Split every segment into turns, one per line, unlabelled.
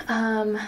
Um,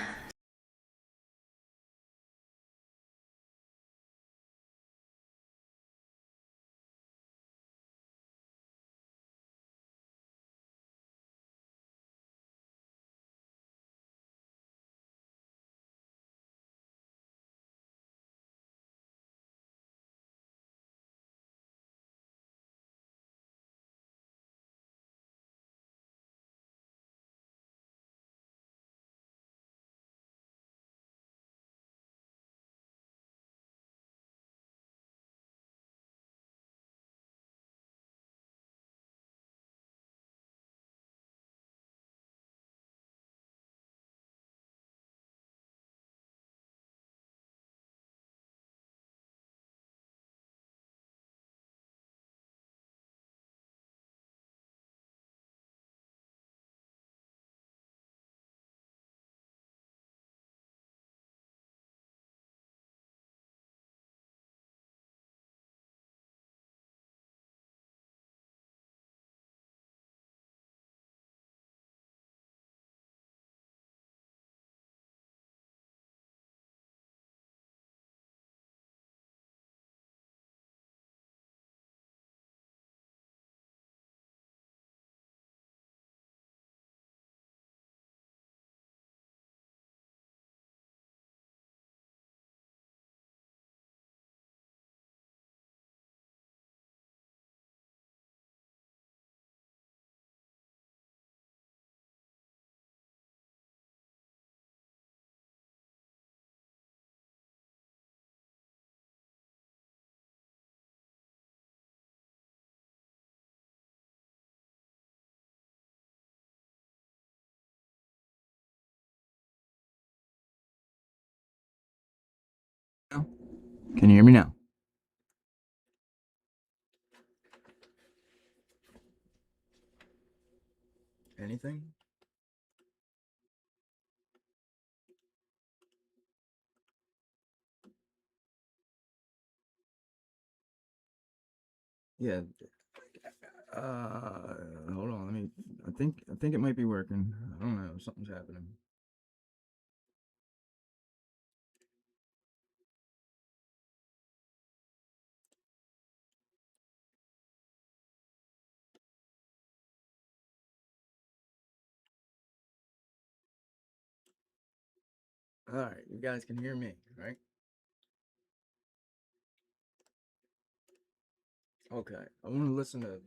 Can you hear me now? Anything? Yeah. Hold on. Let me. I think it might be working. I don't know. Something's happening. All right, you guys can hear me, right? Okay. I want to listen to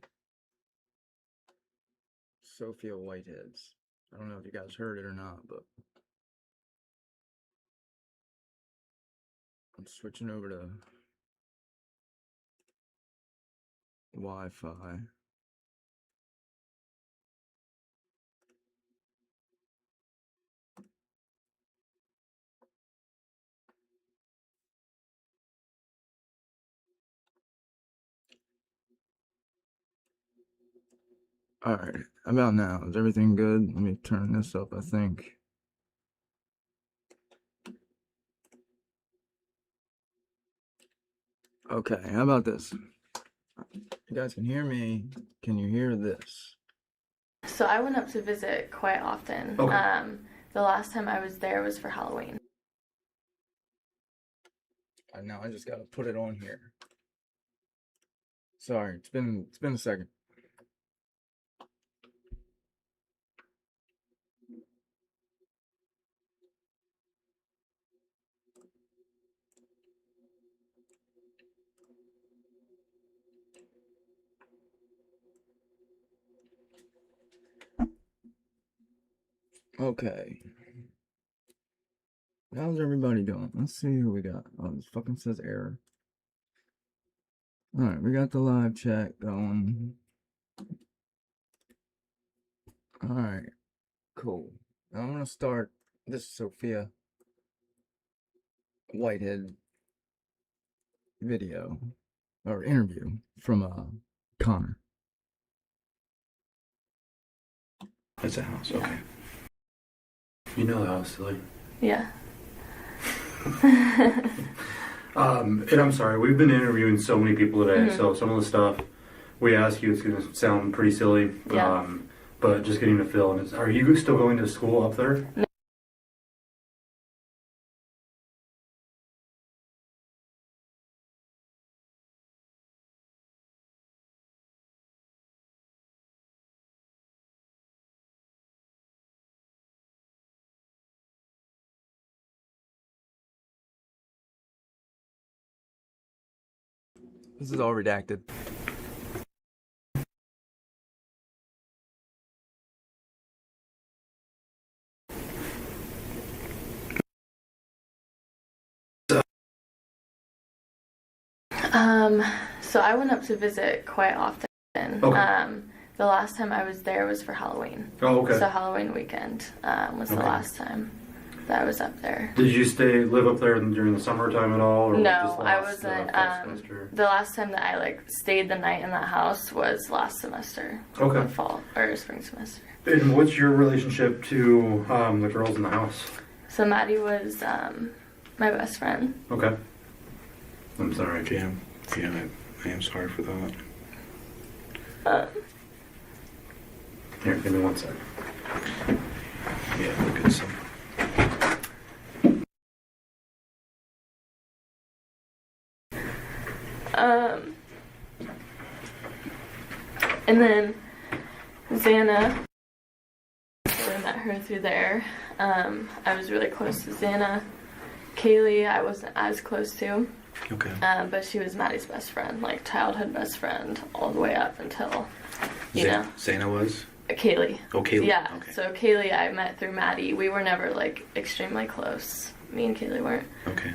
Sophia Whitehead's. I don't know if you guys heard it or not, but I'm switching over to Wi-Fi. All right. How about now? Is everything good? Let me turn this up, I think. Okay, how about this? You guys can hear me. Can you hear this?
so I went up to visit quite often.
Okay.
The last time I was there was for Halloween.
Now I just gotta put it on here. Sorry, it's been a second. Okay. How's everybody doing? Let's see who we got. Oh, this fucking says error. Alright, we got the live chat going. Alright, cool. Now I'm gonna start this Sophia Whitehead video or interview from Connor.
It's a house, okay. You know the house, silly.
Yeah.
And I'm sorry, we've been interviewing so many people today, so some of the stuff we ask you is going to sound pretty silly,
Yeah.
but just getting a feel. And are you still going to school up there?
This is all redacted.
So I went up to visit quite often.
Okay.
The last time I was there was for Halloween.
Oh, okay.
So Halloween weekend was the last time that I was up there.
Did you live up there during the summertime at all? Or
No,
just
I
last,
wasn't.
fall semester?
The last time that I like stayed the night in that house was last semester.
Okay.
The fall or spring semester.
And what's your relationship to the girls in the house?
So Maddie was my best friend.
Okay. I'm sorry.
Yeah, I am sorry for that.
Here, give me 1 sec.
Yeah, look at some.
And then Xana, I met her through there. I was really close to Xana. Kaylee, I wasn't as close to.
Okay.
But she was Maddie's best friend, like childhood best friend, all the way up until, you know.
Zana was?
Kaylee.
Oh, Kaylee.
Yeah.
Okay.
So Kaylee, I met through Maddie. We were never like extremely close. Me and Kaylee weren't.
Okay.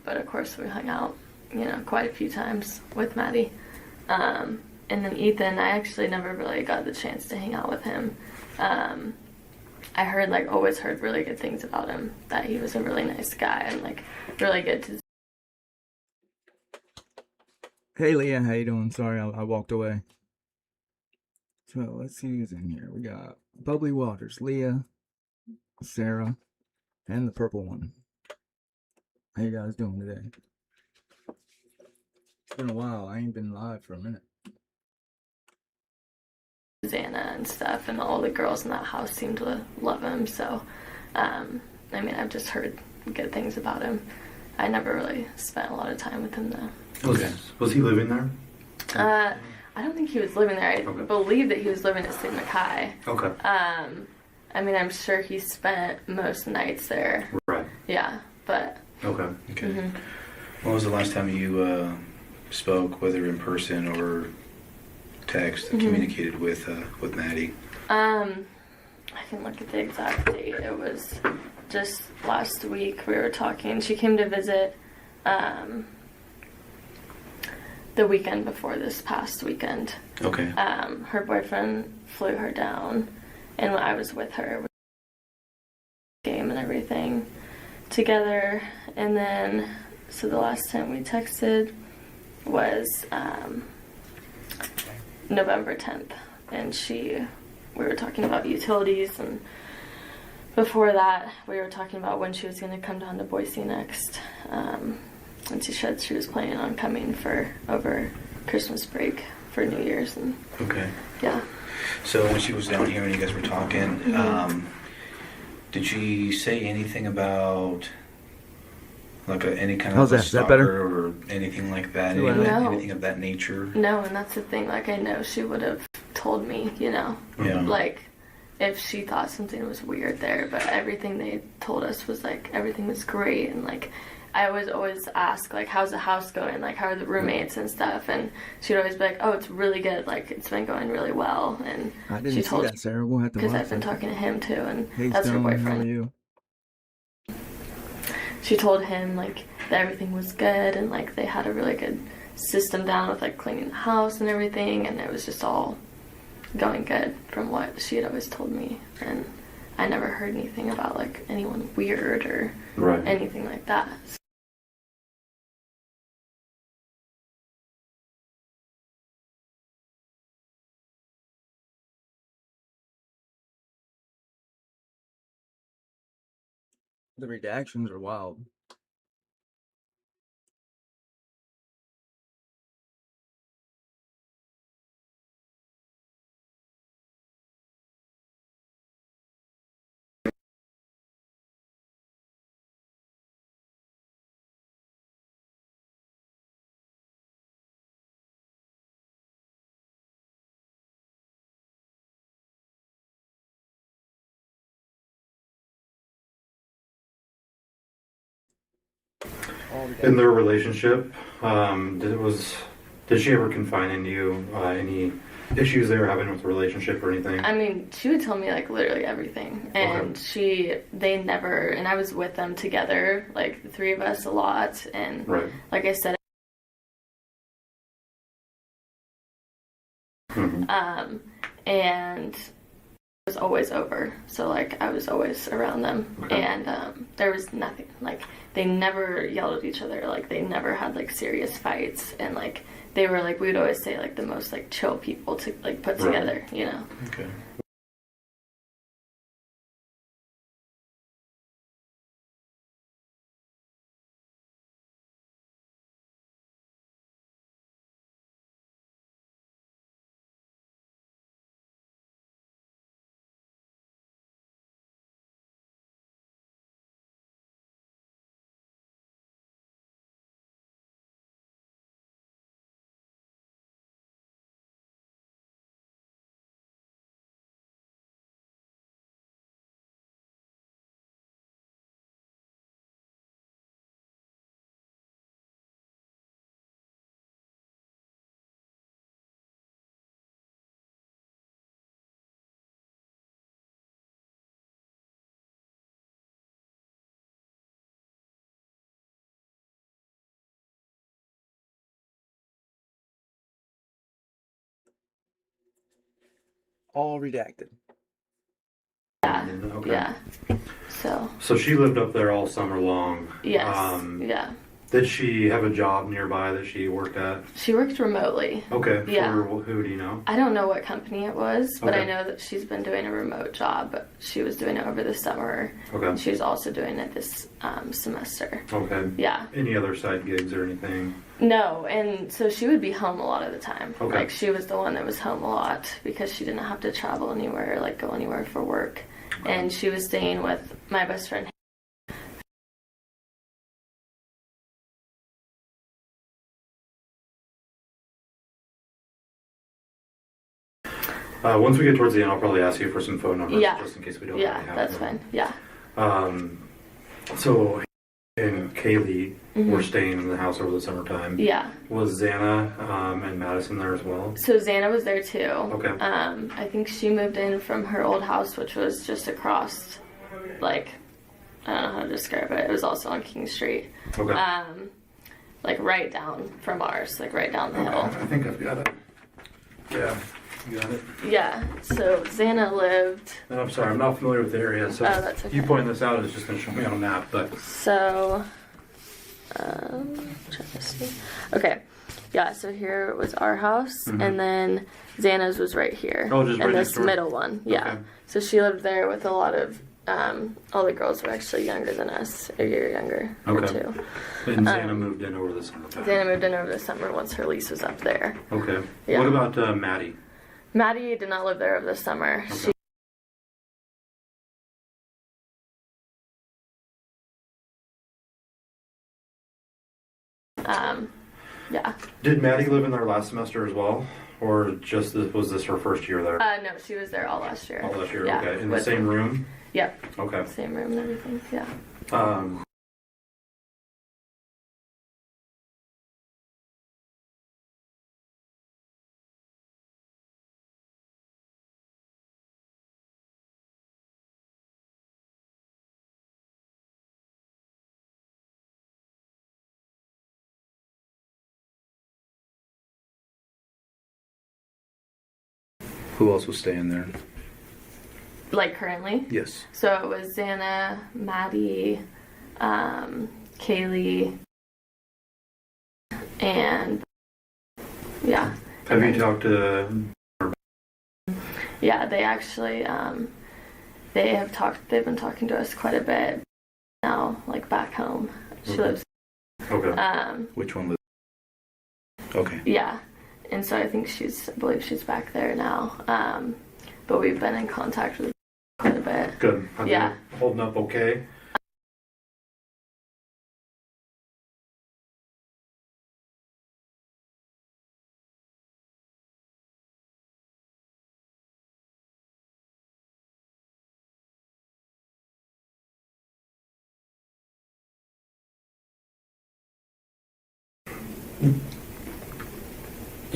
But of course we hung out, you know, quite a few times with Maddie. And then Ethan, I actually never really got the chance to hang out with him. I heard always heard really good things about him. That he was a really nice guy and really good to.
Hey Leah, how you doing? Sorry, I walked away. So let's see who's in here. We got Bubbly Waters, Leah, Sarah, and the purple one. How you guys doing today? It's been a while. I ain't been live for a minute.
Xana and stuff, and all the girls in that house seemed to love him. So, I mean, I've just heard good things about him. I never really spent a lot of time with him though.
Was he living there?
I don't think he was living there. I believe that he was living at St. Mackay.
Okay.
I mean, I'm sure he spent most nights there.
Right.
Yeah, but.
Okay. When was the last time you spoke, whether in person or text, and communicated with Maddie?
I can look at the exact date. It was just last week we were talking. She came to visit the weekend before this past weekend.
Okay.
Her boyfriend flew her down, and I was with her. Game and everything together, and then so the last time we texted was November 10th, and we were talking about utilities, and before that we were talking about when she was going to come down to Boise next, and she said she was planning on coming for over Christmas break for New Year's. And
okay.
Yeah.
So when she was down here and you guys were talking, did she say anything about any kind of
Is that better?
or anything like that?
No.
Anything of that nature?
No, and that's the thing. I know she would have told me, you know.
Yeah.
If she thought something was weird there, but everything they told us was everything was great, and I was always ask how's the house going, how are the roommates and stuff, and she'd always be like, oh, it's really good, it's been going really well. And
I didn't see that, Sarah. We'll have to
because
watch
I've been
that.
talking to him too, and
Hey,
that's her
Stone, how are
boyfriend.
you?
She told him that everything was good, and they had a really good system down with cleaning the house and everything, and it was just all going good from what she had always told me. And I never heard anything about anyone weird or anything like that.
The redactions are wild.
In their relationship, Did she ever confide into you any issues they were having with the relationship or anything?
I mean, she would tell me like literally everything, and they never, and I was with them together, like the three of us a lot, and
Right.
like I said, and it was always over, so like I was always around them, and there was nothing, like they never yelled at each other, like they never had like serious fights, and like they were like, we would always say like the most like chill people to like put together, you know.
Okay.
All redacted.
Yeah,
Okay.
yeah.
So she lived up there all summer long.
Yes, yeah.
Did she have a job nearby that she worked at?
She worked remotely.
Okay.
Yeah.
For who do you know?
I don't know what company it was, but
Okay.
I know that she's been doing a remote job. But she was doing it over the summer.
Okay.
And she was also doing it this semester.
Okay.
Yeah.
Any other side gigs or anything?
No, and so she would be home a lot of the time.
Okay.
Like she was the one that was home a lot because she didn't have to travel anywhere, like go anywhere for work. And she was staying with my best friend.
Once we get towards the end, I'll probably ask you for some phone numbers,
Yeah.
just in case we don't.
Yeah,
already have
that's
them.
fine. Yeah.
So, and Kaylee
Mm-hmm.
were staying in the house over the summertime.
Yeah.
Was Xana and Madison there as well?
So Xana was there too.
Okay.
I think she moved in from her old house, which was just across, like, I don't know how to describe it. It was also on King Street.
Okay.
Like right down from ours, like right down the
Okay,
hill.
I think I've got it. Yeah, you got it.
Yeah. So Xana lived.
And I'm sorry, I'm not familiar with the area, so
Oh, that's okay.
you pointing this out is just going to show me on a map. But
So, trying to see. Okay. Yeah, so here was our house, and then Xana's was right here.
Oh, just right
and
next
this
door?
middle one, yeah.
Okay.
So she lived there with a lot of, all the girls were actually younger than us, a year younger, or
Okay.
two.
and Xana moved in over the summertime.
Xana moved in over the summer once her lease was up there.
Okay.
Yeah.
What about Maddie?
Maddie did not live there over the summer.
Okay.
Yeah.
Did Maddie live in there last semester as well, or just was this her first year there?
No, she was there all last year.
All last year.
Yeah,
Okay. In the
with-
same room.
Yep.
Okay.
Same room and everything. Yeah.
Who else was staying there?
Like currently.
Yes.
So it was Xana, Maddie, Kaylee, and yeah.
Have you talked to?
Yeah, they actually they've been talking to us quite a bit now, like back home. She
Okay.
lives
Okay.
Which one was? Okay.
yeah. And so I think I believe she's back there now. But we've been in contact with her quite a bit.
Good. Are they
Yeah.
holding up okay?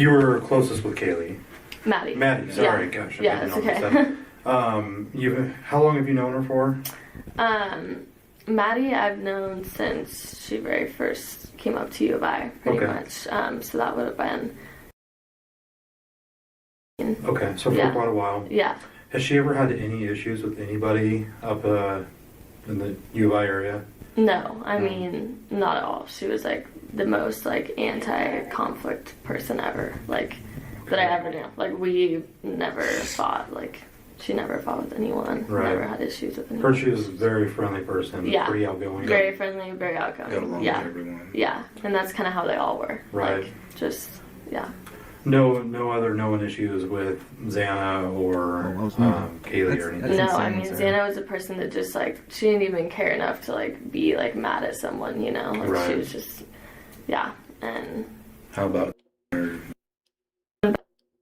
You were closest with Kaylee.
Maddie.
Maddie, sorry,
Yeah.
gosh. I
Yeah,
didn't
it's
know
okay.
that. How long have you known her for?
Maddie I've known since she very first came up to U of I, pretty
Okay.
much. So that would have been...
Okay, so for
Yeah.
quite a while.
Yeah.
Has she ever had any issues with anybody up in the U of I area?
No, I mean, not at all. She was like the most like anti-conflict person ever, like that I ever knew. Like we never fought. Like she never fought with anyone.
Right.
Never had issues with anyone.
Heard she was a very friendly person.
Yeah.
Pretty outgoing.
Very friendly, very outgoing.
Got along
Yeah,
with everyone.
yeah, and that's kind of how they all were.
Right.
Like, just yeah.
No one issues with Xana or Kaylee or anything.
That's
No, I
insane,
mean
Sarah.
Xana was a person that just like she didn't even care enough to like be like mad at someone, you know. Like
Right.
she was just yeah, and
How about her?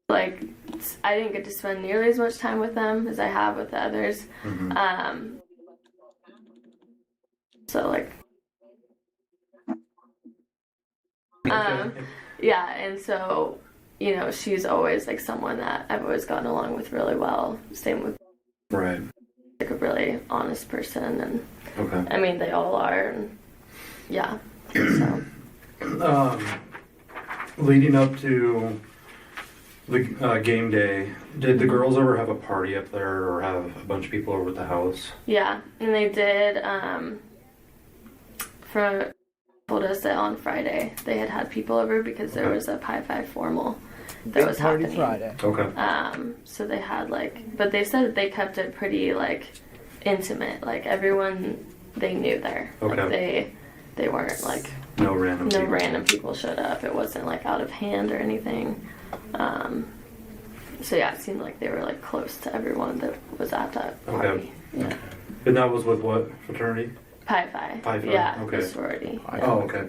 like I didn't get to spend nearly as much time with them as I have with the others.
Mhm.
So like
Okay.
yeah, and so you know she's always like someone that I've always gotten along with really well. Same with
Right.
like a really honest person, and
Okay.
I mean they all are, and yeah. So
Leading up to the game day, did the girls ever have a party up there or have a bunch of people over at the house?
yeah, and they did. Told us that on Friday they had people over because there was a Pi 5 formal that
Big
was
party
happening.
Friday.
Okay.
So they had like, but they said that they kept it pretty like intimate. Like everyone they knew there.
Okay.
Like they weren't like
No random
no
people.
random people showed up. It wasn't like out of hand or anything. So yeah, it seemed like they were like close to everyone that was at that party.
Okay.
Yeah.
And that was with what fraternity?
Pi Phi.
Pi Phi,
Yeah,
okay.
the sorority.
Oh, okay.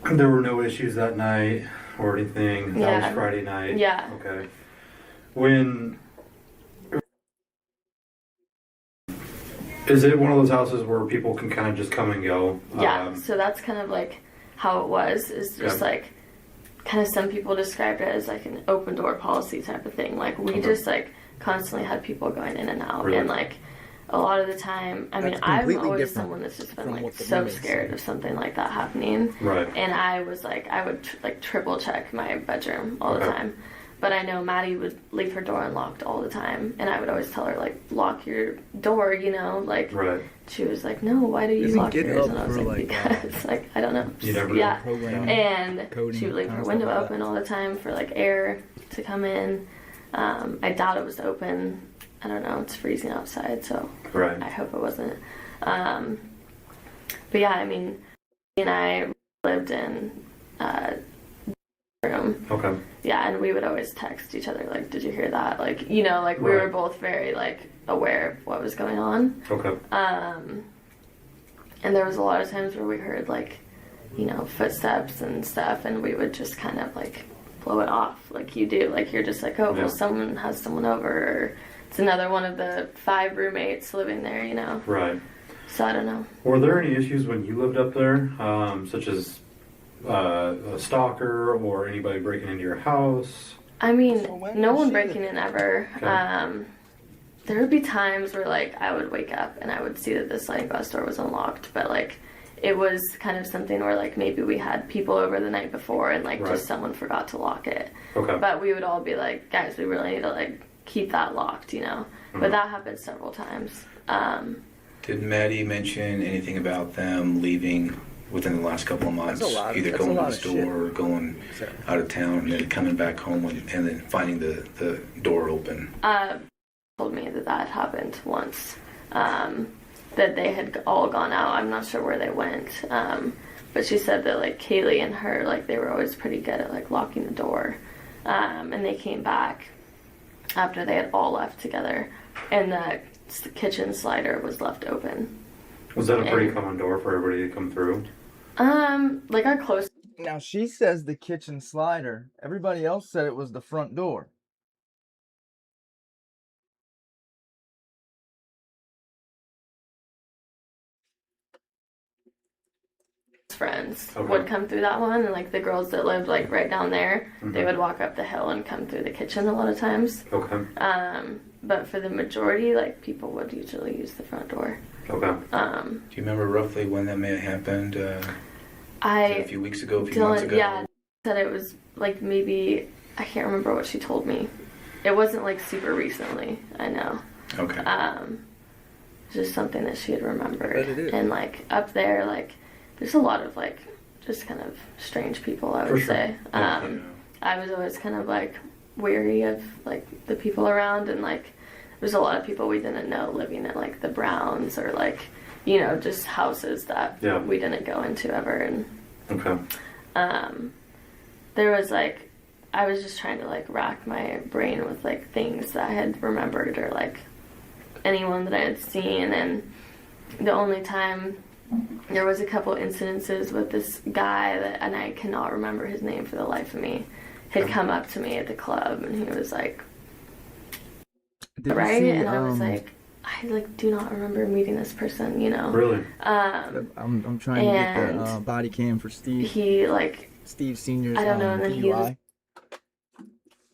There were no issues that night or anything. That
Yeah.
was Friday night.
Yeah.
Okay. When is it one of those houses where people can kind of just come and go?
Yeah, so that's kind of like how it was, is just
Yeah.
like kind of some people described it as like an open door policy type of thing. Like we
Okay.
just like constantly had people going in and out.
Really?
And like a lot of the time, I mean,
That's
I'm
completely
always
different
someone that's just been
from
like
what the
so
roommates
scared
say.
of something like that happening.
Right.
And I was like, I would like triple check my bedroom all the
Okay.
time. But I know Maddie would leave her door unlocked all the time, and I would always tell her like, lock your door, you know, like.
Right.
She was like, no, why do you
Isn't
lock yours?
GitHub
And I was
for,
like,
like,
because like I don't know.
You never
Yeah.
Program.
And
Coding,
she would leave
kind
her
of
window
stuff like
open
that.
all the time for like air to come in. I doubt it was open. I don't know. It's freezing outside, so
Right.
I hope it wasn't. But yeah, I mean, he and I lived in room.
Okay.
Yeah, and we would always text each other like, "Did you hear that?" Like, you know, like we
Right.
were both very like aware of what was going on.
Okay.
And there was a lot of times where we heard like, you know, footsteps and stuff, and we would just kind of like blow it off like you do. Like you're just like, oh,
Yeah.
well, someone has someone over, or it's another one of the 5 roommates living there, you know.
Right.
So I don't know.
Were there any issues when you lived up there, such as a stalker or anybody breaking into your house?
I mean,
So when
no
was
one
she
breaking in ever.
Okay.
There would be times where like I would wake up and I would see that the sliding glass door was unlocked, but like it was kind of something where like maybe we had people over the night before and like
Right.
just someone forgot to lock it.
Okay.
But we would all be like, guys, we really need to like keep that locked, you know. But that happened several times.
Did Maddie mention anything about them leaving within the last couple of months?
That's a lot-
Either
that's a
going to
lot
the
of shit.
store or going
So-
out of town and then coming back home and then finding the door open?
Told me that that happened once. That they had all gone out. I'm not sure where they went. But she said that like Kaylee and her, like they were always pretty good at like locking the door. And they came back after they had all left together, and the kitchen slider was left open.
Was that a pretty common door for everybody to come through?
Like our close.
Now she says the kitchen slider. Everybody else said it was the front door.
friends
Okay.
would come through that one, and like the girls that lived like right down there, they would walk up the hill and come through the kitchen a lot of times.
Okay.
But for the majority, like people would usually use the front door.
Okay.
Do you remember roughly when that may have happened? A few weeks ago, a few months ago?
Yeah, said it was like maybe, I can't remember what she told me. It wasn't like super recently, I know.
Okay.
Just something that she had remembered.
Bet it is.
And like up there, like there's a lot of like just kind of strange people, I would
For sure.
say.
Yeah.
I was always kind of like wary of like the people around, and like there's a lot of people we didn't know living at like the Browns or like, you know, just houses that we didn't go into ever. And
Okay.
there was like, I was just trying to like rack my brain with like things that I had remembered or like anyone that I had seen. And the only time, there was a couple incidences with this guy that, and I cannot remember his name for the life of me, had come up to me at the club, and he was like,
Did you
right?
see,
And I was like, I like do not remember meeting this person, you know.
Really?
I'm trying to get the body cam for Steve.
He like,
Steve Senior's
I don't know, and then he was,
DUI.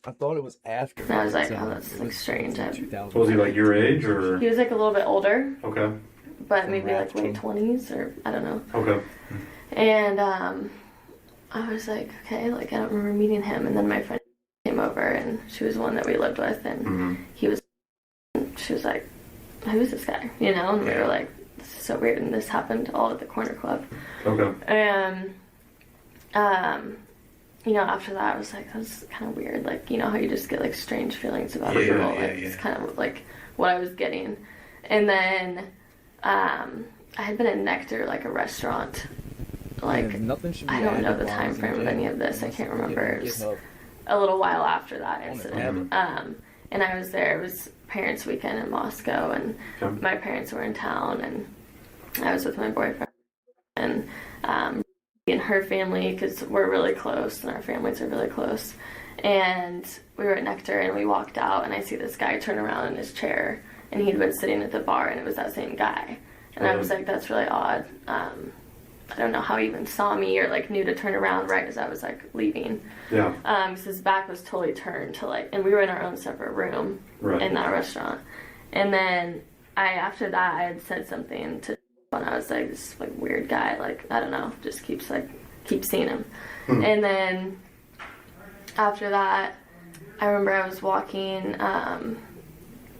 I thought it was after.
and I was like,
but,
oh, that's
it
like
was
strange.
2000.
Was he like your age or?
He was like a little bit older,
Okay.
but maybe like
Ratchet.
late 20s or I don't know.
Okay.
And I was like, okay, like I don't remember meeting him. And then my friend came over, and she was one that we lived with, and she was like, who's this guy? You know, and we were like, this is so weird. And this happened all at the corner club.
Okay.
And you know, after that, I was like, that's kind of weird. Like, you know how you just get like strange feelings about people. It's kind of like what I was getting. And then I had been at Nectar, like a restaurant. Like,
nothing should be
I don't know
added
the
while
time
it's in
frame of
jail.
any of this. I can't remember. It was
Getting up.
a little while after that
On the
incident. And I was there. It was parents' weekend in Moscow, and
Okay.
my parents were in town, and I was with my boyfriend and her family, because we're really close and our families are really close. And we were at Nectar, and we walked out, and I see this guy turn around in his chair, and he'd been sitting at the bar, and it was that same guy. And I was like, that's really odd. I don't know how he even saw me or like knew to turn around right as I was like leaving.
Yeah.
Because his back was totally turned to like, and we were in our own separate room in that restaurant. And then after that, I had said something to, and I was like, this like weird guy, like I don't know, just keep seeing him. And then after that, I remember I was walking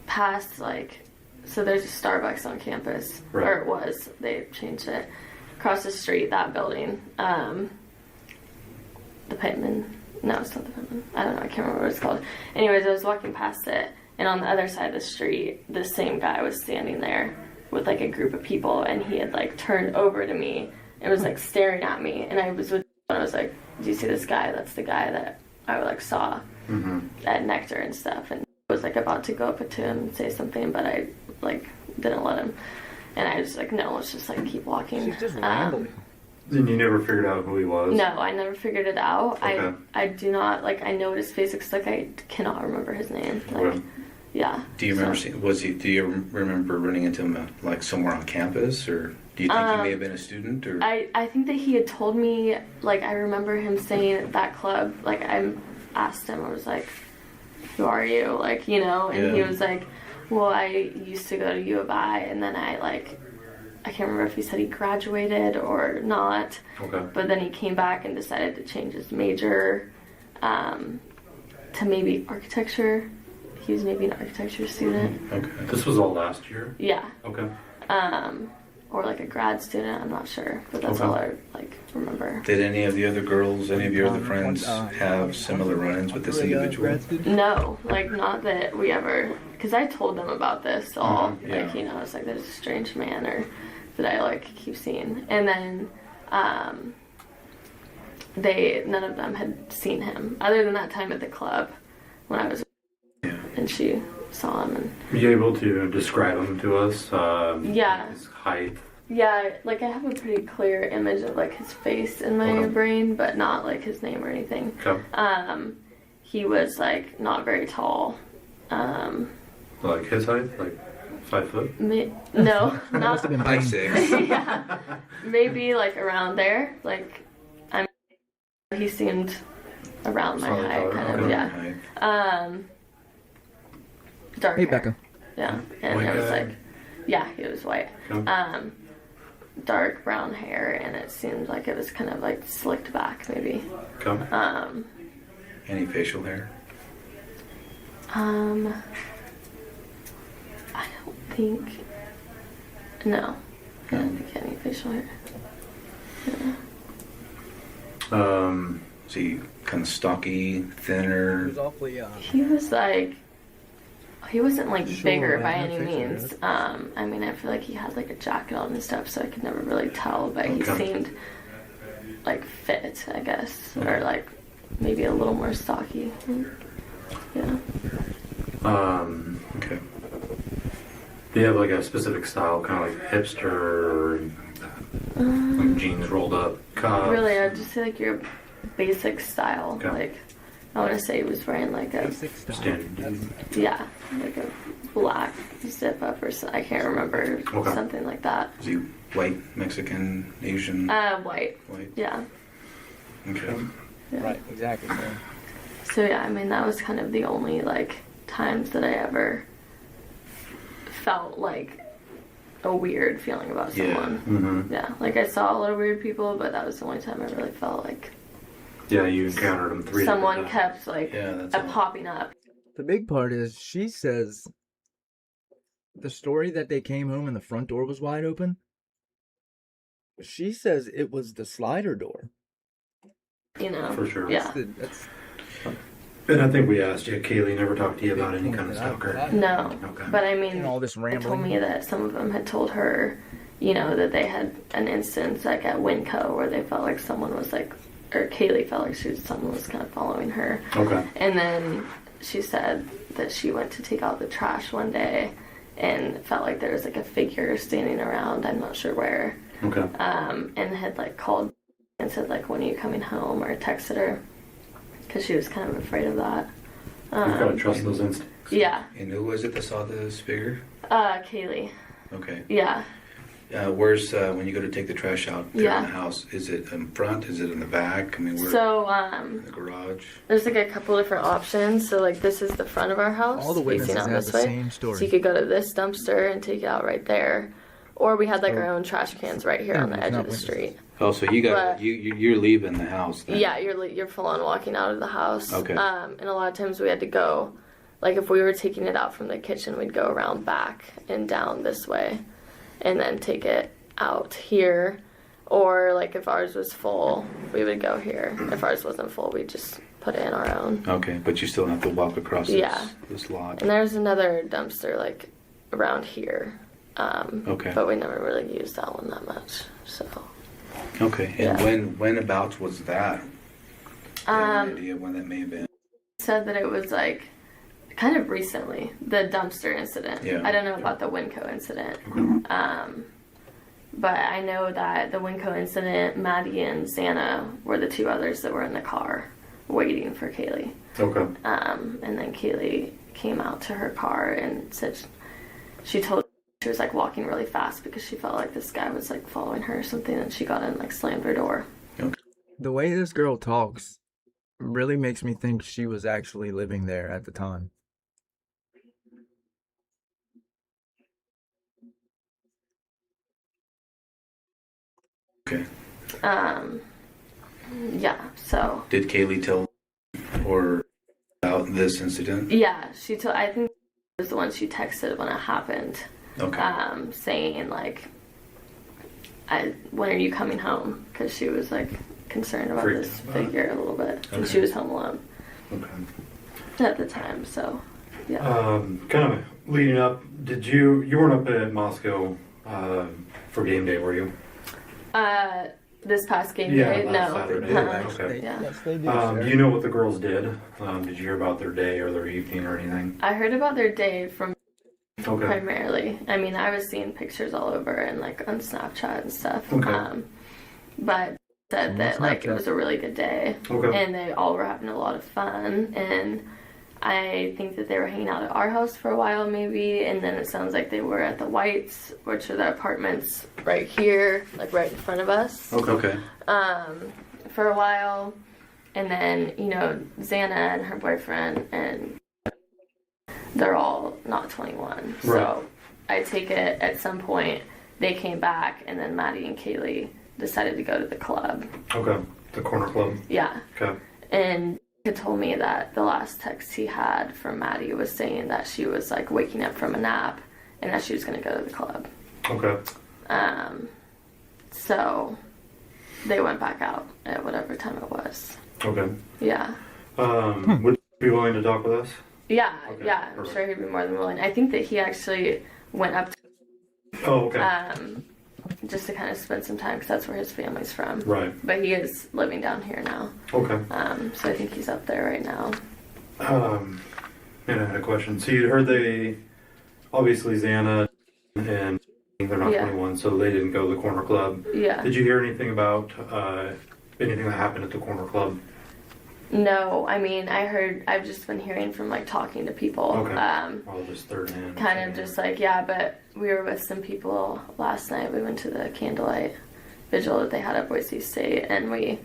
past like, so there's a Starbucks on campus, or it was, they changed it. Across the street, that building, the Pittman, no, it's not the Pittman, I don't know, I can't remember what it's called. Anyways, I was walking past it, and on the other side of the street, the same guy was standing there with like a group of people, and he had like turned over to me and was like staring at me, and I was like, do you see this guy? That's the guy that I like saw at Nectar and stuff. And I was like about to go up to him and say something, but I like didn't let him. And I was like, no, let's just like keep walking.
She's just rambling.
And you never figured out who he was?
No, I never figured it out.
Okay.
I do not, like, I know his face looks like I cannot remember his name. Like, yeah.
Do you remember do you remember running into him like somewhere on campus, or do you think he may have been a student, or?
I think that he had told me, like, I remember him saying at that club, like, I asked him, I was like, who are you? Like, you know, and he was like, well, I used to go to U of I, and then I can't remember if he said he graduated or not.
Okay.
But then he came back and decided to change his major to maybe architecture. He was maybe an architecture student.
Okay.
This was all last year?
Yeah.
Okay.
Or like a grad student, I'm not sure. But that's all I like remember.
Did any of the other girls, any of your other friends have similar run-ins with this individual?
No, like not that we ever, because I told them about this all. Like, you know, I was like, there's a strange man or that I like keep seeing. And then none of them had seen him other than that time at the club when I was and she saw him. And
are you able to describe him to us?
Yeah.
His height?
Yeah, like I have a pretty clear image of like his face in my brain, but not like his name or anything.
Okay.
He was like not very tall.
Like his height? Like 5 foot?
No,
Must
not
have been
Like
playing.
6.
yeah, maybe like around there. Like he seemed around my
Solid
height,
color,
kind of.
okay.
Yeah. Dark
Hey,
hair.
Becca.
Yeah, and
White
it was
guy?
like, yeah, he was white.
Okay.
Dark brown hair, and it seemed like it was kind of like slicked back, maybe.
Okay.
Any facial hair?
I don't think. No, I don't think any facial hair.
Is he kind of stocky, thinner?
It was awfully,
He was like, he wasn't like
Sure,
bigger
I
by
have
any
facial hair.
means. I mean, I feel like he had like a jacket on and stuff, so I could never really tell. But he
Okay.
seemed like fit, I guess, or like maybe a little more stocky. Yeah.
Okay.
Do you have like a specific style, kind of like hipster, or like jeans rolled up, cuffs?
Really, I'd just say like your basic style.
Okay.
Like, I want to say he was wearing like a,
basic style.
Standard.
yeah, like a black zip up or something. I can't remember,
Okay.
something like that.
Is he white, Mexican, Asian?
White.
White.
Yeah.
Okay.
Yeah.
Right, exactly.
So yeah, I mean that was kind of the only like times that I ever felt like a weird feeling about
Yeah.
someone.
Mm-hmm.
Yeah, like I saw a lot of weird people, but that was the only time I really felt like
Yeah, you encountered them 3
someone
different times.
kept like
Yeah, that's all.
popping up.
The big part is she says the story that they came home and the front door was wide open. She says it was the slider door.
You know.
For sure.
Yeah.
That's
And I think we asked you, Kaylee never talked to you about any kind of
that I-
stalker.
No.
Okay.
But I mean,
and all this
they told
rambling.
me that some of them had told her, you know, that they had an instance like at Winco where they felt like someone was like, or Kaylee felt like someone was kind of following her.
Okay.
And then she said that she went to take out the trash one day and felt like there was like a figure standing around, I'm not sure where,
Okay.
and had like called and said like, when are you coming home, or texted her because she was kind of afraid of that.
You've got to trust those instincts.
Yeah.
And who was it that saw this figure?
Kaylee.
Okay.
Yeah.
Where's when you go to take the trash out there
Yeah.
in the house? Is it in front? Is it in the back? I mean, where?
So,
in the garage.
there's like a couple different options. So like this is the front of our house,
All the
facing
witnesses
out
have
this
the
way.
same
So you
story.
could go to this dumpster and take it out right there, or we had like our own trash cans right here on the
It's
edge
not
of the
witnesses.
street.
Oh, so you got
But-
you're leaving the house then?
Yeah, you're full on walking out of the house.
Okay.
And a lot of times we had to go, like if we were taking it out from the kitchen, we'd go around back and down this way, and then take it out here. Or like if ours was full, we would go here. If ours wasn't full, we'd just put it in our own.
Okay, but you still have to walk across
Yeah.
this lot.
And there's another dumpster like around here.
Okay.
But we never really used that one that much. So.
Okay, and
Yeah.
when about was that? Do you have any idea when that may have been?
Said that it was like kind of recently, the dumpster incident.
Yeah.
I don't know about the Winco incident. But I know that the Winco incident, Maddie and Xana were the two others that were in the car waiting for Kaylee.
Okay.
And then Kaylee came out to her car and said she told she was like walking really fast because she felt like this guy was like following her or something, and she got in like slammed her door.
The way this girl talks really makes me think she was actually living there at the time.
Okay.
Yeah, so
Did Kaylee tell or about this incident?
yeah, she told, I think it was the one she texted when it happened.
Okay.
Saying like, when are you coming home? Because she was like concerned about
Freaked
this
out.
figure a little bit, and
Okay.
she was home alone
Okay.
at the time. So, yeah.
Kind of leading up, you weren't up at Moscow for game day, were you?
This past game
Yeah,
day,
last
no.
Saturday.
Uh-huh.
Okay.
Yeah.
Yes, they do.
Do you know what the girls did? Did you hear about their day or their evening or anything?
I heard about their day from
Okay.
primarily. I mean, I was seeing pictures all over and like on Snapchat and stuff.
Okay.
But said
On
that like it
Snapchat.
was a really good day,
Okay.
and they all were having a lot of fun. And I think that they were hanging out at our house for a while maybe, and then it sounds like they were at the Whites, which are the apartments right here, like right in front of us.
Okay.
For a while. And then, you know, Xana and her boyfriend, and they're all not 21.
Right.
So I take it at some point they came back, and then Maddie and Kaylee decided to go to the club.
Okay. The corner club.
Yeah.
Okay.
And he told me that the last text he had from Maddie was saying that she was like waking up from a nap and that she was going to go to the club.
Okay.
So they went back out at whatever time it was.
Okay.
Yeah.
Would you be willing to talk with us?
Yeah,
Okay,
yeah, I'm
perfect.
sure he'd be more than willing. I think that he actually went up to,
Oh, okay.
just to kind of spend some time because that's where his family's from.
Right.
But he is living down here now.
Okay.
So I think he's up there right now.
And I had a question. So you heard obviously Xana and they're not
Yeah.
21, so they didn't go to the corner club.
Yeah.
Did you hear anything about anything that happened at the corner club?
No, I mean, I've just been hearing from like talking to people.
Okay. All just third hand.
Kind of just like, yeah, but we were with some people last night. We went to the candlelight vigil that they had at Boise State, and we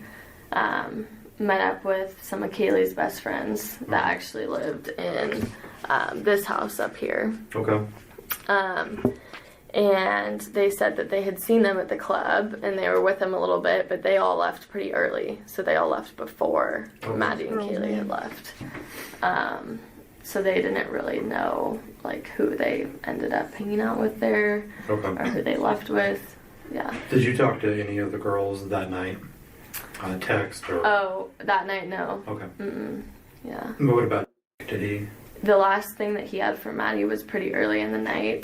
met up with some of Kaylee's best friends that actually lived in this house up here.
Okay.
And they said that they had seen them at the club and they were with them a little bit, but they all left pretty early. So they all left before Maddie and Kaylee had left. So they didn't really know like who they ended up hanging out with there or
Okay.
who they left with. Yeah.
Did you talk to any of the girls that night? Text or?
Oh, that night, no.
Okay.
Yeah.
But what about, did he?
The last thing that he had for Maddie was pretty early in the night.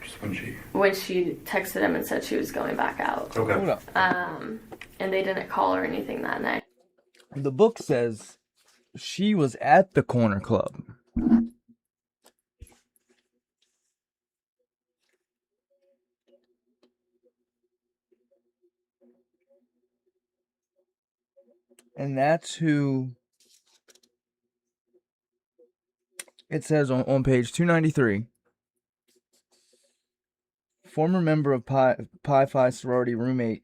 Just when she?
When she texted him and said she was going back out.
Hold
Okay.
up.
And they didn't call or anything that night.
The book says she was at the corner club. And that's who it says on page 293. Former member of Pi Phi sorority, roommate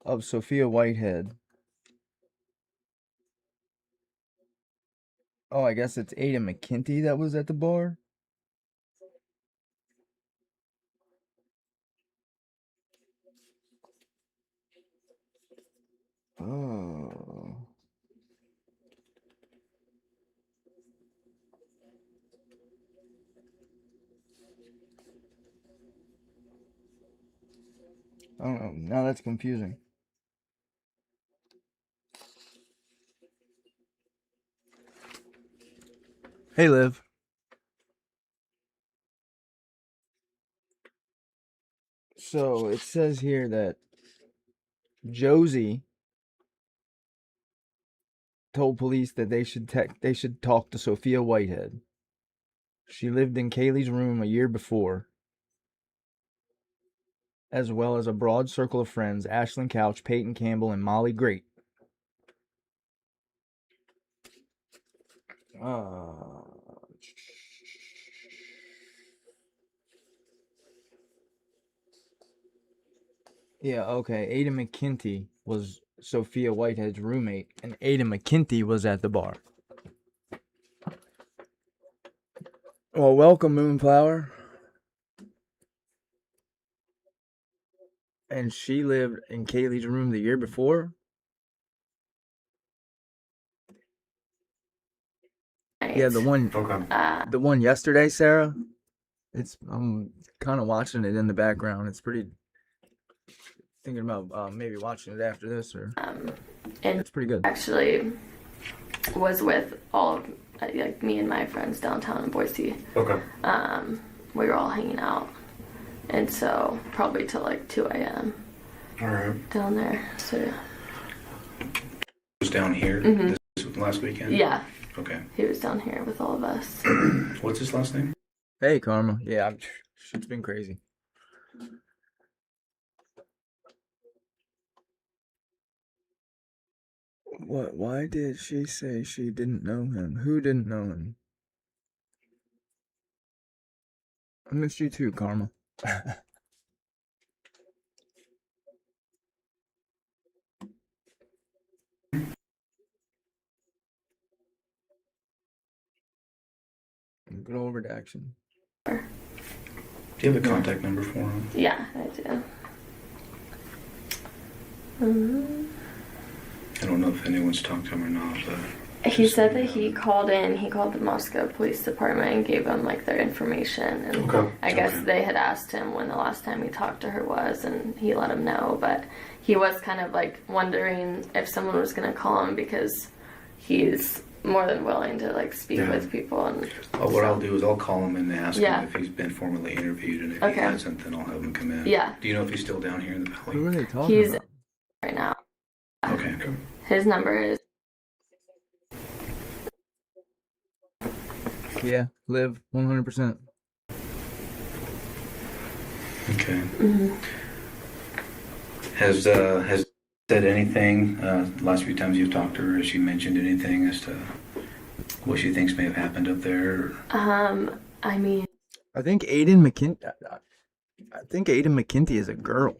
of Sophia Whitehead. Oh, I guess it's Ada McKinty that was at the bar. Oh. I don't know. Now that's confusing. Hey, Liv. So it says here that Josie told police that they should talk to Sophia Whitehead. She lived in Kaylee's room a year before, as well as a broad circle of friends: Ashlyn Couch, Peyton Campbell, and Molly Great. Yeah, okay. Ada McKinty was Sophia Whitehead's roommate, and Ada McKinty was at the bar. Well, welcome, Moonflower. And she lived in Kaylee's room the year before? Yeah, the one yesterday, Sarah. I'm kind of watching it in the background. It's pretty. Thinking about maybe watching it after this, or
And
it's pretty good.
actually was with all of like me and my friends downtown in Boise.
Okay.
We were all hanging out, and so probably till like 2 a.m.
All right.
down there. So
It was down here this last weekend?
yeah,
Okay.
he was down here with all of us.
What's his last name?
Hey, Karma. Yeah, shit's been crazy. What? Why did she say she didn't know him? Who didn't know him? I missed you too, Karma. Good old redaction.
Do you have a contact number for him?
Yeah, I do. Mm-hmm.
I don't know if anyone's talked to him or not, but
He said that he called the Moscow Police Department and gave them like their information, and
Okay.
I guess
Okay.
they had asked him when the last time he talked to her was, and he let him know, but he was kind of like wondering if someone was going to call him because he's more than willing to like speak
Yeah.
with people. And
what I'll do is I'll call him and ask
Yeah.
him if he's been formally interviewed, and if
Okay.
he hasn't, then I'll have him come in.
Yeah.
Do you know if he's still down here in the
Who
valley?
are they talking
He's
about?
right now.
Okay.
His number is
Yeah, live 100%.
Okay.
mhm.
Has said anything last few times you've talked to her? Has she mentioned anything as to what she thinks may have happened up there?
I mean,
I think Aiden McKinty is a girl.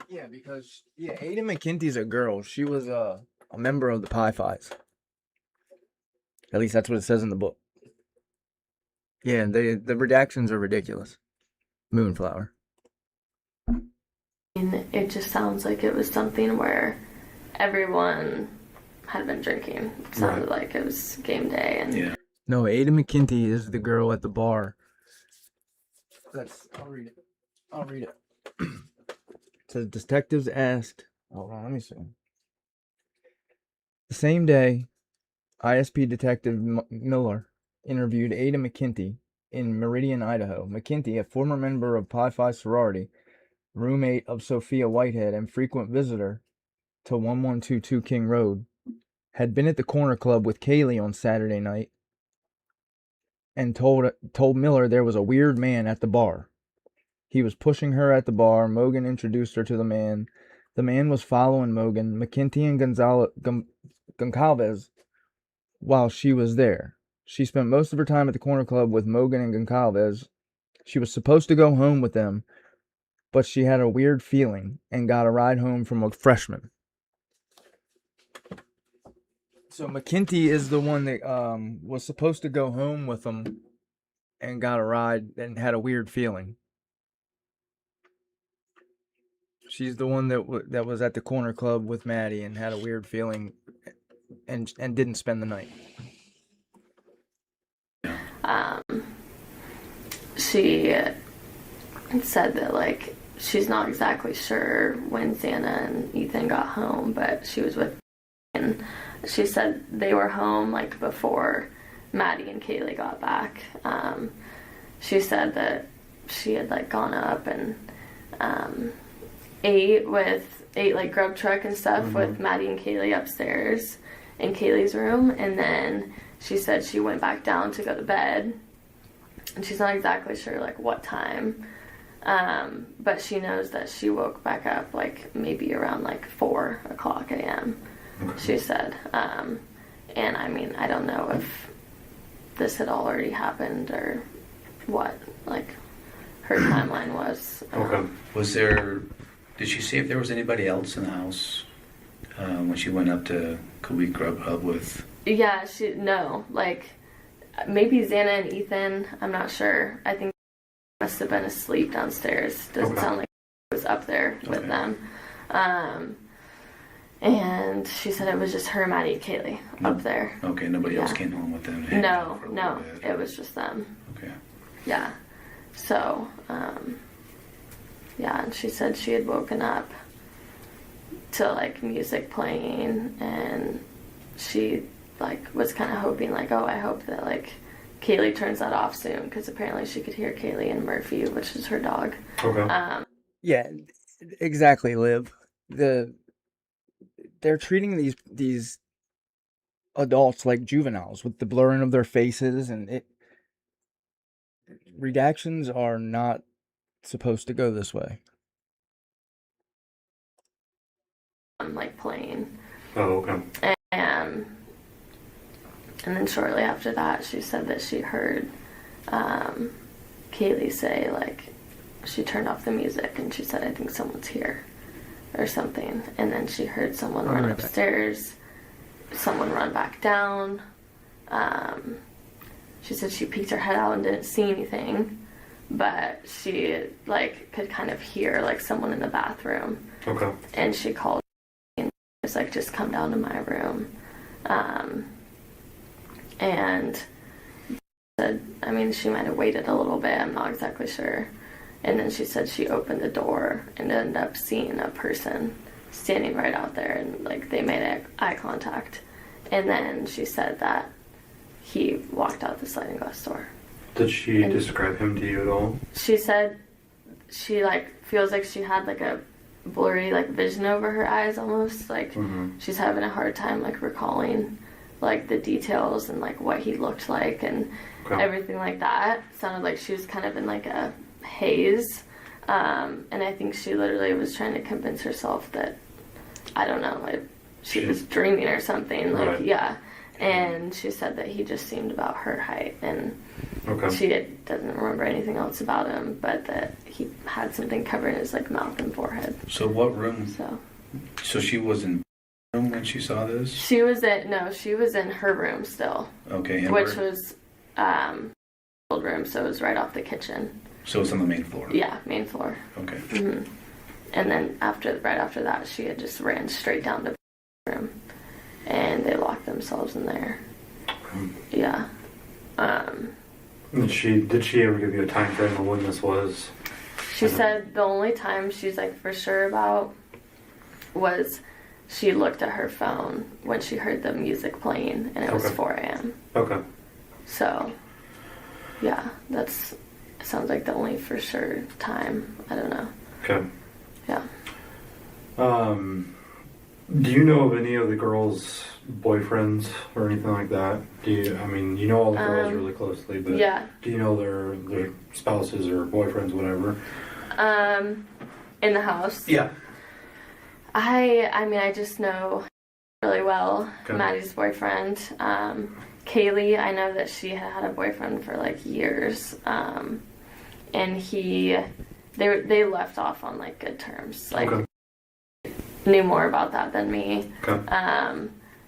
Yeah, because Aiden McKinty's a girl. She was a member of the Pi Fives. At least that's what it says in the book. Yeah, the redactions are ridiculous. Moonflower.
it just sounds like it was something where everyone had been drinking. It sounded like it was game day, and
Yeah.
No, Aiden McKinty is the girl at the bar. I'll read it. It says detectives asked. Hold on, let me see. The same day, ISP Detective Miller interviewed Ada McKinty in Meridian, Idaho. McKinty, a former member of Pi Phi sorority, roommate of Sophia Whitehead, and frequent visitor to 1122 King Road, had been at the Corner Club with Kaylee on Saturday night and told Miller there was a weird man at the bar. He was pushing her at the bar. Mogan introduced her to the man. The man was following Mogan, McKinty, and Goncalves while she was there. She spent most of her time at the Corner Club with Mogan and Goncalves. She was supposed to go home with them, but she had a weird feeling and got a ride home from a freshman. So McKinty is the one that was supposed to go home with them and got a ride and had a weird feeling. She's the one that was at the Corner Club with Maddie and had a weird feeling and didn't spend the night.
she said that like she's not exactly sure when Xana and Ethan got home, but she was with, and she said they were home like before Maddie and Kaylee got back. She said that she had like gone up and ate like grub truck and stuff with Maddie and Kaylee upstairs in Kaylee's room, and then she said she went back down to go to bed, and she's not exactly sure like what time, but she knows that she woke back up like maybe around like 4:00 a.m. She said, and I mean I don't know if this had already happened or what like her timeline was.
Okay.
Did she see if there was anybody else in the house when she went up to Kawik Grub Hub with?
Yeah, like maybe Xana and Ethan, I'm not sure. I think must have been asleep downstairs. Doesn't sound like it was up there with them. And she said it was just her, Maddie, and Kaylee up there.
Okay, nobody else came home with them?
No, it was just them.
Okay.
Yeah. So, yeah, and she said she had woken up to like music playing, and she like was kind of hoping like, oh, I hope that like Kaylee turns that off soon, because apparently she could hear Kaylee and Murphy, which is her dog.
Okay.
Yeah, exactly, Liv. they're treating these adults like juveniles with the blurring of their faces, and redactions are not supposed to go this way.
Like playing.
Oh, okay.
And then shortly after that, she said that she heard Kaylee say, like, she turned off the music and she said, I think someone's here or something. And then she heard someone run upstairs, someone run back down. She said she peeked her head out and didn't see anything, but she, like, could kind of hear, like, someone in the bathroom.
Okay.
And she called and was like, just come down to my room. And said, I mean, she might have waited a little bit, I'm not exactly sure. And then she said she opened the door and ended up seeing a person standing right out there, and like they made eye contact. And then she said that he walked out the sliding glass door.
Did she describe him to you at all?
She said she like feels like she had like a blurry like vision over her eyes almost, like she's having a hard time like recalling like the details and like what he looked like and everything like that. Sounded like she was kind of in like a haze, and I think she literally was trying to convince herself that, I don't know, like she was dreaming or something, like yeah. And she said that he just seemed about her height, and she doesn't remember anything else about him, but that he had something covering his like mouth and forehead.
So what room? So she was in room when she saw this?
She was in her room still.
Okay. And
which was old room, so it was right off the kitchen.
So it's on the main floor?
Yeah, main floor.
Okay.
And then right after that, she had just ran straight down to the room, and they locked themselves in there. Yeah.
Did she ever give you a time frame of when this was?
She said the only time she's like for sure about was she looked at her phone when she heard the music playing, and it was 4 a.m. Okay. So, yeah, sounds like the only for sure time. I don't know.
Okay.
Yeah.
Do you know of any of the girls' boyfriends or anything like that? You know all the girls really closely, but do you know their spouses or boyfriends, whatever?
In the house?
Yeah.
I just know really well Maddie's boyfriend. Kaylee, I know that she had a boyfriend for like years, and they left off on like good terms. Like knew more about that than me.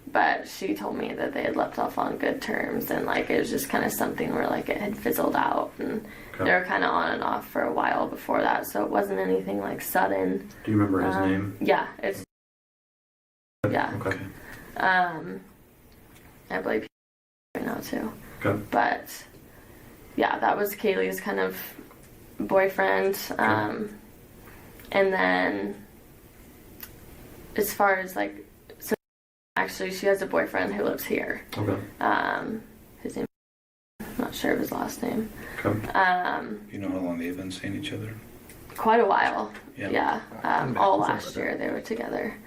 But she told me that they had left off on good terms, and like it was just kind of something where like it had fizzled out, and they were kind of on and off for a while before that, so it wasn't anything like sudden.
Do you remember his name?
Yeah, it's I believe right now too. But yeah, that was Kaylee's kind of boyfriend. And then as far as like, so actually she has a boyfriend who lives here. His name, I'm not sure of his last name.
You know how long they've been seeing each other?
Quite a while. Yeah. All last year they were together,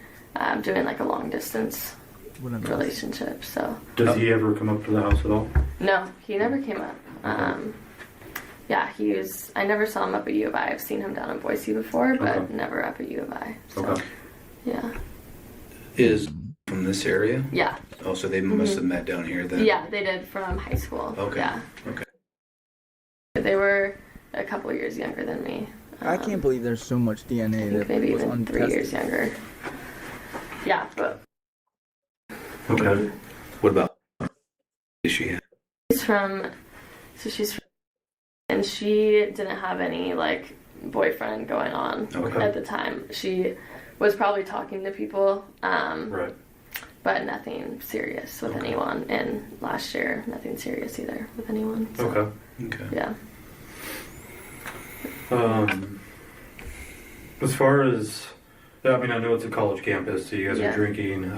doing like a long distance relationship. So
does he ever come up to the house at all?
No, he never came up. I never saw him up at U of I. I've seen him down in Boise before, but never up at U of I. So, yeah.
Is from this area?
Yeah.
Oh, so they must have met down here then?
Yeah, they did from high school.
Okay.
Yeah.
Okay.
They were a couple years younger than me.
I can't believe there's so much DNA that
maybe
was
even
untested.
3 years younger. Yeah, but.
Okay.
What about is she?
She's from, and she didn't have any like boyfriend going on at the time. She was probably talking to people, but nothing serious with anyone. And last year, nothing serious either with anyone. So,
Okay.
Yeah.
As far as, I know it's a college campus, so you guys are drinking.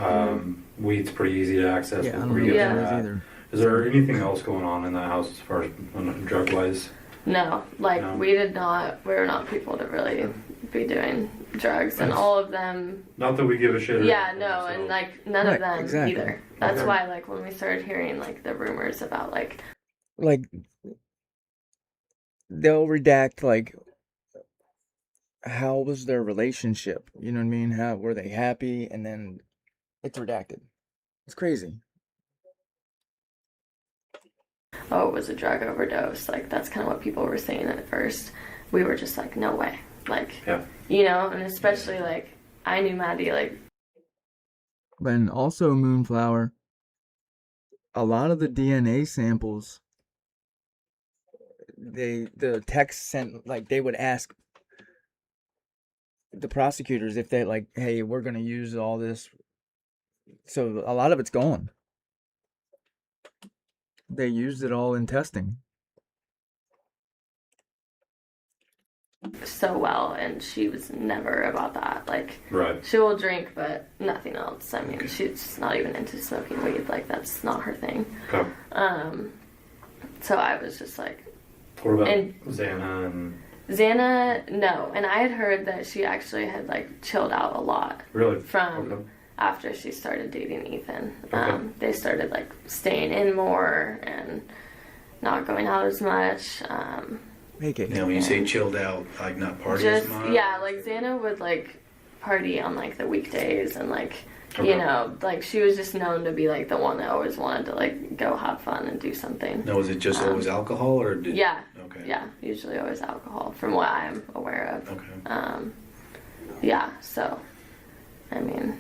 Weed's pretty easy to access.
I don't know either.
Is there anything else going on in that house as far as drug-wise?
No, like
No.
we were not people to really be doing drugs, and
That's-
all of them.
Not that we give a shit. or
Yeah,
anything,
no,
so-
and like none
Right,
of them
exactly.
either. That's
Okay.
why, like, when we started hearing like the rumors about like,
Like, they'll redact, like, how was their relationship? You know what I mean? How were they happy? And then it's redacted. It's crazy.
oh, it was a drug overdose. Like that's kind of what people were saying at first. We were just like, no way. Like,
Yeah.
you know, and especially like I knew Maddie like.
Then also Moonflower, a lot of the DNA samples, the text sent, like, they would ask the prosecutors if they, like, hey, we're gonna use all this. So a lot of it's gone. They used it all in testing.
So well, and she was never about that. Like,
Right.
she will drink, but nothing else. I mean, she's not even into smoking weed. Like, that's not her thing.
Okay.
So I was just like,
What about
And-
Xana and
Xana, no. And I had heard that she actually had like chilled out a lot
really?
from
Okay.
after she started dating Ethan.
Okay.
They started like staying in more and not going out as much.
Make it.
Now, when you say chilled out, like not party as
Just
much?
yeah, like Xana would like party on like the weekdays and like
Okay.
you know, like she was just known to be like the one that always wanted to like go have fun and do something.
No, was it just always alcohol, or did?
Yeah.
Okay.
Yeah, usually always alcohol from what I'm aware of.
Okay.
Yeah, so I mean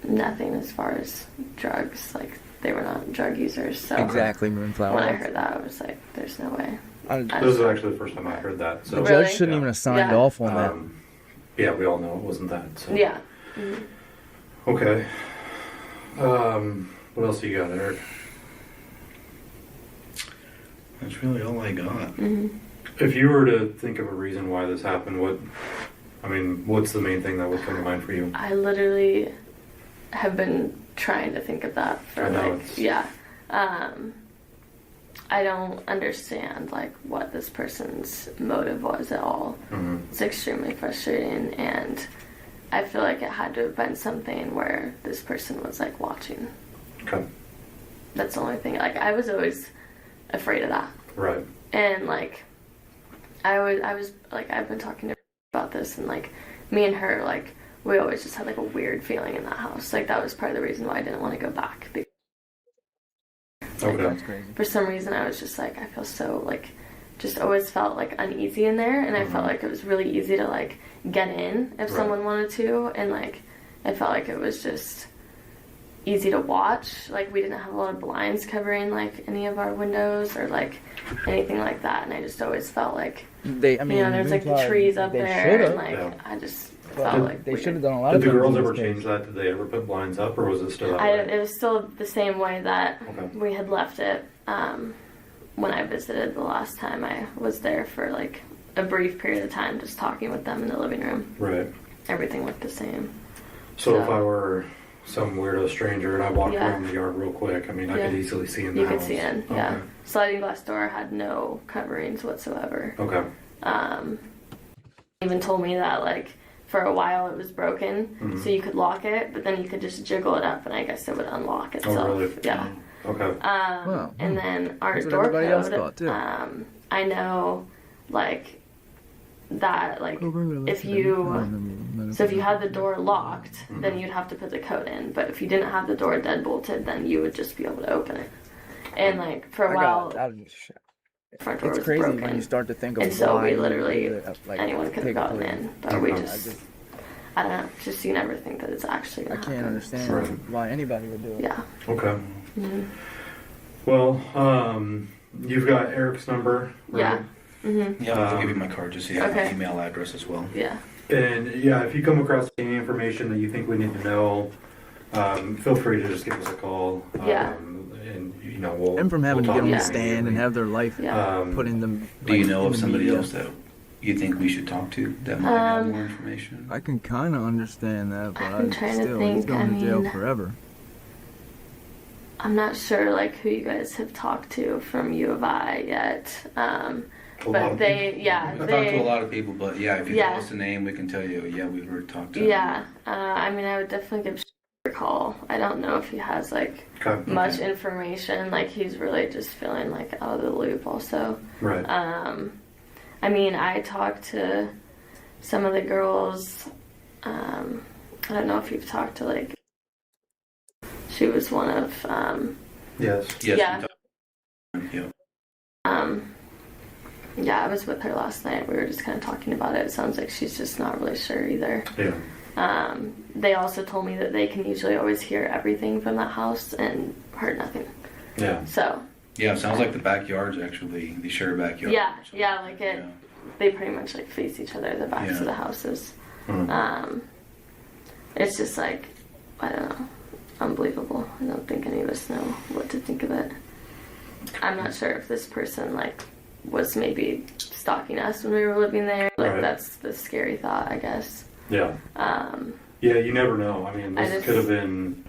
nothing as far as drugs, like they were not drug users, so
Exactly, Moonflower.
when I heard that I was like, there's no way.
This is actually the first time I heard that. So
The
Really?
judge shouldn't
Yeah.
even have signed
Yeah.
off on that.
Yeah, we all know it wasn't that. So.
Yeah.
Okay. What else you got, Eric?
That's really all I got.
If you were to think of a reason why this happened, what's the main thing that would come to mind for you?
I literally have been trying to think of that for
I know,
like
it's-
yeah. I don't understand like what this person's motive was at all.
Mm-hmm.
It's extremely frustrating, and I feel like it had to have been something where this person was like watching.
Okay.
That's the only thing. Like I was always afraid of that,
Right.
and like I was like I've been talking to her about this, and like me and her like we always just had like a weird feeling in that house. Like that was part of the reason why I didn't want to go back.
Okay.
That's crazy.
For some reason I was just like I feel so like just always felt like uneasy in there, and I felt like it was really easy to like get in if
Right.
someone wanted to, and like I felt like it was just easy to watch. Like we didn't have a lot of blinds covering like any of our windows or like anything like that, and I just always felt like
They, I mean,
you know there's like the
Moonflower,
trees up
they
there,
should've.
and like
Yeah.
I just
Well,
felt like
they
weird.
should have done a lot
Did
of
the
things
girls
in
ever
this case.
change that? Did they ever put blinds up, or was it still that way?
It was still the same way that
Okay.
we had left it when I visited the last time I was there for like a brief period of time, just talking with them in the living room.
Right.
Everything looked the same.
So if I were some weirdo stranger and I walked
Yeah.
around the yard real quick, I mean, I
Yeah.
could easily see in the
You
house.
could see in, yeah.
Okay.
Sliding glass door had no coverings whatsoever.
Okay.
Even told me that like for a while it was broken, so you could lock it, but then you could just jiggle it up, and I guess it would unlock itself.
Oh, really?
Yeah.
Okay.
And then our
That's what
door
everybody else
code,
thought, too.
I know, like that, like if you, so if you had the door locked, then you'd have to put the code in. But if you didn't have the door deadbolted, then you would just be able to open it. And like for a while, front door
It's
was
crazy
broken.
when you start to think of
And so
why
we literally,
like,
anyone could have
take
gotten
place.
in, but we
Okay.
just, I don't know, just you never think that it's actually
I
gonna
can't
happen.
understand
So,
Right.
why anybody would do it.
yeah.
Okay. Well, you've got Eric's number, right?
Yeah.
Yeah, I'll give you my card just so you have my
Okay.
email address as well.
Yeah.
And yeah, if you come across any information that you think we need to know, feel free to just give us a call.
Yeah.
And you know we'll.
And from having to
we'll
get on the
talk
stand and have their life
Yeah.
put in them.
Do you
like,
know
in
of
the
somebody
media.
else that you think we should talk to that might have more information?
I can kind of understand that, but
I'm trying to
still,
think,
he's going to jail
I mean-
forever.
I'm not sure like who you guys have talked to from U of I yet. But they, yeah,
I've talked to a lot of people, but yeah, if you tell us the name, we can tell you. Yeah, we've heard talked to.
Yeah, I mean, I would definitely give a call. I don't know if he has like much information. Like he's really just feeling like out of the loop, also.
Right.
I mean, I talked to some of the girls. I don't know if you've talked to like. She was one of.
Yes.
Yeah.
Yeah.
Yeah, I was with her last night. We were just kind of talking about it. It sounds like she's just not really sure either.
Yeah.
They also told me that they can usually always hear everything from that house and heard nothing.
Yeah.
So.
Yeah, it sounds like the backyards actually, they share a backyard.
Yeah,
so,
yeah, like it. Yeah. They pretty much like face each other, the backs of the houses. Mm-hmm. It's just like, I don't know, unbelievable. I don't think any of us know what to think of it. I'm not sure if this person like was maybe stalking us when we were living there. Like that's the scary thought, I guess.
Yeah. Yeah, you never know. I mean, this could have been.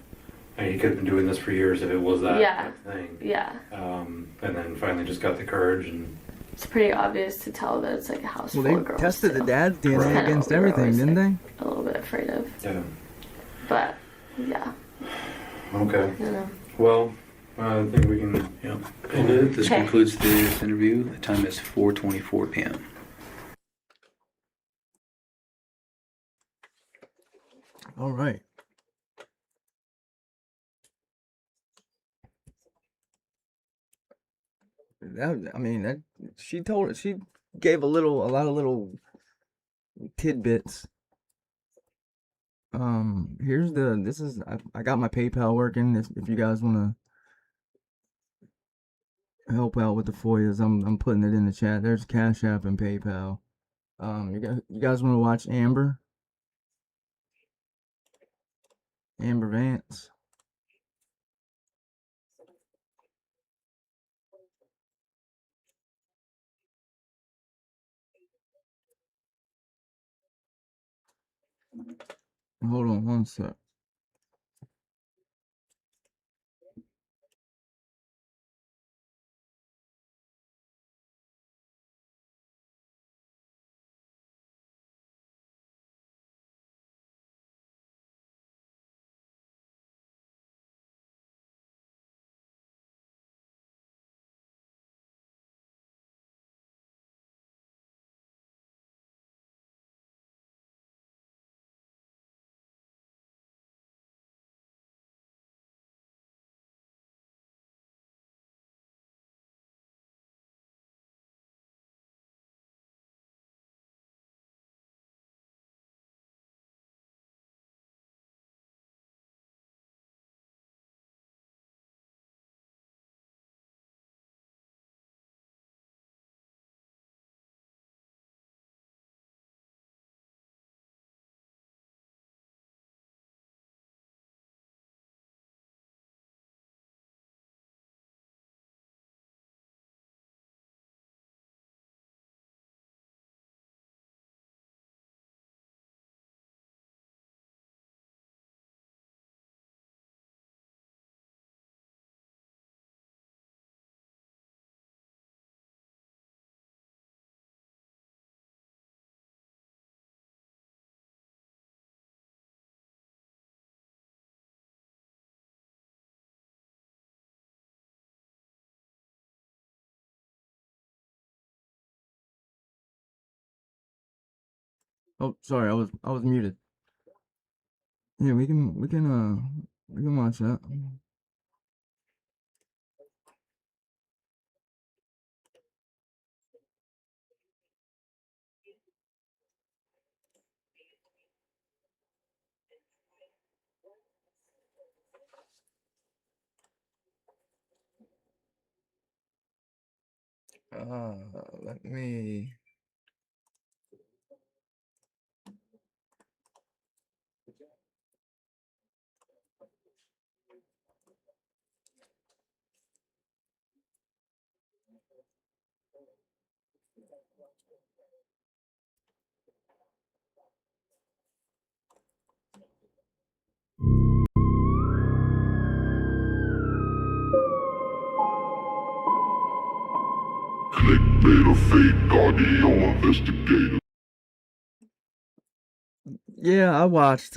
I mean, he could have been doing this for years if it was that type of thing. Yeah. And then finally just got the courage and.
It's pretty obvious to tell that it's like a house full of girls.
Well, they tested the dad's DNA
That's
against everything, didn't they?
A little bit afraid of.
Yeah.
But yeah.
Okay.
I don't know.
Well. I think we can end it.
This concludes this interview. The time is 4:24 p.m.
All right. She gave a lot of little tidbits. I got my PayPal working. If you guys want to help out with the FOIAs, I'm putting it in the chat. There's Cash App and PayPal. You guys want to watch Amber Vance? Hold on one sec. Oh, sorry, I was muted. Yeah, we can watch that. Let me.
Clickbait or fake audio investigator.
Yeah, I watched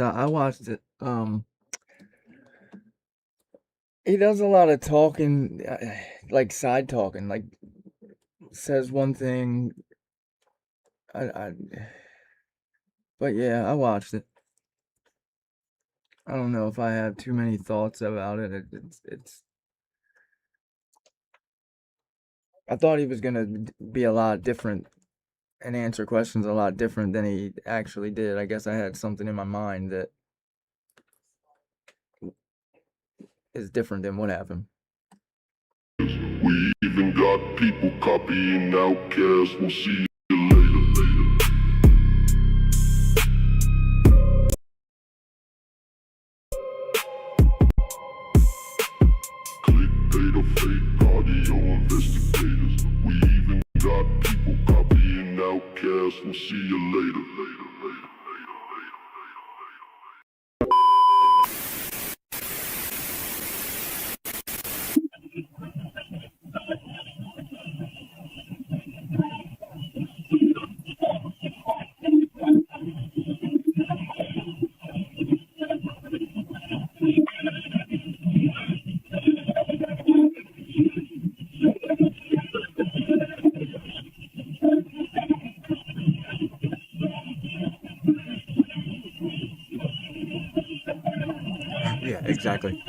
it. He does a lot of talking, like side talking, like says one thing. But yeah, I watched it. I don't know if I have too many thoughts about it. It's. I thought he was gonna be a lot different and answer questions a lot different than he actually did. I guess I had something in my mind that is different than what happened.
We even got people copying Outcast. We'll see you later. Clickbait or fake audio investigators. We even got people copying Outcast. We'll see you later.
Yeah, exactly.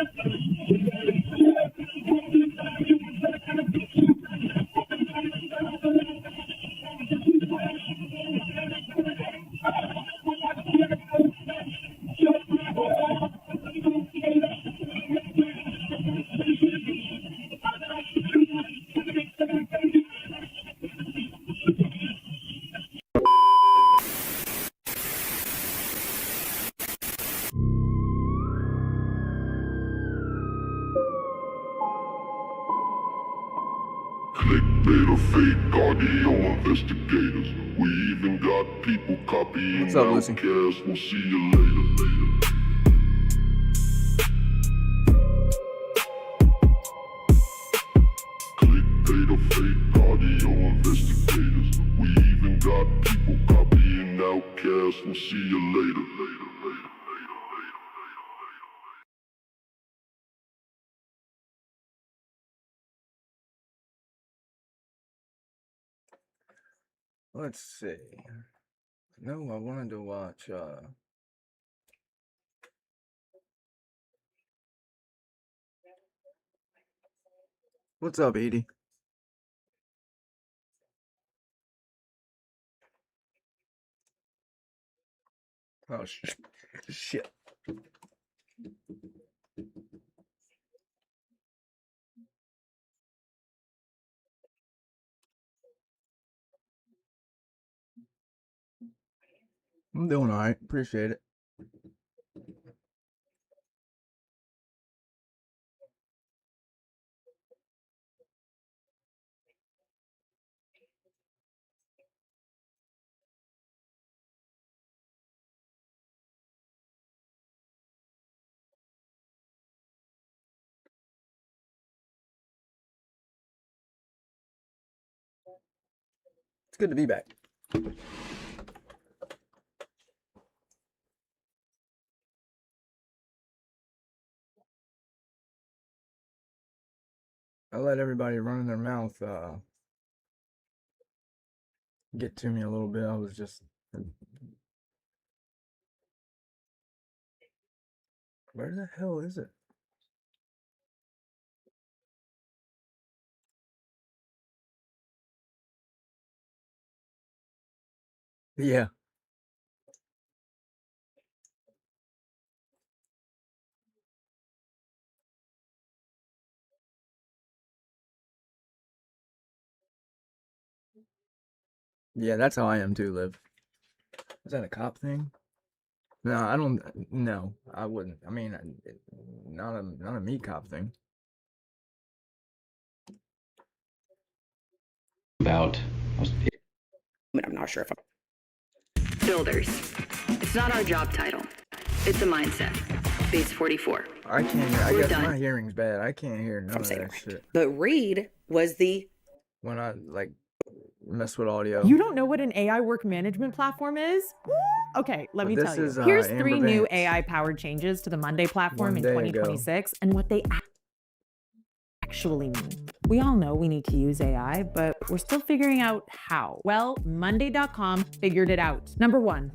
Clickbait or fake audio investigators. We even got people copying
What's up, Lucy?
Outcast. We'll see you later. Clickbait or fake audio investigators. We even got people copying Outcast. We'll see you later.
Let's see. No, I wanted to watch, what's up, Edie? Oh, shit. I'm doing alright. Appreciate it. It's good to be back. I let everybody run their mouth get to me a little bit. I was just... Where the hell is it? Yeah. Yeah, that's how I am too, Liv. Is that a cop thing? No, I don't. No, I wouldn't. I mean, not a me cop thing.
About.
I'm not sure if I'm...
Builders. It's not our job title. It's a mindset. Base 44.
I can't. I
We're
guess
done.
my hearing's bad. I can't hear none of that shit.
But Reed was the...
When I like mess with audio.
You don't know what an AI work management platform is? Okay, let me tell you. Here's
Amber
3 new
Vance.
AI-powered changes to the Monday platform in 2026 and what they actually mean. We all know we need to use AI, but we're still figuring out how. Well, Monday.com figured it out. Number 1.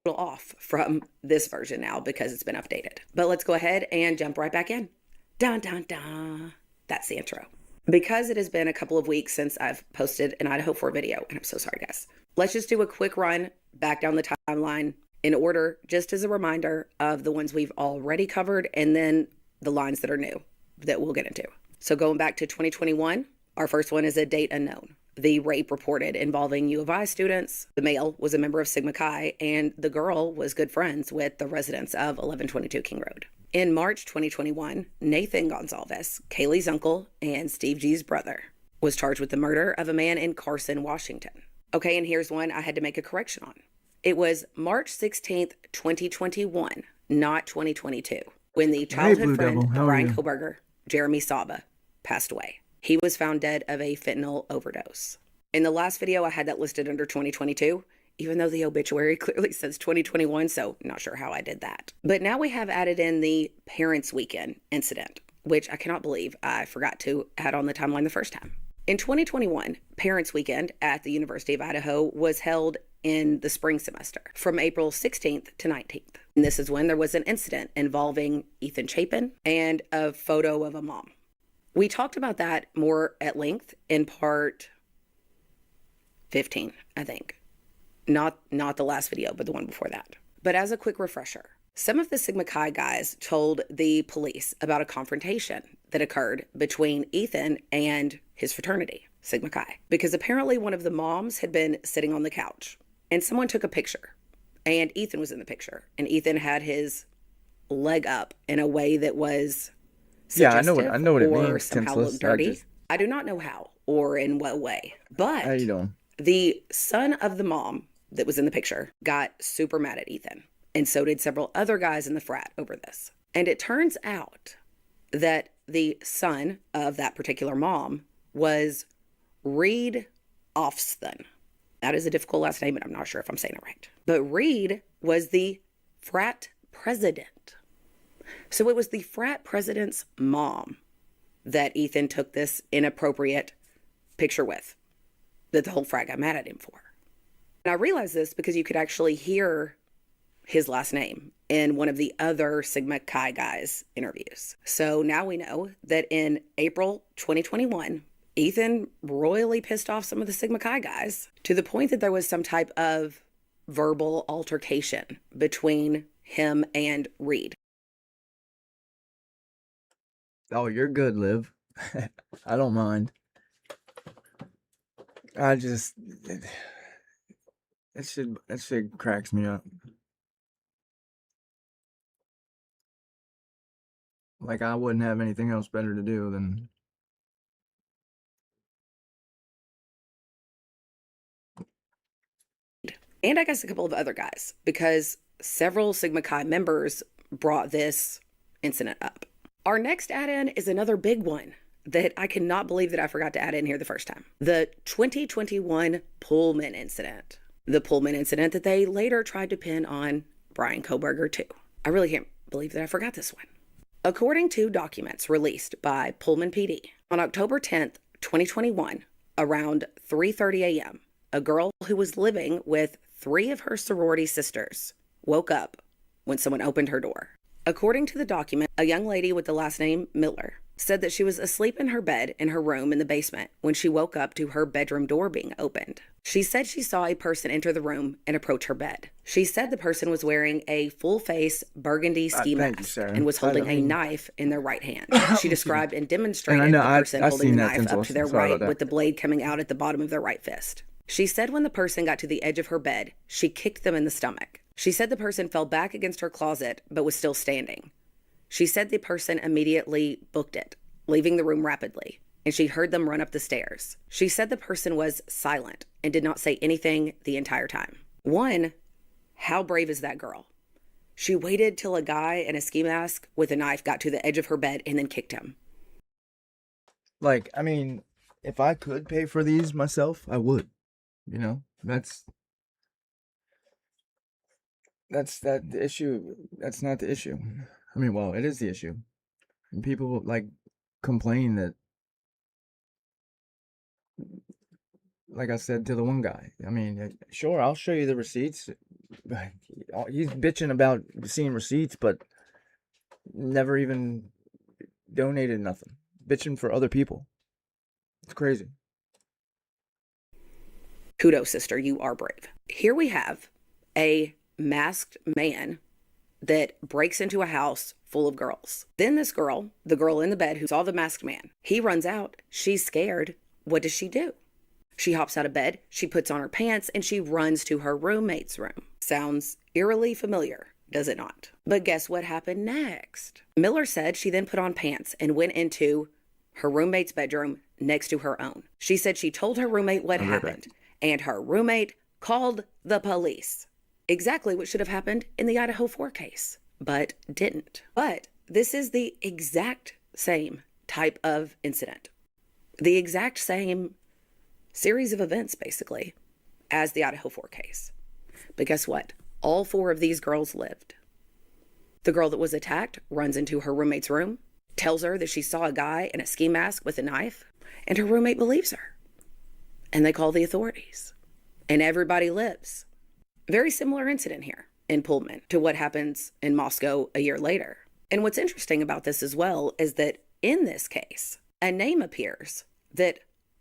Off from this version now because it's been updated. But let's go ahead and jump right back in. Dun, dun, dun. That's the intro. Because it has been a couple of weeks since I've posted an Idaho 4 video, and I'm so sorry, guys. Let's just do a quick run back down the timeline in order, just as a reminder of the ones we've already covered and then the lines that are new that we'll get into. So going back to 2021, our first one is a date unknown. The rape reported involving U of I students. The male was a member of Sigma Chi, and the girl was good friends with the residents of 1122 King Road. In March 2021, Nathan Gonzalez, Kaylee's uncle and Steve G's brother, was charged with the murder of a man in Carson, Washington. Okay, and here's one I had to make a correction on. It was March 16th, 2021, not 2022, when the childhood friend of Brian Koberger, Jeremy Saba, passed away. He was found dead of a fentanyl overdose. In the last video, I had that listed under 2022, even though the obituary clearly says 2021, so not sure how I did that. But now we have added in the Parents' Weekend incident, which I cannot believe I forgot to add on the timeline the first time. In 2021, Parents' Weekend at the University of Idaho was held in the spring semester from April 16th to 19th. And this is when there was an incident involving Ethan Chapin and a photo of a mom. We talked about that more at length in part 15, I think. Not the last video, but the one before that. But as a quick refresher, some of the Sigma Chi guys told the police about a confrontation that occurred between Ethan and his fraternity, Sigma Chi, because apparently one of the moms had been sitting on the couch and someone took a picture and Ethan was in the picture and Ethan had his leg up in a way that was
I know what it means.
Somehow looked dirty. I do not know how or in what way, but
how you doing?
The son of the mom that was in the picture got super mad at Ethan, and so did several other guys in the frat over this. And it turns out that the son of that particular mom was Reed Offston. That is a difficult last name, and I'm not sure if I'm saying it right. But Reed was the frat president. So it was the frat president's mom that Ethan took this inappropriate picture with, that the whole frat got mad at him for. And I realized this because you could actually hear his last name in one of the other Sigma Chi guys' interviews. So now we know that in April 2021, Ethan royally pissed off some of the Sigma Chi guys to the point that there was some type of verbal altercation between him and Reed.
Oh, you're good, Liv. I don't mind. I just... That shit cracks me up. Like, I wouldn't have anything else better to do than...
And I guess a couple of other guys, because several Sigma Chi members brought this incident up. Our next add-in is another big one that I cannot believe that I forgot to add in here the first time. The 2021 Pullman incident. The Pullman incident that they later tried to pin on Brian Koberger too. I really can't believe that I forgot this one. According to documents released by Pullman PD, on October 10th, 2021, around 3:30 a.m., a girl who was living with 3 of her sorority sisters woke up when someone opened her door. According to the document, a young lady with the last name Miller said that she was asleep in her bed in her room in the basement when she woke up to her bedroom door being opened. She said she saw a person enter the room and approach her bed. She said the person was wearing a full-face burgundy ski mask and was holding a knife in their right hand. She described and demonstrated the person holding the knife up to their right with the blade coming out at the bottom of their right fist. She said when the person got to the edge of her bed, she kicked them in the stomach. She said the person fell back against her closet but was still standing. She said the person immediately booked it, leaving the room rapidly, and she heard them run up the stairs. She said the person was silent and did not say anything the entire time. 1, how brave is that girl? She waited till a guy in a ski mask with a knife got to the edge of her bed and then kicked him.
Like, I mean, if I could pay for these myself, I would. You know, that's that the issue. That's not the issue. I mean, well, it is the issue. And people like complain that, like I said to the one guy, I mean, sure, I'll show you the receipts. He's bitching about seeing receipts, but never even donated nothing. Bitching for other people. It's crazy.
Kudos, sister, you are brave. Here we have a masked man that breaks into a house full of girls. Then this girl, the girl in the bed who saw the masked man, he runs out. She's scared. What does she do? She hops out of bed, she puts on her pants, and she runs to her roommate's room. Sounds eerily familiar, does it not? But guess what happened next? Miller said she then put on pants and went into her roommate's bedroom next to her own. She said she told her roommate what happened, and her roommate called the police. Exactly what should have happened in the Idaho 4 case, but didn't. But this is the exact same type of incident. The exact same series of events, basically, as the Idaho 4 case. But guess what? All 4 of these girls lived. The girl that was attacked runs into her roommate's room, tells her that she saw a guy in a ski mask with a knife, and her roommate believes her. And they call the authorities. And everybody lives. Very similar incident here in Pullman to what happens in Moscow a year later. And what's interesting about this as well is that in this case, a name appears that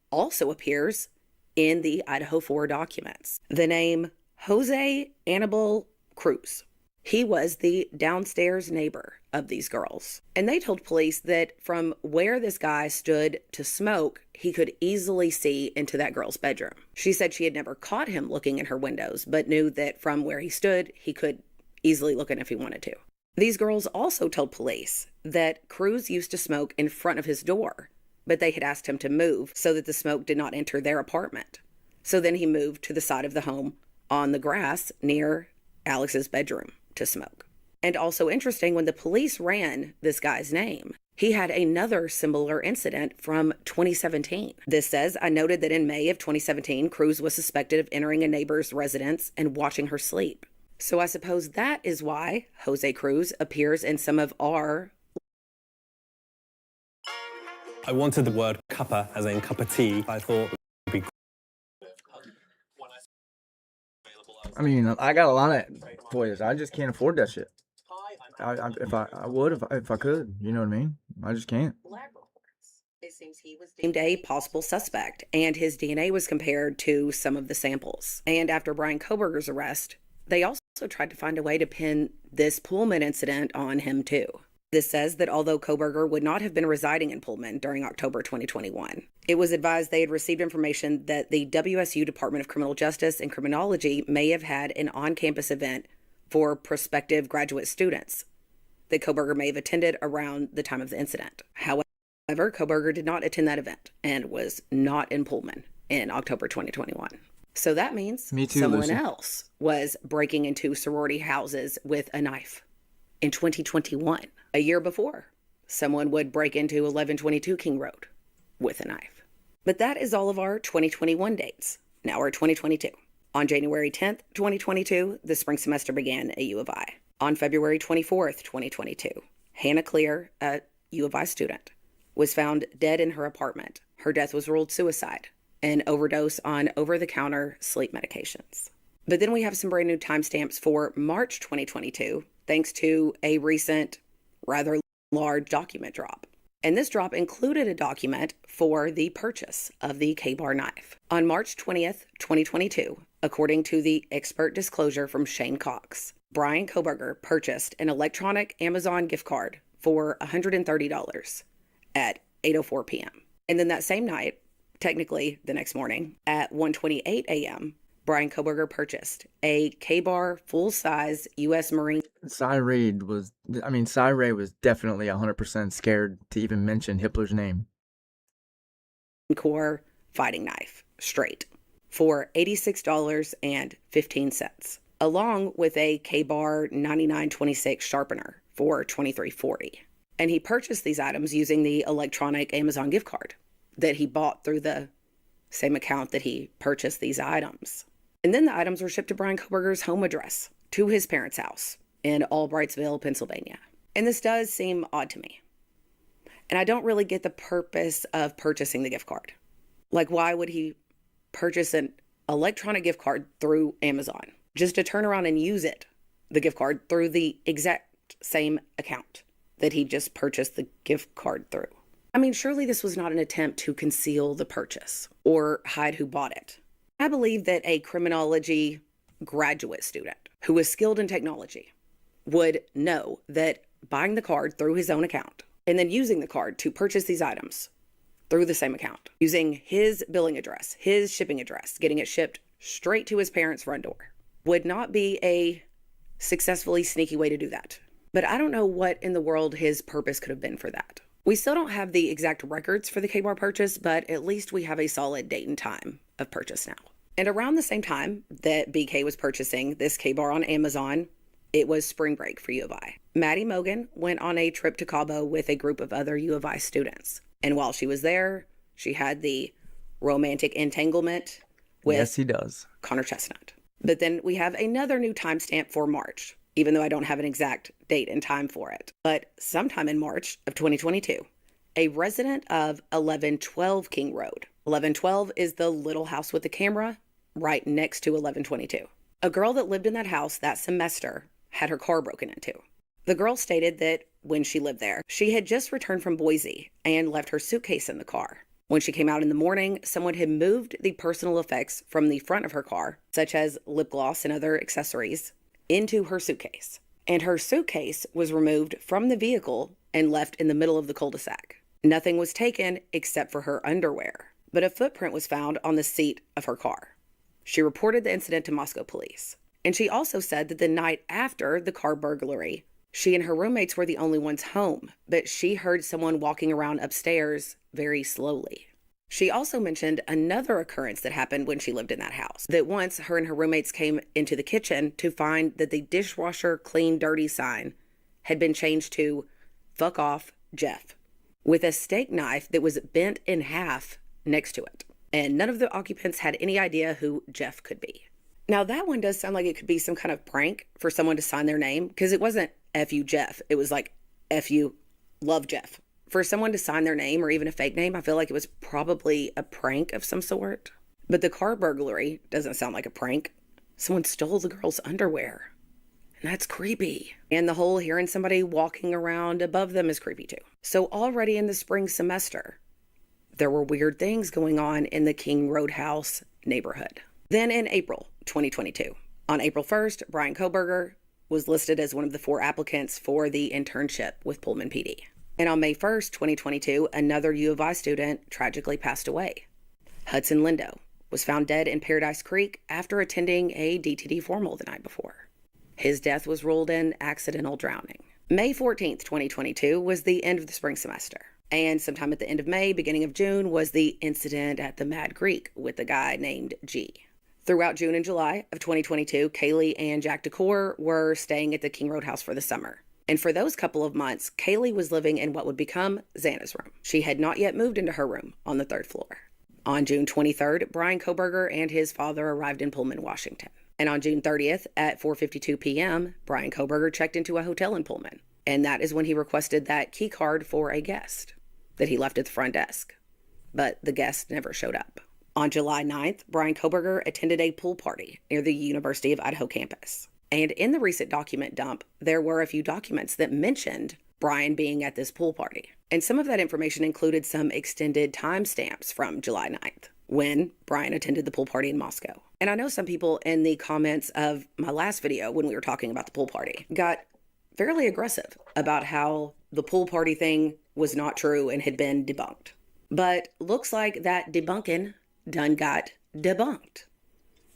also appears in the Idaho 4 documents. The name Jose Anibal Cruz. He was the downstairs neighbor of these girls. And they told police that from where this guy stood to smoke, he could easily see into that girl's bedroom. She said she had never caught him looking in her windows, but knew that from where he stood, he could easily look in if he wanted to. These girls also told police that Cruz used to smoke in front of his door, but they had asked him to move so that the smoke did not enter their apartment. So then he moved to the side of the home on the grass near Alex's bedroom to smoke. And also interesting, when the police ran this guy's name, he had another similar incident from 2017. This says, I noted that in May of 2017, Cruz was suspected of entering a neighbor's residence and watching her sleep. So I suppose that is why Jose Cruz appears in some of our...
I wanted the word cuppa, as in cup of tea. I thought it would be...
I mean, I got a lot of toys. I just can't afford that shit. If I would, if I could, you know what I mean? I just can't.
It seems he was deemed a possible suspect, and his DNA was compared to some of the samples. And after Brian Kohberger's arrest, they also tried to find a way to pin this Pullman incident on him too. This says that although Kohberger would not have been residing in Pullman during October 2021, it was advised they had received information that the WSU Department of Criminal Justice and Criminology may have had an on-campus event for prospective graduate students that Kohberger may have attended around the time of the incident. However, Kohberger did not attend that event and was not in Pullman in October 2021. So that means someone else was breaking into sorority houses with a knife in 2021. A year before, someone would break into 1122 King Road with a knife. But that is all of our 2021 dates. Now we're 2022. On January 10th, 2022, the spring semester began at U of I. On February 24th, 2022, Hannah Clear, a U of I student, was found dead in her apartment. Her death was ruled suicide, an overdose on over-the-counter sleep medications. But then we have some brand new timestamps for March 2022, thanks to a recent, rather large document drop. And this drop included a document for the purchase of the K-Bar knife. On March 20th, 2022, according to the expert disclosure from Shane Cox, Brian Kohberger purchased an electronic Amazon gift card for $130 at 8:04 p.m. And then that same night, technically the next morning, at 1:28 a.m., Brian Kohberger purchased a K-Bar full-size U.S. Marine.
Cy was definitely 100% scared to even mention Hitler's name.
Core fighting knife, straight, for $86.15, along with a K-Bar 9926 sharpener for $23.40. And he purchased these items using the electronic Amazon gift card. that he bought through the same account that he purchased these items. And then the items were shipped to Bryan Kohberger's home address, to his parents' house in Albrightsville, Pennsylvania. And this does seem odd to me. And I don't really get the purpose of purchasing the gift card. Like, why would he purchase an electronic gift card through Amazon just to turn around and use it, the gift card, through the exact same account that he just purchased the gift card through? I mean, surely this was not an attempt to conceal the purchase or hide who bought it. I believe that a criminology graduate student who is skilled in technology would know that buying the card through his own account and then using the card to purchase these items through the same account, using his billing address, his shipping address, getting it shipped straight to his parents' front door, would not be a successfully sneaky way to do that. But I don't know what in the world his purpose could have been for that. We still don't have the exact records for the K-Bar purchase, but at least we have a solid date and time of purchase now. And around the same time that BK was purchasing this K-Bar on Amazon, it was spring break for U of I. Maddie Mogan went on a trip to Cabo with a group of other U of I students. And while she was there, she had the romantic entanglement with
yes, he does.
Connor Chestnut. But then we have another new timestamp for March, even though I don't have an exact date and time for it. But sometime in March of 2022, a resident of 1112 King Road. 1112 is the little house with the camera right next to 1122. A girl that lived in that house that semester had her car broken into. The girl stated that when she lived there, she had just returned from Boise and left her suitcase in the car. When she came out in the morning, someone had moved the personal effects from the front of her car, such as lip gloss and other accessories, into her suitcase. And her suitcase was removed from the vehicle and left in the middle of the cul-de-sac. Nothing was taken except for her underwear, but a footprint was found on the seat of her car. She reported the incident to Moscow police. And she also said that the night after the car burglary, she and her roommates were the only ones home, but she heard someone walking around upstairs very slowly. She also mentioned another occurrence that happened when she lived in that house, that once her and her roommates came into the kitchen to find that the dishwasher clean dirty sign had been changed to "fuck off, Jeff," with a steak knife that was bent in half next to it. And none of the occupants had any idea who Jeff could be. Now that one does sound like it could be some kind of prank for someone to sign their name, because it wasn't F you Jeff. It was like F you love Jeff. For someone to sign their name or even a fake name, I feel like it was probably a prank of some sort. But the car burglary doesn't sound like a prank. Someone stole the girl's underwear. And that's creepy. And the whole hearing somebody walking around above them is creepy too. So already in the spring semester, there were weird things going on in the King Roadhouse neighborhood. Then in April 2022, on April 1st, Bryan Kohberger was listed as one of the 4 applicants for the internship with Pullman PD. And on May 1st, 2022, another U of I student tragically passed away. Hudson Lindo was found dead in Paradise Creek after attending a DTD formal the night before. His death was ruled an accidental drowning. May 14th, 2022 was the end of the spring semester. And sometime at the end of May, beginning of June, was the incident at the Mad Greek with a guy named G. Throughout June and July of 2022, Kaylee and Jack DeCore were staying at the King Roadhouse for the summer. And for those couple of months, Kaylee was living in what would become Xana's room. She had not yet moved into her room on the 3rd floor. On June 23rd, Bryan Kohberger and his father arrived in Pullman, Washington. And on June 30th at 4:52 p.m., Bryan Kohberger checked into a hotel in Pullman. And that is when he requested that key card for a guest that he left at the front desk. But the guest never showed up. On July 9th, Bryan Kohberger attended a pool party near the University of Idaho campus. And in the recent document dump, there were a few documents that mentioned Bryan being at this pool party. And some of that information included some extended timestamps from July 9th, when Bryan attended the pool party in Moscow. And I know some people in the comments of my last video, when we were talking about the pool party, got fairly aggressive about how the pool party thing was not true and had been debunked. But looks like that debunking done got debunked,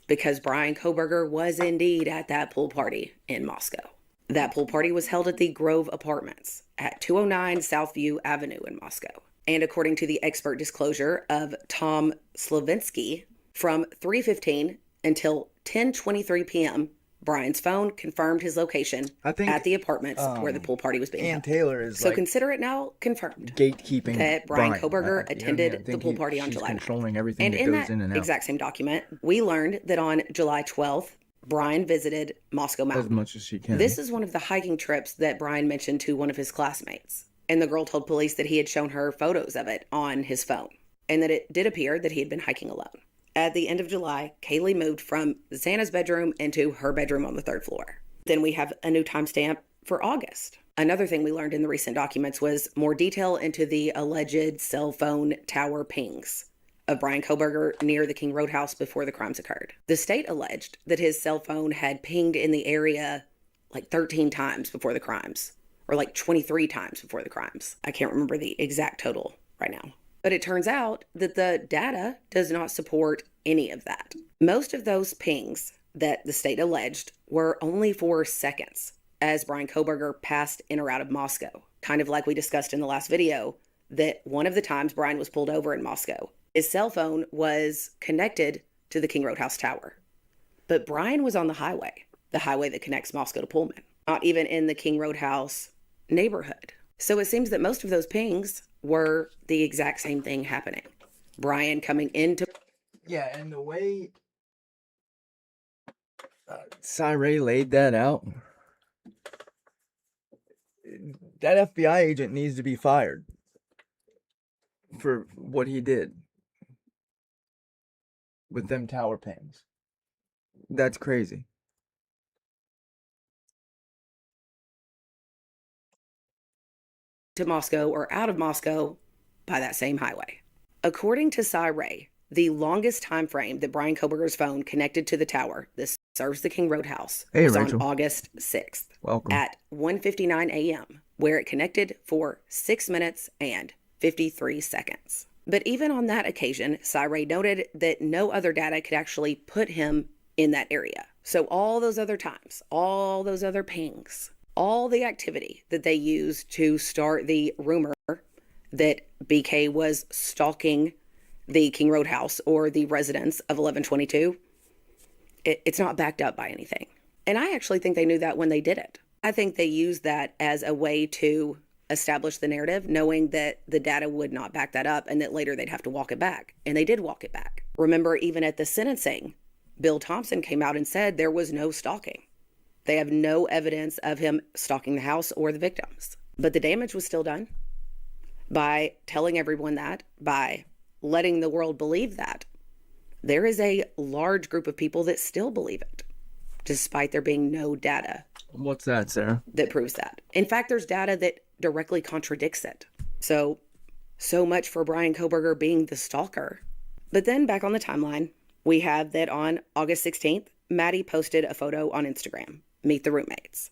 because Bryan Kohberger was indeed at that pool party in Moscow. That pool party was held at the Grove Apartments at 209 Southview Avenue in Moscow. And according to the expert disclosure of Tom Slavinsky, from 3:15 until 10:23 p.m., Brian's phone confirmed his location at the apartments where the pool party was being held.
Taylor is
so consider it now confirmed
gatekeeping
that Brian Koberger attended the pool party on July 9th.
Controlling everything that
in
goes
that
in and out.
exact same document, we learned that on July 12th, Brian visited Moscow Mountain.
As much as she can.
This is one of the hiking trips that Brian mentioned to one of his classmates. And the girl told police that he had shown her photos of it on his phone, and that it did appear that he had been hiking alone. At the end of July, Kaylee moved from Xana's bedroom into her bedroom on the 3rd floor. Then we have a new timestamp for August. Another thing we learned in the recent documents was more detail into the alleged cell phone tower pings of Brian Koberger near the King Road house before the crimes occurred. The state alleged that his cell phone had pinged in the area like 13 times before the crimes, or like 23 times before the crimes. I can't remember the exact total right now. But it turns out that the data does not support any of that. Most of those pings that the state alleged were only for seconds as Brian Koberger passed in or out of Moscow. Kind of like we discussed in the last video, that one of the times Brian was pulled over in Moscow, his cell phone was connected to the King Road House tower. But Brian was on the highway that connects Moscow to Pullman, not even in the King Road House neighborhood. So it seems that most of those pings were the exact same thing happening. Brian coming into...
Yeah, and the way Cyree laid that out, that FBI agent needs to be fired for what he did with them tower pings. That's crazy.
To Moscow or out of Moscow by that same highway. According to Cyree, the longest time frame that Brian Koberger's phone connected to the tower, this serves the King Road house, was on August 6th.
Welcome.
At 1:59 a.m., where it connected for 6 minutes and 53 seconds. But even on that occasion, Cyree noted that no other data could actually put him in that area. So all those other times, all those other pings, all the activity that they used to start the rumor that BK was stalking the King Road house or the residents of 1122, it's not backed up by anything. And I actually think they knew that when they did it. I think they used that as a way to establish the narrative, knowing that the data would not back that up and that later they'd have to walk it back. And they did walk it back. Remember, even at the sentencing, Bill Thompson came out and said there was no stalking. They have no evidence of him stalking the house or the victims. But the damage was still done by telling everyone that, by letting the world believe that. There is a large group of people that still believe it, despite there being no data.
What's that, Sarah?
That proves that. In fact, there's data that directly contradicts it. So much for Brian Koberger being the stalker. But then back on the timeline, we have that on August 16th, Maddie posted a photo on Instagram. Meet the roommates.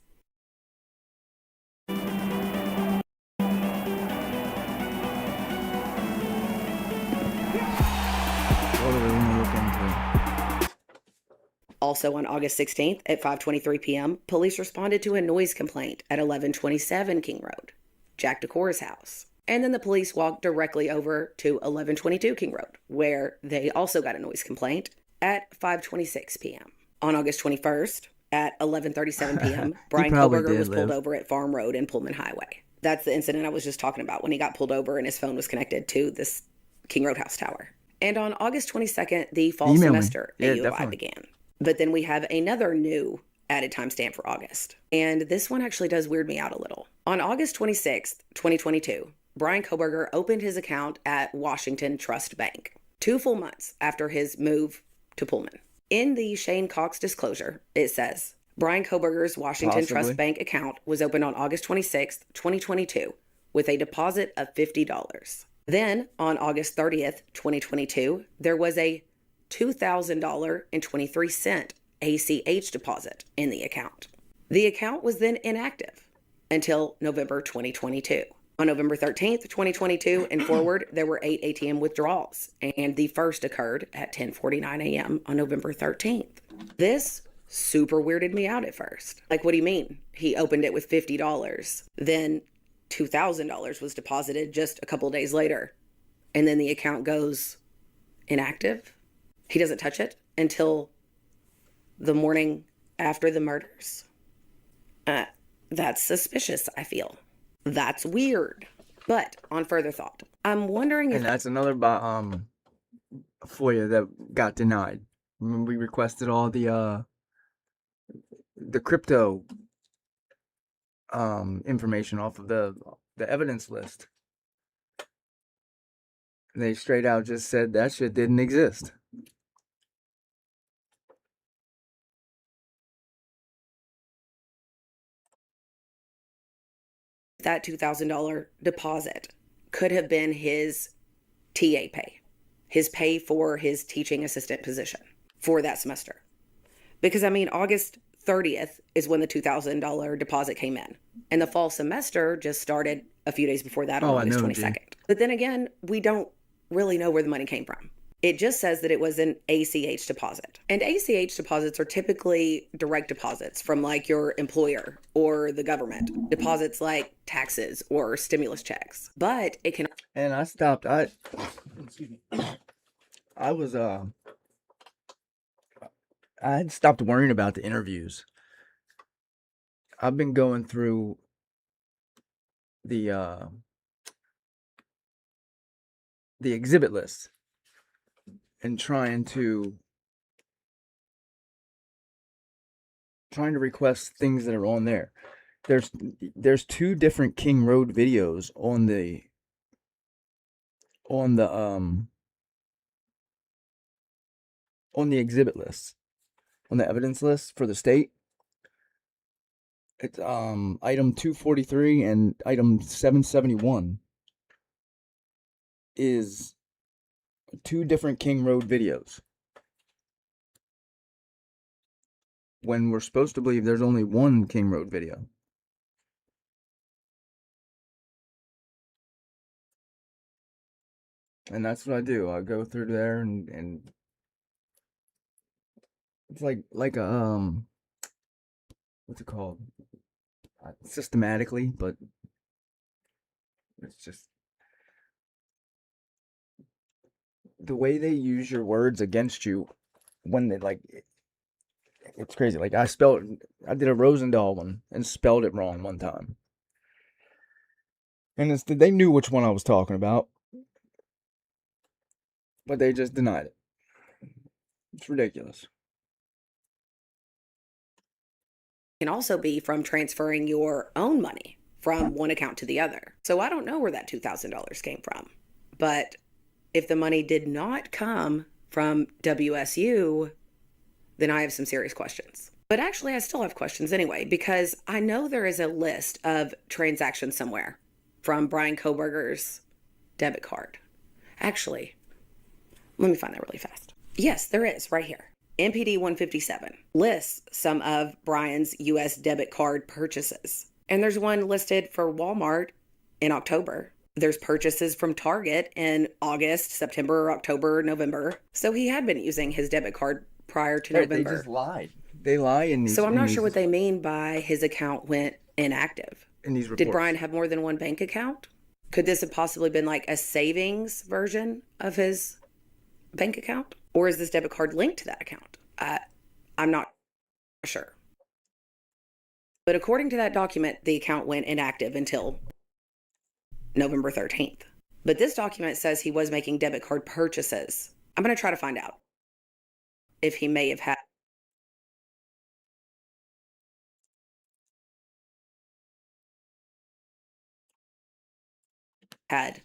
Also on August 16th at 5:23 p.m., police responded to a noise complaint at 1127 King Road, Jack Decor's house. And then the police walked directly over to 1122 King Road, where they also got a noise complaint at 5:26 p.m. On August 21st at 11:37 p.m., Brian Koberger was pulled over at Farm Road and Pullman Highway. That's the incident I was just talking about, when he got pulled over and his phone was connected to this King Road house tower. And on August 22nd, the fall semester AUI began. But then we have another new added timestamp for August. And this one actually does weird me out a little. On August 26th, 2022, Brian Koberger opened his account at Washington Trust Bank, 2 full months after his move to Pullman. In the Shane Cox disclosure, it says, Brian Koberger's Washington Trust Bank account was opened on August 26th, 2022, with a deposit of $50. Then, on August 30th, 2022, there was a $2,000.23 ACH deposit in the account. The account was then inactive until November 2022. On November 13th, 2022 and forward, there were 8 ATM withdrawals, and the first occurred at 10:49 a.m. on November 13th. This super weirded me out at first. Like, what do you mean? He opened it with $50, then $2,000 was deposited just a couple days later, and then the account goes inactive? He doesn't touch it until the morning after the murders. That's suspicious, I feel. That's weird. But on further thought, I'm wondering if...
And that's another FOIA that got denied. When we requested all the crypto information off of the evidence list. They straight out just said that shit didn't exist.
That $2,000 deposit could have been his TA pay, his pay for his teaching assistant position for that semester. Because, I mean, August 30th is when the $2,000 deposit came in. And the fall semester just started a few days before that on August 22nd. But then again, we don't really know where the money came from. It just says that it was an ACH deposit. And ACH deposits are typically direct deposits from like your employer or the government. Deposits like taxes or stimulus checks. But it can...
And I stopped. Excuse me. I had stopped worrying about the interviews. I've been going through the exhibit list and trying to request things that are on there. There's 2 different King Road videos on the exhibit list, on the evidence list for the state. It's item 243 and item 771 is 2 different King Road videos, when we're supposed to believe there's only one King Road video. And that's what I do. I go through there and it's like a what's it called? Systematically, but it's just the way they use your words against you when they it's crazy. Like I did a Rosendahl one and spelled it wrong one time. And they knew which one I was talking about, but they just denied it. It's ridiculous.
Can also be from transferring your own money from one account to the other. So I don't know where that $2,000 came from. But if the money did not come from WSU, then I have some serious questions. But actually, I still have questions anyway, because I know there is a list of transactions somewhere from Brian Koberger's debit card. Actually, let me find that really fast. Yes, there is, right here. NPD 157 lists some of Brian's U.S. debit card purchases. And there's one listed for Walmart in October. There's purchases from Target in August, September, October, November. So he had been using his debit card prior to November.
They just lied. They lie in these.
So I'm not sure what they mean by his account went inactive.
In these reports.
Did Brian have more than one bank account? Could this have possibly been like a savings version of his bank account? Or is this debit card linked to that account? I'm not sure. But according to that document, the account went inactive until November 13th. But this document says he was making debit card purchases. I'm going to try to find out if he may have had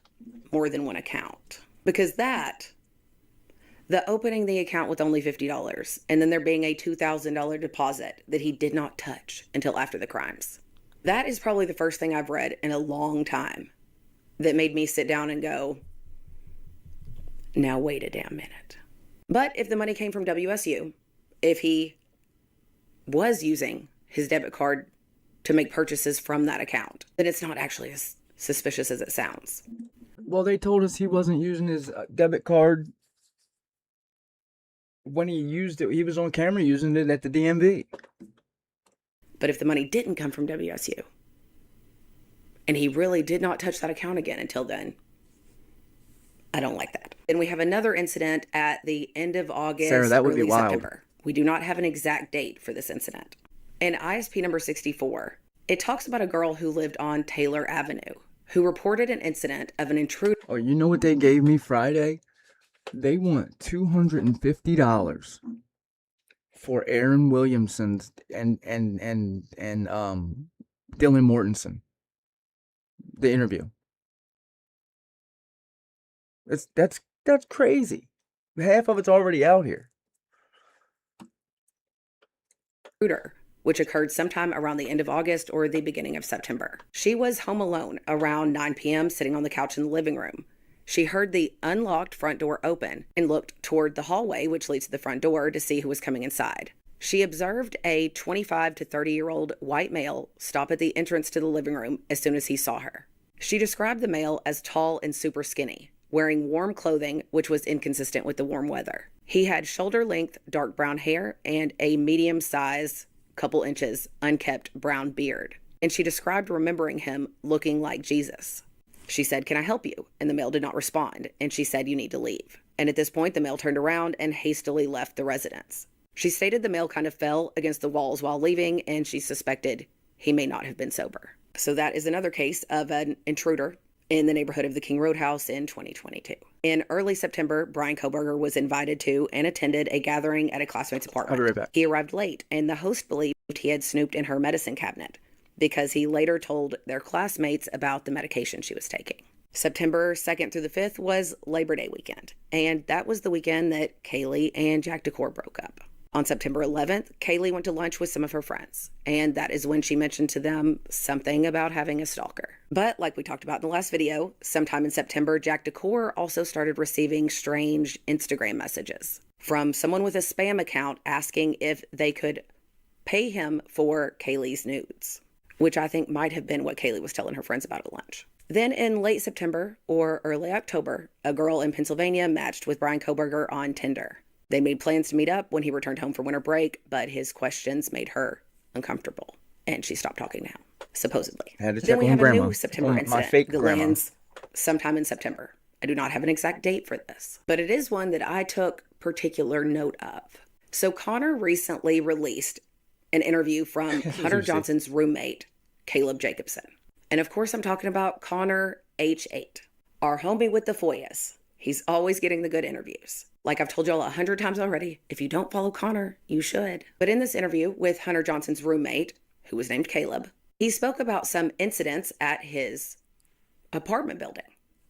more than one account. Because the opening the account with only $50 and then there being a $2,000 deposit that he did not touch until after the crimes. That is probably the first thing I've read in a long time that made me sit down and go, now wait a damn minute. But if the money came from WSU, if he was using his debit card to make purchases from that account, then it's not actually as suspicious as it sounds.
Well, they told us he wasn't using his debit card when he used it. He was on camera using it at the DMV.
But if the money didn't come from WSU, and he really did not touch that account again until then, I don't like that. Then we have another incident at the end of August,
Sarah, that would
early
be wild.
September. We do not have an exact date for this incident. In ISP number 64, it talks about a girl who lived on Taylor Avenue who reported an incident of an intruder.
Oh, you know what they gave me Friday? They want $250 for Aaron Williamson's and Dylan Mortensen. The interview. That's crazy. Half of it's already out here.
Which occurred sometime around the end of August or the beginning of September. She was home alone around 9 p.m. sitting on the couch in the living room. She heard the unlocked front door open and looked toward the hallway, which leads to the front door, to see who was coming inside. She observed a 25 to 30-year-old white male stop at the entrance to the living room as soon as he saw her. She described the male as tall and super skinny, wearing warm clothing, which was inconsistent with the warm weather. He had shoulder-length dark brown hair and a medium-size, couple inches, unkept brown beard. And she described remembering him looking like Jesus. She said, "Can I help you?" And the male did not respond. And she said, "You need to leave." And at this point, the male turned around and hastily left the residence. She stated the male kind of fell against the walls while leaving, and she suspected he may not have been sober. So that is another case of an intruder in the neighborhood of the King Road House in 2022. In early September, Brian Koberger was invited to and attended a gathering at a classmate's apartment.
I'll be right back.
He arrived late, and the host believed he had snooped in her medicine cabinet because he later told their classmates about the medication she was taking. September 2nd through the 5th was Labor Day weekend, and that was the weekend that Kaylee and Jack Decor broke up. On September 11th, Kaylee went to lunch with some of her friends, and that is when she mentioned to them something about having a stalker. But like we talked about in the last video, sometime in September, Jack Decor also started receiving strange Instagram messages from someone with a spam account asking if they could pay him for Kaylee's nudes, which I think might have been what Kaylee was telling her friends about at lunch. Then in late September or early October, a girl in Pennsylvania matched with Brian Koberger on Tinder. They made plans to meet up when he returned home from winter break, but his questions made her uncomfortable, and she stopped talking to him, supposedly.
I had to check
then we
on
have
grandma.
a new September incident
My fake
that
grandma.
lands sometime in September. I do not have an exact date for this, but it is one that I took particular note of. So Connor recently released an interview from Hunter Johnson's roommate, Caleb Jacobson. And of course, I'm talking about Connor H8, our homie with the FOIAs. He's always getting the good interviews. Like I've told y'all 100 times already, if you don't follow Connor, you should. But in this interview with Hunter Johnson's roommate, who was named Caleb, he spoke about some incidents at his apartment building,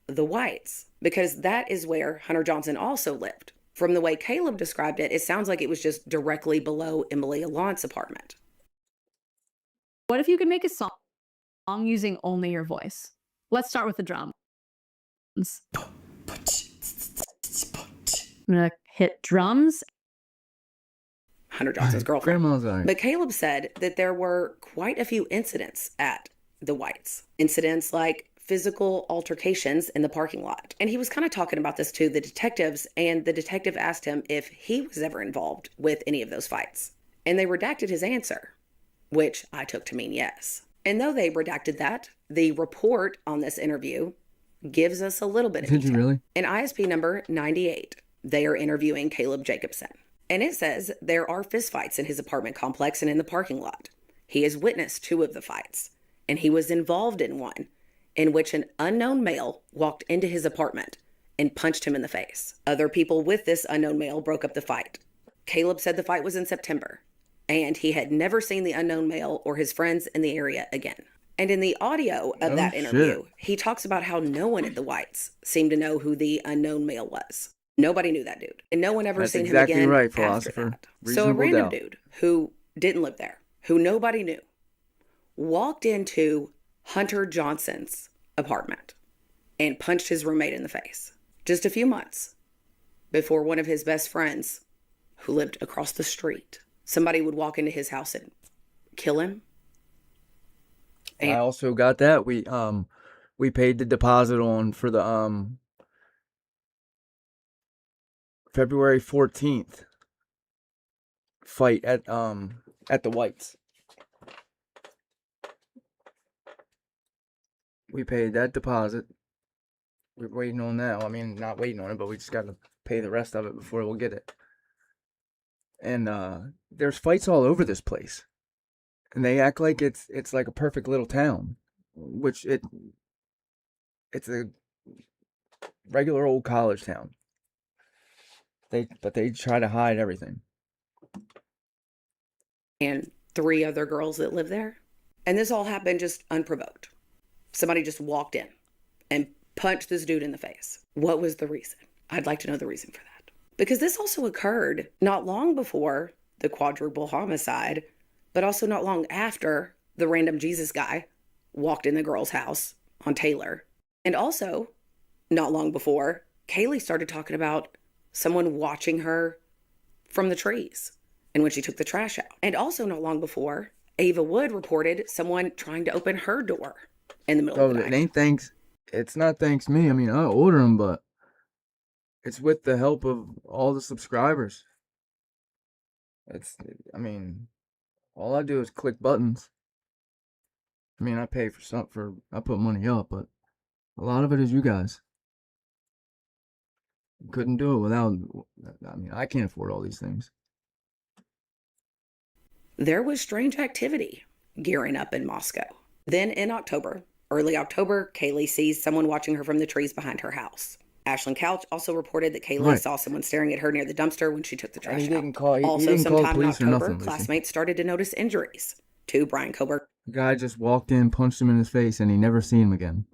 the Whites, because that is where Hunter Johnson also lived. From the way Caleb described it, it sounds like it was just directly below Emily Alant's apartment.
What if you could make a song using only your voice? Let's start with the drums. I'm going to hit drums.
Hunter Johnson's girlfriend.
Grandma's all right.
But Caleb said that there were quite a few incidents at the Whites. Incidents like physical altercations in the parking lot. And he was kind of talking about this to the detectives, and the detective asked him if he was ever involved with any of those fights. And they redacted his answer, which I took to mean yes. And though they redacted that, the report on this interview gives us a little bit of detail.
Did you really?
In ISP number 98, they are interviewing Caleb Jacobson. And it says there are fistfights in his apartment complex and in the parking lot. He has witnessed 2 of the fights, and he was involved in one in which an unknown male walked into his apartment and punched him in the face. Other people with this unknown male broke up the fight. Caleb said the fight was in September, and he had never seen the unknown male or his friends in the area again. And in the audio of that interview, he talks about how no one at the Whites seemed to know who the unknown male was. Nobody knew that dude. And no one ever seen him again
right,
after
philosopher.
that. So a random dude who didn't live there, who nobody knew, walked into Hunter Johnson's apartment and punched his roommate in the face. Just a few months before one of his best friends, who lived across the street, somebody would walk into his house and kill him.
I also got that. We paid the deposit on for the February 14th fight at the Whites. We paid that deposit. We're waiting on that. I mean, not waiting on it, but we just got to pay the rest of it before we'll get it. And there's fights all over this place. And they act like it's like a perfect little town, which it's a regular old college town. But they try to hide everything.
And 3 other girls that live there. And this all happened just unprovoked. Somebody just walked in and punched this dude in the face. What was the reason? I'd like to know the reason for that. Because this also occurred not long before the quadruple homicide, but also not long after the random Jesus guy walked in the girl's house on Taylor. And also not long before Kaylee started talking about someone watching her from the trees and when she took the trash out. And also not long before, Ava Wood reported someone trying to open her door in the middle of the night.
It's not thanks me. I mean, I order them, but it's with the help of all the subscribers. All I do is click buttons. I mean, I pay I put money up, but a lot of it is you guys. Couldn't do it without, I can't afford all these things.
There was strange activity gearing up in Moscow. Then in October, early October, Kaylee sees someone watching her from the trees behind her house. Ashlyn Couch also reported that Kaylee saw someone staring at her near the dumpster when she took the trash out. Also, sometime in October, classmates started to notice injuries to Brian Koberger's
The guy just walked in, punched him in his face, and he never seen him again.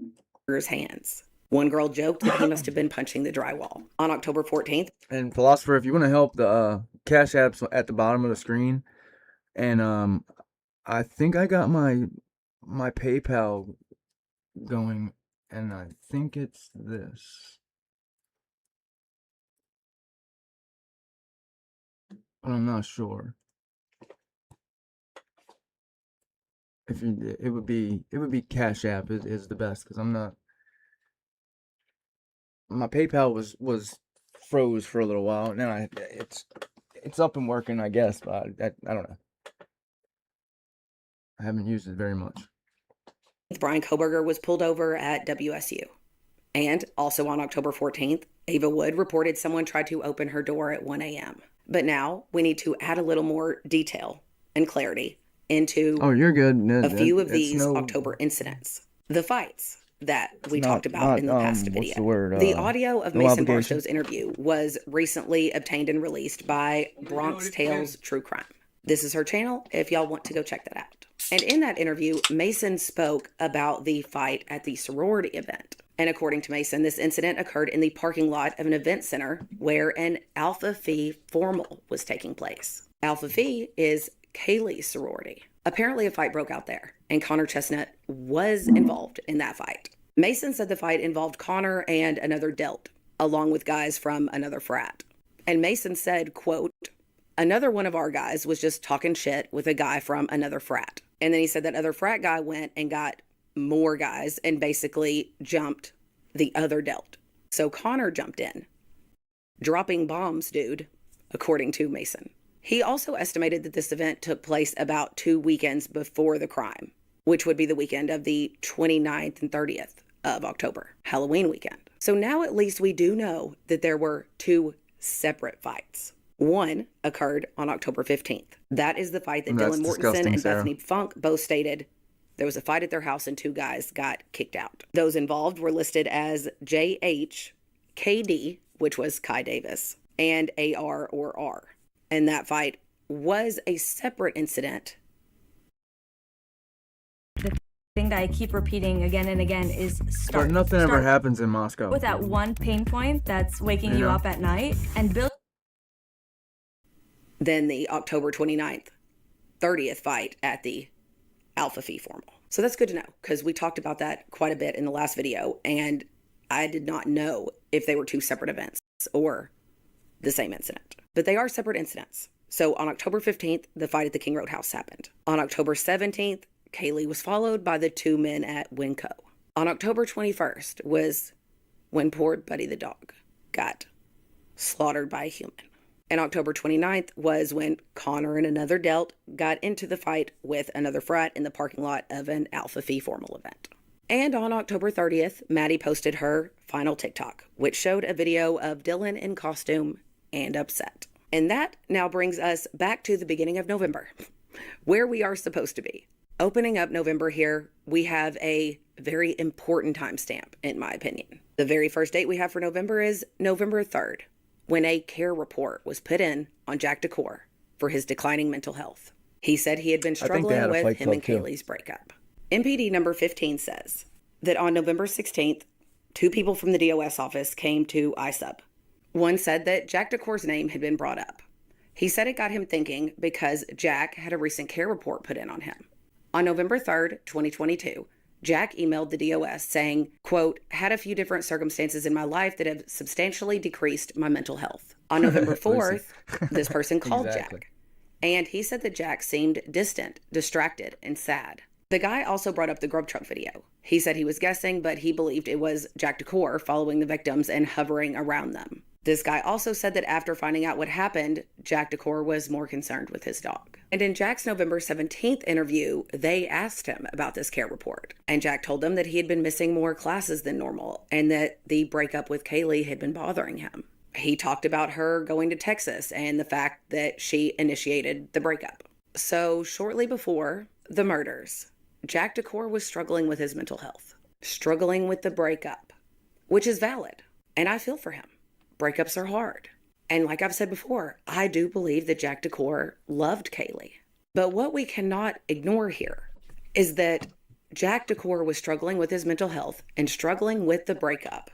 hands. One girl joked that he must have been punching the drywall. On October 14th.
And Philosopher, if you want to help, the Cash App's at the bottom of the screen. And I think I got my PayPal going, and I think it's this. But I'm not sure. It would be Cash App is the best, because I'm not. My PayPal was froze for a little while. Now it's up and working, I guess, but I don't know. I haven't used it very much.
Brian Koberger was pulled over at WSU. And also on October 14th, Ava Wood reported someone tried to open her door at 1 a.m. But now we need to add a little more detail and clarity into a few of these October incidents. The fights that we talked about in the past video. The audio of Mason Barstow's interview was recently obtained and released by Bronx Tales True Crime. This is her channel if y'all want to go check that out. And in that interview, Mason spoke about the fight at the sorority event. And according to Mason, this incident occurred in the parking lot of an event center where an Alpha Phi formal was taking place. Alpha Phi is Kaylee's sorority. Apparently a fight broke out there, and Connor Chestnut was involved in that fight. Mason said the fight involved Connor and another Delt, along with guys from another frat. And Mason said, quote, another one of our guys was just talking shit with a guy from another frat. And then he said that other frat guy went and got more guys and basically jumped the other Delt. So Connor jumped in, dropping bombs, dude, according to Mason. He also estimated that this event took place about 2 weekends before the crime, which would be the weekend of the 29th and 30th of October, Halloween weekend. So now at least we do know that there were 2 separate fights. One occurred on October 15th. That is the fight that Dylan Mortensen and Bethany Funk both stated there was a fight at their house and 2 guys got kicked out. Those involved were listed as JH, KD, which was Kai Davis, and AR or R. And that fight was a separate incident.
The thing that I keep repeating again and again is
But nothing ever happens in Moscow.
With that one pain point that's waking you up at night and build.
Then the October 29th, 30th fight at the Alpha Phi formal. So that's good to know, because we talked about that quite a bit in the last video, and I did not know if they were 2 separate events or the same incident. But they are separate incidents. So on October 15th, the fight at the King Road house happened. On October 17th, Kaylee was followed by the 2 men at Winco. On October 21st was when poor Buddy the dog got slaughtered by a human. And October 29th was when Connor and another Delt got into the fight with another frat in the parking lot of an Alpha Phi formal event. And on October 30th, Maddie posted her final TikTok, which showed a video of Dylan in costume and upset. And that now brings us back to the beginning of November, where we are supposed to be. Opening up November here, we have a very important timestamp, in my opinion. The very first date we have for November is November 3rd, when a care report was put in on Jack DeCour for his declining mental health. He said he had been struggling with him and Kaylee's breakup. MPD number 15 says that on November 16th, 2 people from the DOS office came to ISUB. One said that Jack DeCour's name had been brought up. He said it got him thinking because Jack had a recent care report put in on him. On November 3rd, 2022, Jack emailed the DOS saying, quote, had a few different circumstances in my life that have substantially decreased my mental health. On November 4th, this person called Jack, and he said that Jack seemed distant, distracted, and sad. The guy also brought up the grub truck video. He said he was guessing, but he believed it was Jack DeCour following the victims and hovering around them. This guy also said that after finding out what happened, Jack DeCour was more concerned with his dog. And in Jack's November 17th interview, they asked him about this care report. And Jack told them that he had been missing more classes than normal and that the breakup with Kaylee had been bothering him. He talked about her going to Texas and the fact that she initiated the breakup. So shortly before the murders, Jack DeCour was struggling with his mental health, struggling with the breakup, which is valid. And I feel for him. Breakups are hard. And like I've said before, I do believe that Jack DeCour loved Kaylee. But what we cannot ignore here is that Jack DeCour was struggling with his mental health and struggling with the breakup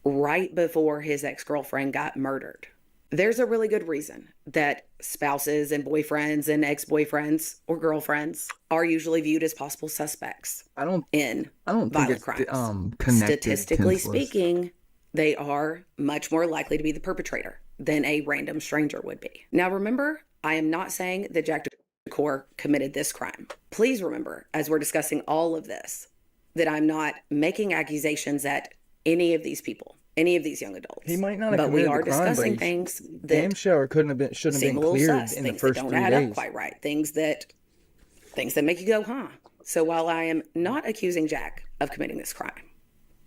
right before his ex-girlfriend got murdered. There's a really good reason that spouses and boyfriends and ex-boyfriends or girlfriends are usually viewed as possible suspects in violent crimes. Statistically speaking, they are much more likely to be the perpetrator than a random stranger would be. Now remember, I am not saying that Jack DeCour committed this crime. Please remember, as we're discussing all of this, that I'm not making accusations at any of these people, any of these young adults.
He might not have
but we
committed
are
the crime,
discussing
but
things that
damn sure shouldn't have been cleared in the first 3 days.
Things that don't add up quite right. Things that make you go, huh? So while I am not accusing Jack of committing this crime,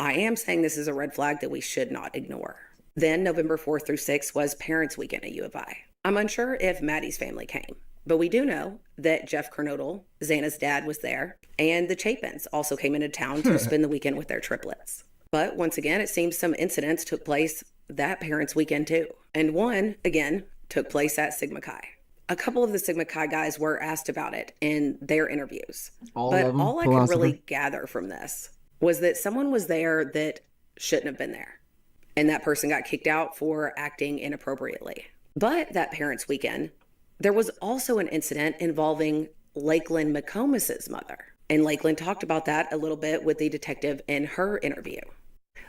I am saying this is a red flag that we should not ignore. Then November 4th through 6th was Parents Weekend at U of I. I'm unsure if Maddie's family came, but we do know that Jeff Kernodle, Xana's dad, was there, and the Chapins also came into town to spend the weekend with their triplets. But once again, it seems some incidents took place that Parents Weekend too. And one, again, took place at Sigma Chi. A couple of the Sigma Chi guys were asked about it in their interviews. All I could really gather from this was that someone was there that shouldn't have been there. And that person got kicked out for acting inappropriately. But that Parents Weekend, there was also an incident involving Lakeland McComas's mother. And Lakeland talked about that a little bit with the detective in her interview.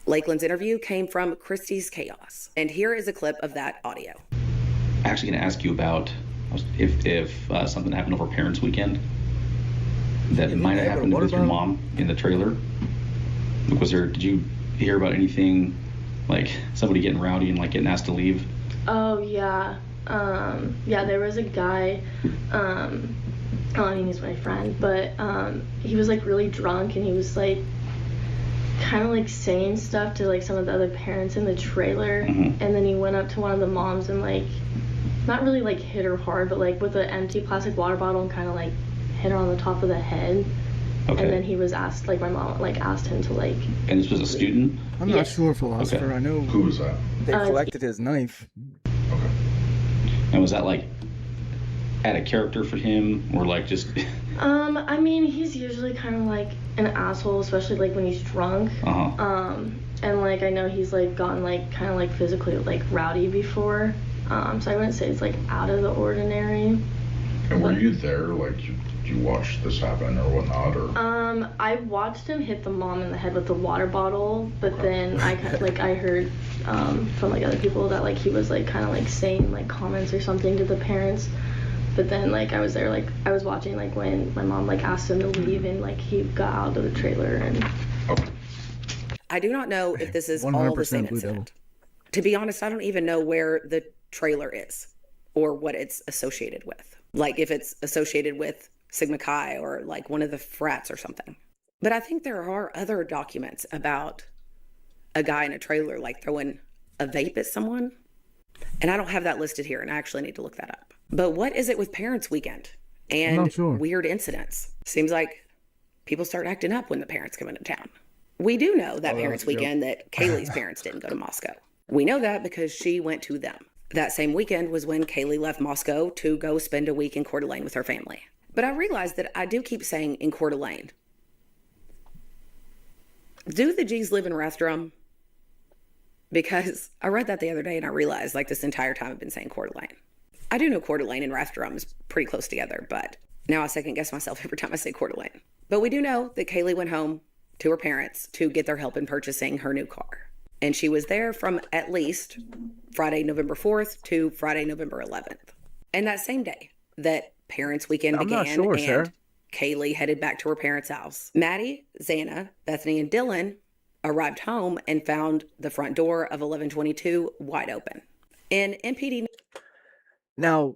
Lakeland's interview came from Christie's Chaos. And here is a clip of that audio.
I'm actually going to ask you about if something happened over Parents Weekend that might have happened with your mom in the trailer. Did you hear about anything like somebody getting rowdy and like getting asked to leave?
Oh yeah. There was a guy, I mean he's my friend, but he was like really drunk and he was like kind of like saying stuff to like some of the other parents in the trailer, and then he went up to one of the moms and like not really like hit her hard, but like with an empty plastic water bottle and kind of like hit her on the top of the head. Okay. And then he was asked, like my mom like asked him to like.
And this was a student?
I'm not sure, philosopher. Okay. I know.
Who was that?
They collected his knife.
Okay.
And was that like add a character for him or like just?
I mean, he's usually kind of like an asshole, especially like when he's drunk. And like I know he's like gotten like kind of like physically like rowdy before. So I wouldn't say it's like out of the ordinary.
And were you there? Like, did you watch this happen or whatnot? Or
I watched him hit the mom in the head with the water bottle, but then I heard from like other people that like he was like kind of like saying like comments or something to the parents. But then like I was there, like I was watching like when my mom like asked him to leave and like he got out of the trailer and.
Okay.
I do not know if this is all the same incident. To be honest, I don't even know where the trailer is or what it's associated with. Like if it's associated with Sigma Chi or like one of the frats or something. But I think there are other documents about a guy in a trailer like throwing a vape at someone. And I don't have that listed here, and I actually need to look that up. But what is it with Parents Weekend and weird incidents? Seems like people start acting up when the parents come into town. We do know that Parents Weekend that Kaylee's parents didn't go to Moscow. We know that because she went to them. That same weekend was when Kaylee left Moscow to go spend a week in Coeur d'Alene with her family. But I realized that I do keep saying in Coeur d'Alene. Do the G's live in Rathdrum? Because I read that the other day and I realized like this entire time I've been saying Coeur d'Alene. I do know Coeur d'Alene and Rathdrum is pretty close together, but now I second guess myself every time I say Coeur d'Alene. But we do know that Kaylee went home to her parents to get their help in purchasing her new car. And she was there from at least Friday, November 4th to Friday, November 11th. And that same day that Parents Weekend began and Kaylee headed back to her parents' house, Maddie, Xana, Bethany, and Dylan arrived home and found the front door of 1122 wide open. In MPD...
Now,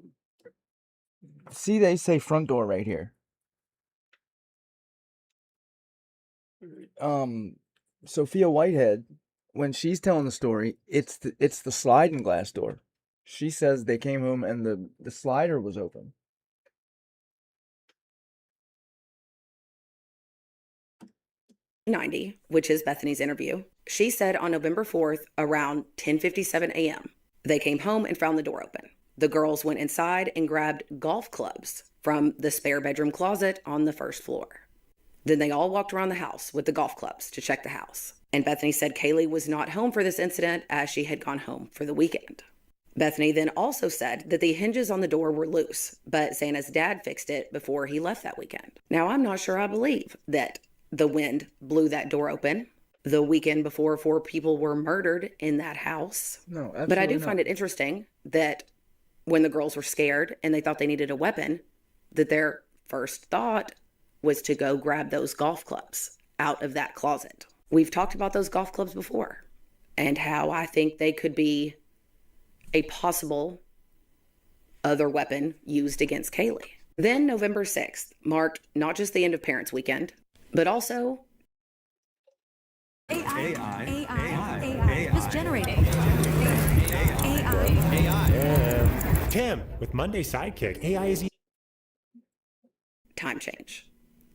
see, they say front door right here. Sophia Whitehead, when she's telling the story, it's the sliding glass door. She says they came home and the slider was open.
.90, which is Bethany's interview, she said on November 4th around 10:57 a.m. they came home and found the door open. The girls went inside and grabbed golf clubs from the spare bedroom closet on the first floor. Then they all walked around the house with the golf clubs to check the house. And Bethany said Kaylee was not home for this incident as she had gone home for the weekend. Bethany then also said that the hinges on the door were loose, but Xana's dad fixed it before he left that weekend. Now, I'm not sure I believe that the wind blew that door open the weekend before 4 people were murdered in that house.
No, absolutely
but I do
not.
find it interesting that when the girls were scared and they thought they needed a weapon, that their first thought was to go grab those golf clubs out of that closet. We've talked about those golf clubs before and how I think they could be a possible other weapon used against Kaylee. Then November 6th marked not just the end of Parents Weekend, but also
AI. Just generating.
AI. Tim, with Monday Sidekick, AI is
time change.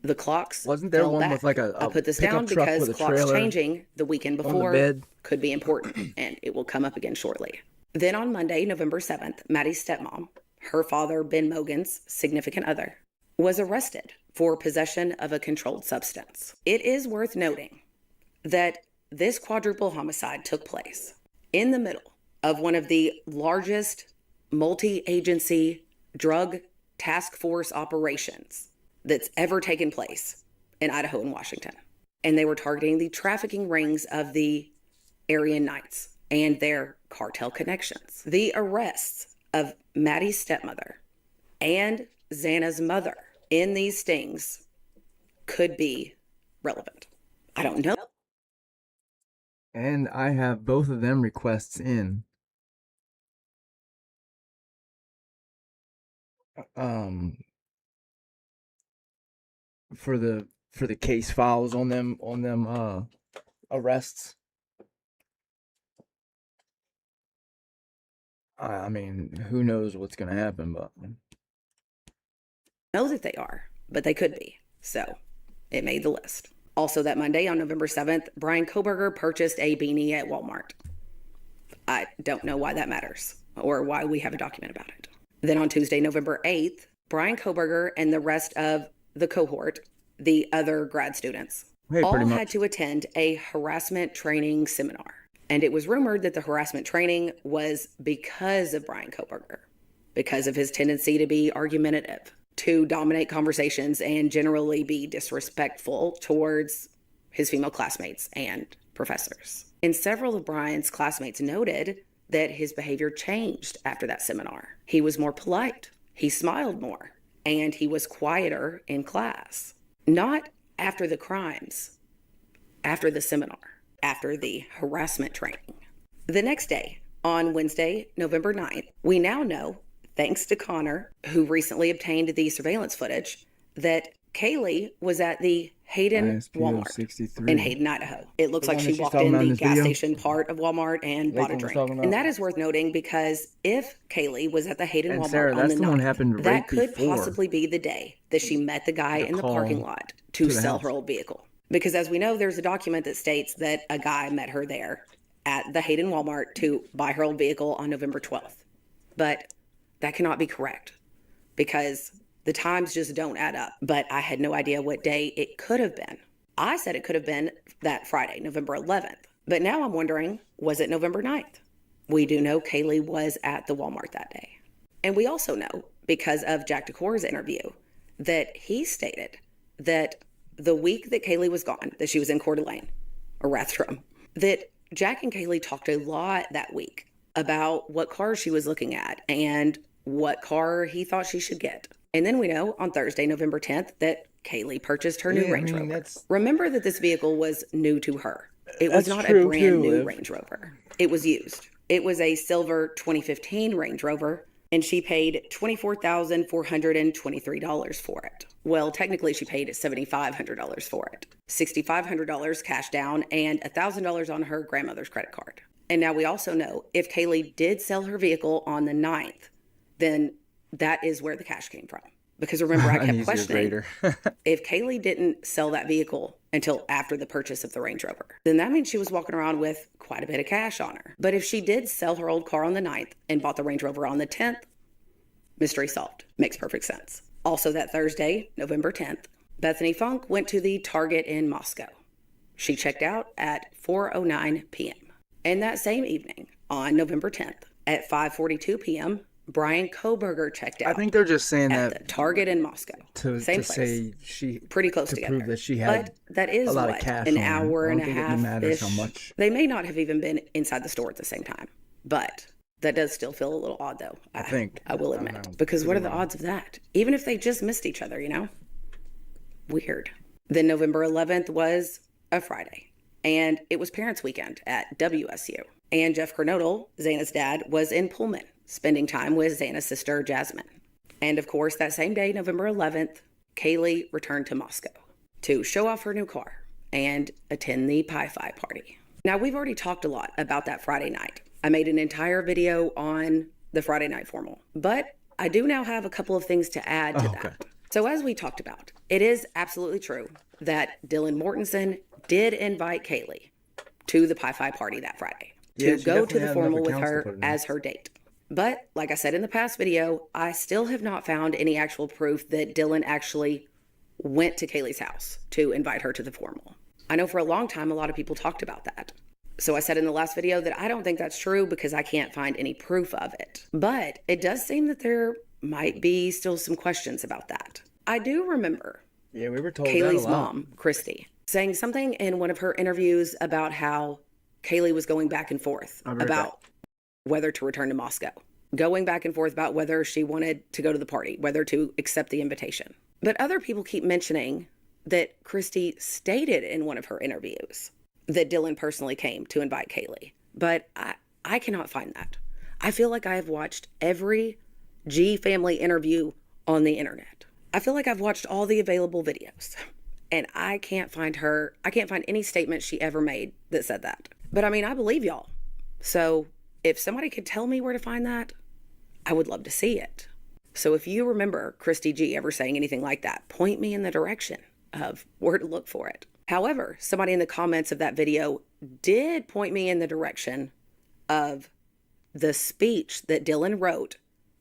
The clocks
wasn't there one
back.
with like a
I put this down
pickup truck
because
with a
clocks
trailer
changing the weekend
on the
before
bed?
could be important, and it will come up again shortly. Then on Monday, November 7th, Maddie's stepmom, her father, Ben Mogan's significant other, was arrested for possession of a controlled substance. It is worth noting that this quadruple homicide took place in the middle of one of the largest multi-agency drug task force operations that's ever taken place in Idaho and Washington. And they were targeting the trafficking rings of the Aryan Knights and their cartel connections. The arrests of Maddie's stepmother and Xana's mother in these stings could be relevant. I don't know.
And I have both of them requests in. For the case files on them arrests. I mean, who knows what's gonna happen, but
Know that they are, but they could be. So it made the list. Also that Monday on November 7th, Brian Koberger purchased a beanie at Walmart. I don't know why that matters or why we have a document about it. Then on Tuesday, November 8th, Brian Koberger and the rest of the cohort, the other grad students, all had to attend a harassment training seminar. And it was rumored that the harassment training was because of Brian Koberger, because of his tendency to be argumentative, to dominate conversations, and generally be disrespectful towards his female classmates and professors. And several of Brian's classmates noted that his behavior changed after that seminar. He was more polite, he smiled more, and he was quieter in class. Not after the crimes, after the seminar, after the harassment training. The next day, on Wednesday, November 9th, we now know, thanks to Connor, who recently obtained the surveillance footage, that Kaylee was at the Hayden
ISPO
Walmart
63.
in Hayden, Idaho. It looks
The
like
one
she
that she's
walked
talking
in
about in
the
this
gas
video?
station part of Walmart and bought a
Lakeland was
drink.
talking about?
And that is worth noting because if Kaylee was at the Hayden
And
Walmart
Sarah,
on
that's
the
the one
9th,
happened
that
right
could
before
possibly be the day that she met the guy in the
call
parking lot to
to the
sell
house.
her old vehicle. Because as we know, there's a document that states that a guy met her there at the Hayden Walmart to buy her old vehicle on November 12th. But that cannot be correct because the times just don't add up. But I had no idea what day it could have been. I said it could have been that Friday, November 11th. But now I'm wondering, was it November 9th? We do know Kaylee was at the Walmart that day. And we also know, because of Jack DeCour's interview, that he stated that the week that Kaylee was gone, that she was in Coeur d'Alene, or Rathdrum, that Jack and Kaylee talked a lot that week about what car she was looking at and what car he thought she should get. And then we know on Thursday, November 10th, that Kaylee purchased her new Range Rover. Remember that this vehicle was new to her. It was not a brand new Range Rover. It was used. It was a silver 2015 Range Rover, and she paid $24,423 for it. Well, technically she paid $7,500 for it. $6,500 cash down and $1,000 on her grandmother's credit card. And now we also know if Kaylee did sell her vehicle on the 9th, then that is where the cash came from. Because remember, I kept questioning if Kaylee didn't sell that vehicle until after the purchase of the Range Rover, then that means she was walking around with quite a bit of cash on her. But if she did sell her old car on the 9th and bought the Range Rover on the 10th, mystery solved. Makes perfect sense. Also that Thursday, November 10th, Bethany Funk went to the Target in Moscow. She checked out at 4:09 p.m. And that same evening, on November 10th, at 5:42 p.m., Brian Kohberger checked out.
I think they're just saying
at
that
the Target in Moscow.
to
Same place.
say she
Pretty close
to
together.
prove that she had
But that is
a lot
what,
of cash
an
on her.
hour
I
and
don't
a
think
half.
it matters how much.
They may not have even been inside the store at the same time. But that does still feel a little odd, though. I will admit. Because what are the odds of that? Even if they just missed each other, you know? Weird. Then November 11th was a Friday. And it was Parents' Weekend at WSU. And Jeff Kernodle, Xana's dad, was in Pullman, spending time with Xana's sister, Jasmine. And of course, that same day, November 11th, Kaylee returned to Moscow to show off her new car and attend the Pi-Fi party. Now, we've already talked a lot about that Friday night. I made an entire video on the Friday night formal, but I do now have a couple of things to add to that. So as we talked about, it is absolutely true that Dylan Mortensen did invite Kaylee to the Pi-Fi party that Friday to go to the formal with her as her date. But like I said in the past video, I still have not found any actual proof that Dylan actually went to Kaylee's house to invite her to the formal. I know for a long time, a lot of people talked about that. So I said in the last video that I don't think that's true because I can't find any proof of it. But it does seem that there might be still some questions about that. I do remember
we were told
Kaylee's
that a lot.
mom, Christy, saying something in one of her interviews about how Kaylee was going back and forth about whether to return to Moscow, going back and forth about whether she wanted to go to the party, whether to accept the invitation. But other people keep mentioning that Christy stated in one of her interviews that Dylan personally came to invite Kaylee. But I cannot find that. I feel like I have watched every G family interview on the internet. I feel like I've watched all the available videos. And I can't find any statement she ever made that said that. But I mean, I believe y'all. So if somebody could tell me where to find that, I would love to see it. So if you remember Christy G ever saying anything like that, point me in the direction of where to look for it. However, somebody in the comments of that video did point me in the direction of the speech that Dylan wrote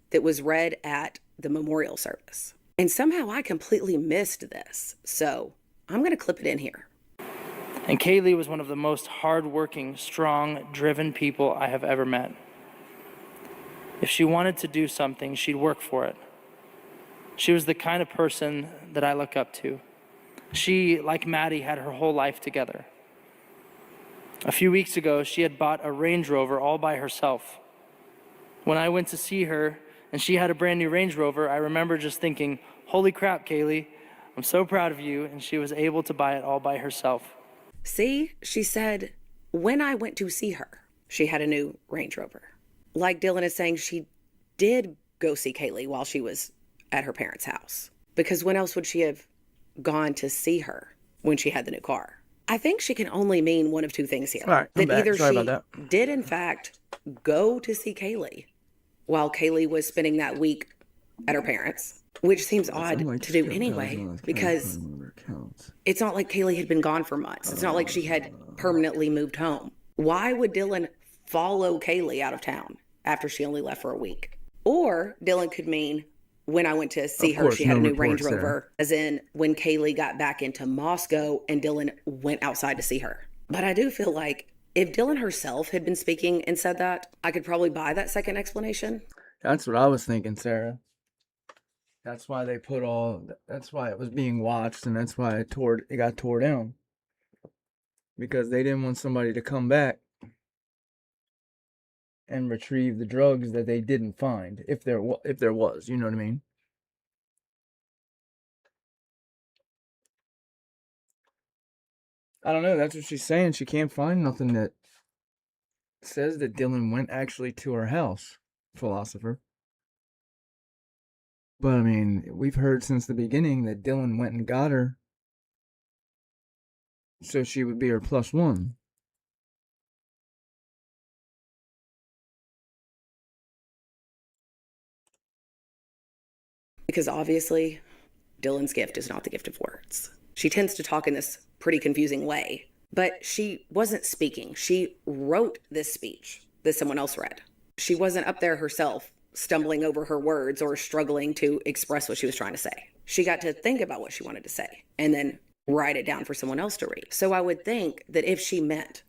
that was read at the memorial service. And somehow I completely missed this. So I'm going to clip it in here.
And Kaylee was one of the most hardworking, strong, driven people I have ever met. If she wanted to do something, she'd work for it. She was the kind of person that I look up to. She, like Maddie, had her whole life together. A few weeks ago, she had bought a Range Rover all by herself. When I went to see her and she had a brand new Range Rover, I remember just thinking, holy crap, Kaylee, I'm so proud of you. And she was able to buy it all by herself.
See, she said, when I went to see her, she had a new Range Rover. Like Dylan is saying, she did go see Kaylee while she was at her parents' house. Because when else would she have gone to see her when she had the new car. I think she can only mean one of two things here.
All right, I'm
that
back.
either
Sorry
she
about that.
did, in fact, go to see Kaylee while Kaylee was spending that week at her parents', which seems odd to do anyway, because it's not like Kaylee had been gone for months. It's not like she had permanently moved home. Why would Dylan follow Kaylee out of town after she only left for a week? Or Dylan could mean when I went to see her, she had a new Range Rover, as in when Kaylee got back into Moscow and Dylan went outside to see her. But I do feel like if Dylan herself had been speaking and said that, I could probably buy that second explanation.
That's what I was thinking, Sarah. That's why they put that's why it was being watched, and that's why it got tore down. Because they didn't want somebody to come back and retrieve the drugs that they didn't find, if there was, you know what I mean? I don't know, that's what she's saying. She can't find nothing that says that Dylan went actually to her house, philosopher. But I mean, we've heard since the beginning that Dylan went and got her so she would be her +1.
Because obviously, Dylan's gift is not the gift of words. She tends to talk in this pretty confusing way, but she wasn't speaking. She wrote this speech that someone else read. She wasn't up there herself, stumbling over her words or struggling to express what she was trying to say. She got to think about what she wanted to say and then write it down for someone else to read. So I would think that if she meant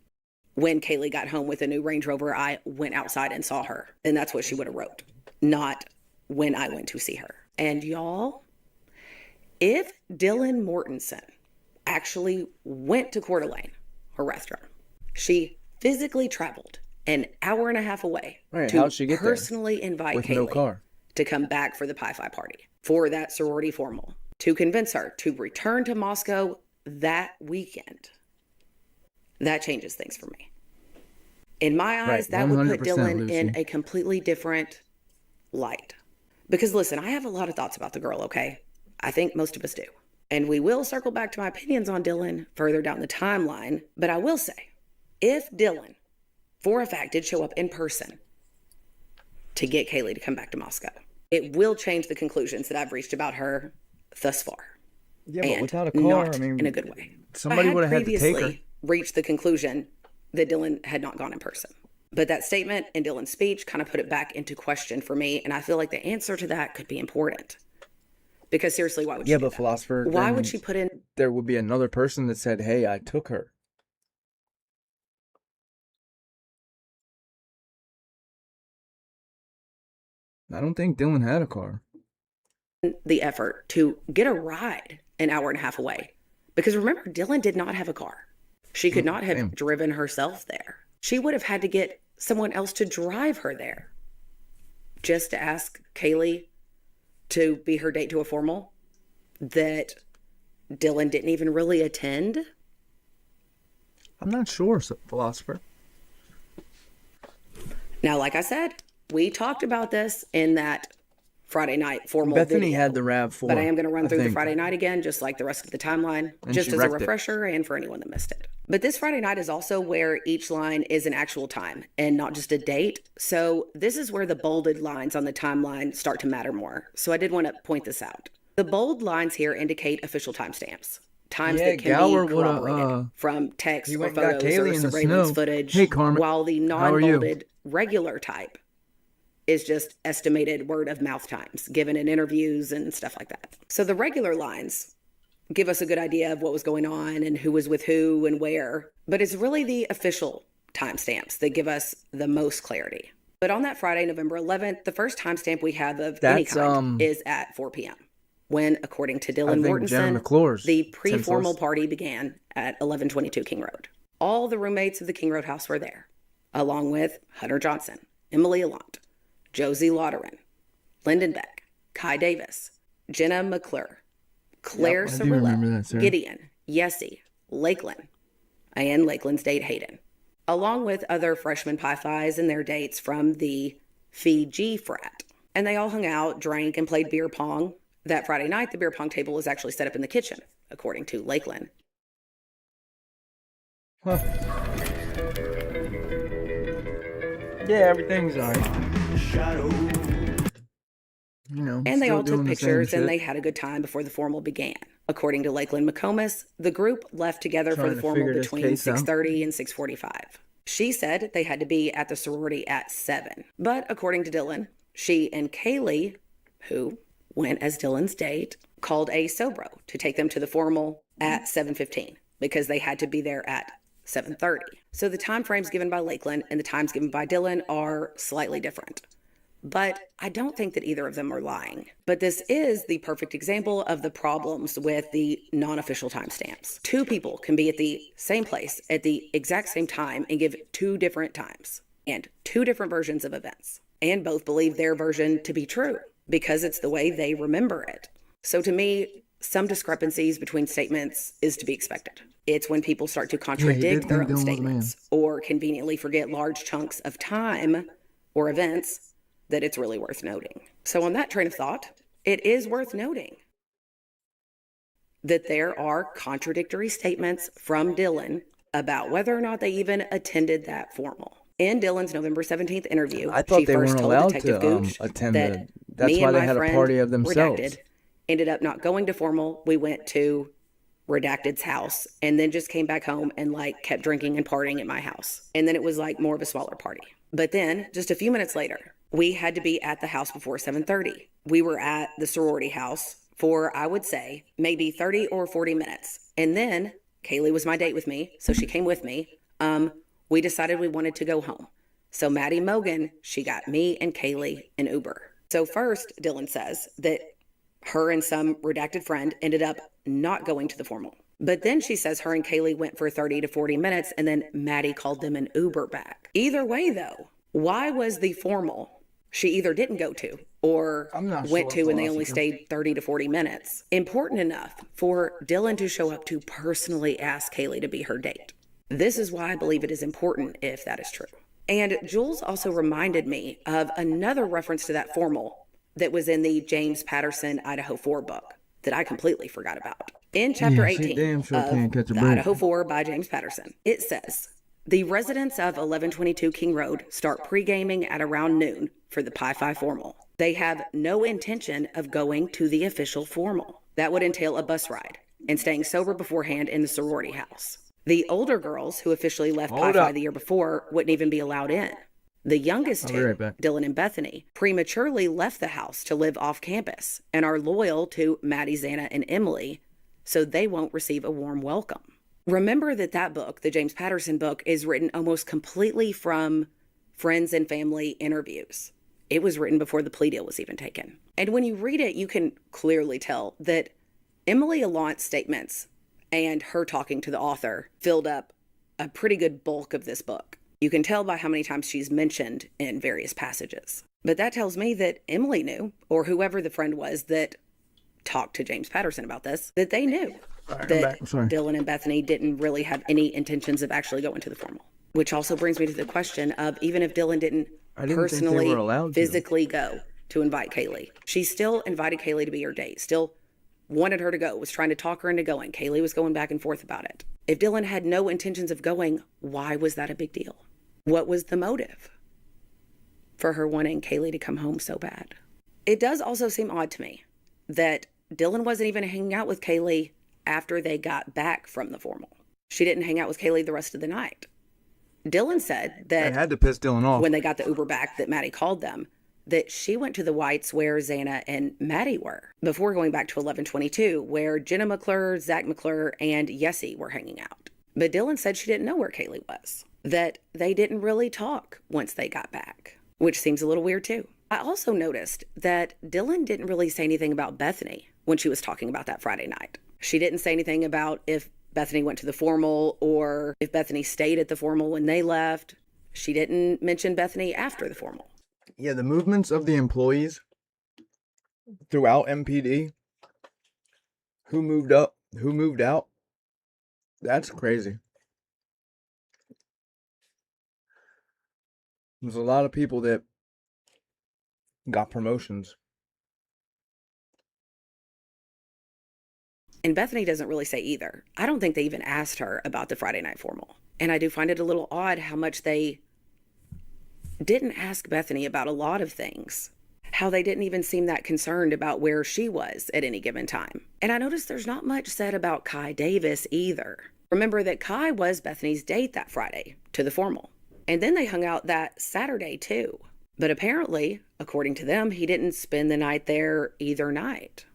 when Kaylee got home with a new Range Rover, I went outside and saw her, then that's what she would have wrote, not when I went to see her. And y'all, if Dylan Mortensen actually went to Coeur d'Alene, her restaurant, she physically traveled an hour and a half away to personally invite Kaylee to come back for the Pi Phi party, for that sorority formal, to convince her to return to Moscow that weekend. That changes things for me. In my eyes, that would put Dylan
Lucy.
in a completely different light. Because listen, I have a lot of thoughts about the girl, okay? I think most of us do. And we will circle back to my opinions on Dylan further down the timeline. But I will say, if Dylan, for a fact, did show up in person to get Kaylee to come back to Moscow, it will change the conclusions that I've reached about her thus far.
Yeah, but without a car,
not
I mean,
in a good way.
Somebody would have had to take her.
Reached the conclusion that Dylan had not gone in person. But that statement in Dylan's speech kind of put it back into question for me. And I feel like the answer to that could be important. Because seriously, why would she do that?
Philosopher,
why would she put in...
There would be another person that said, hey, I took her. I don't think Dylan had a car.
The effort to get a ride an hour and a half away. Because remember, Dylan did not have a car. She could not have driven herself there. She would have had to get someone else to drive her there. Just to ask Kaylee to be her date to a formal that Dylan didn't even really attend.
I'm not sure, philosopher.
Now, like I said, we talked about this in that Friday night formal
Bethany
video,
had the RAV4.
but I am going to run through the Friday night again, just like the rest of the timeline,
And
just
she
as a
wrecked it.
refresher and for anyone that missed it. But this Friday night is also where each line is an actual time and not just a date. So this is where the bolded lines on the timeline start to matter more. So I did want to point this out. The bold lines here indicate official timestamps. Times that can
Gower
be corroborated from text or
went and got
photos
Kaylee
or
in the
surveillance
snow.
footage,
Hey, Carmen.
while the
How are you?
non-bolded regular type is just estimated word of mouth times given in interviews and stuff like that. So the regular lines give us a good idea of what was going on and who was with who and where, but it's really the official timestamps that give us the most clarity. But on that Friday, November 11th, the first timestamp we have of any kind is at 4 p.m. when, according to Dylan Mortensen, the pre-formal party began at 1122 King Road. All the roommates of the King Road house were there, along with Hunter Johnson, Emily Allant, Josie Lauteran, Lyndon Beck, Kai Davis, Jenna McClure, Claire Cirillo, Gideon, Yessie, Lakeland, and Lakeland's date Hayden, along with other freshman Pi Phis and their dates from the Fiji frat. And they all hung out, drank, and played beer pong. That Friday night, the beer pong table was actually set up in the kitchen, according to Lakeland.
Huh. Yeah, everything's alright. You know,
and they all took
doing the same
pictures and
shit.
they had a good time before the formal began. According to Lakeland McComas, the group left together for
Trying
the
to
formal
figure this
between
case out.
6:30 and 6:45. She said they had to be at the sorority at 7. But according to Dylan, she and Kaylee, who went as Dylan's date, called a Sobro to take them to the formal at 7:15 because they had to be there at 7:30. So the time frames given by Lakeland and the times given by Dylan are slightly different. But I don't think that either of them are lying. But this is the perfect example of the problems with the non-official timestamps. 2 people can be at the same place at the exact same time and give 2 different times and 2 different versions of events, and both believe their version to be true because it's the way they remember it. So to me, some discrepancies between statements is to be expected. It's when people start to contradict their own statements or conveniently forget large chunks of time or events that it's really worth noting. So on that train of thought, it is worth noting that there are contradictory statements from Dylan about whether or not they even attended that formal. In Dylan's November 17th interview,
I thought
she
they
first
weren't
told
allowed
Detective
to
Gooch
attend
that
that's
me
why
and
they
my
had a
friend,
party of themselves.
Redacted, ended up not going to formal. We went to Redacted's house and then just came back home and like kept drinking and partying at my house. And then it was like more of a smaller party. But then just a few minutes later, we had to be at the house before 7:30. We were at the sorority house for, I would say, maybe 30 or 40 minutes. And then Kaylee was my date with me, so she came with me. We decided we wanted to go home. So Maddie Mogan, she got me and Kaylee an Uber. So first, Dylan says that her and some redacted friend ended up not going to the formal. But then she says her and Kaylee went for 30 to 40 minutes and then Maddie called them an Uber back. Either way though, why was the formal she either didn't go to or went to and they only stayed 30 to 40 minutes important enough for Dylan to show up to personally ask Kaylee to be her date? This is why I believe it is important if that is true. And Jules also reminded me of another reference to that formal that was in the James Patterson Idaho 4 book that I completely forgot about. In chapter 18 of the Idaho 4 by James Patterson, it says, the residents of 1122 King Road start pre-gaming at around noon for the Pi Phi formal. They have no intention of going to the official formal. That would entail a bus ride and staying sober beforehand in the sorority house. The older girls who officially left Pi Phi the year before wouldn't even be allowed in. The youngest two, Dylan and Bethany, prematurely left the house to live off campus and are loyal to Maddie, Xana, and Emily, so they won't receive a warm welcome. Remember that book, the James Patterson book, is written almost completely from friends and family interviews. It was written before the plea deal was even taken. And when you read it, you can clearly tell that Emily Allant's statements and her talking to the author filled up a pretty good bulk of this book. You can tell by how many times she's mentioned in various passages. But that tells me that Emily knew, or whoever the friend was that talked to James Patterson about this, that they knew that Dylan and Bethany didn't really have any intentions of actually going to the formal. Which also brings me to the question of even if Dylan didn't personally, physically go to invite Kaylee, she still invited Kaylee to be her date, still wanted her to go, was trying to talk her into going. Kaylee was going back and forth about it. If Dylan had no intentions of going, why was that a big deal? What was the motive for her wanting Kaylee to come home so bad? It does also seem odd to me that Dylan wasn't even hanging out with Kaylee after they got back from the formal. She didn't hang out with Kaylee the rest of the night. Dylan said that
it had to piss Dylan off
when they got the Uber back that Maddie called them, that she went to the Whites where Xana and Maddie were before going back to 1122, where Jenna McClure, Zach McClure, and Yessie were hanging out. But Dylan said she didn't know where Kaylee was, that they didn't really talk once they got back, which seems a little weird too. I also noticed that Dylan didn't really say anything about Bethany when she was talking about that Friday night. She didn't say anything about if Bethany went to the formal or if Bethany stayed at the formal when they left. She didn't mention Bethany after the formal.
Yeah, the movements of the employees throughout MPD, who moved up, who moved out, that's crazy. There's a lot of people that got promotions.
And Bethany doesn't really say either. I don't think they even asked her about the Friday night formal. And I do find it a little odd how much they didn't ask Bethany about a lot of things. How they didn't even seem that concerned about where she was at any given time. And I noticed there's not much said about Kai Davis either. Remember that Kai was Bethany's date that Friday to the formal. And then they hung out that Saturday too. But apparently, according to them, he didn't spend the night there either night.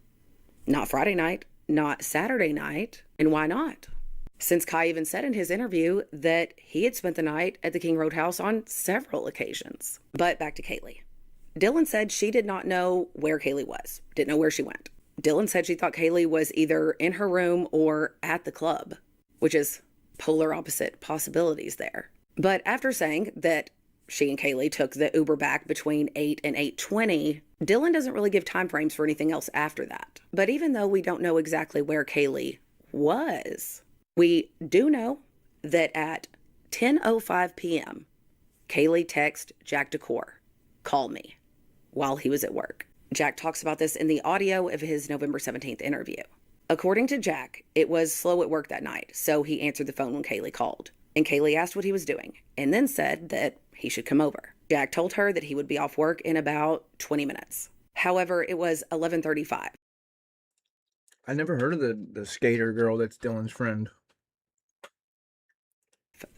Not Friday night, not Saturday night. And why not? Since Kai even said in his interview that he had spent the night at the King Roadhouse on several occasions. But back to Kaylee. Dylan said she did not know where Kaylee was, didn't know where she went. Dylan said she thought Kaylee was either in her room or at the club, which is polar opposite possibilities there. But after saying that she and Kaylee took the Uber back between 8 and 8:20, Dylan doesn't really give time frames for anything else after that. But even though we don't know exactly where Kaylee was, we do know that at 10:05 p.m., Kaylee texted Jack DeCore, "Call me," while he was at work. Jack talks about this in the audio of his November 17th interview. According to Jack, it was slow at work that night, so he answered the phone when Kaylee called. And Kaylee asked what he was doing, and then said that he should come over. Jack told her that he would be off work in about 20 minutes. However, it was 11:35.
I never heard of the skater girl that's Dylan's friend.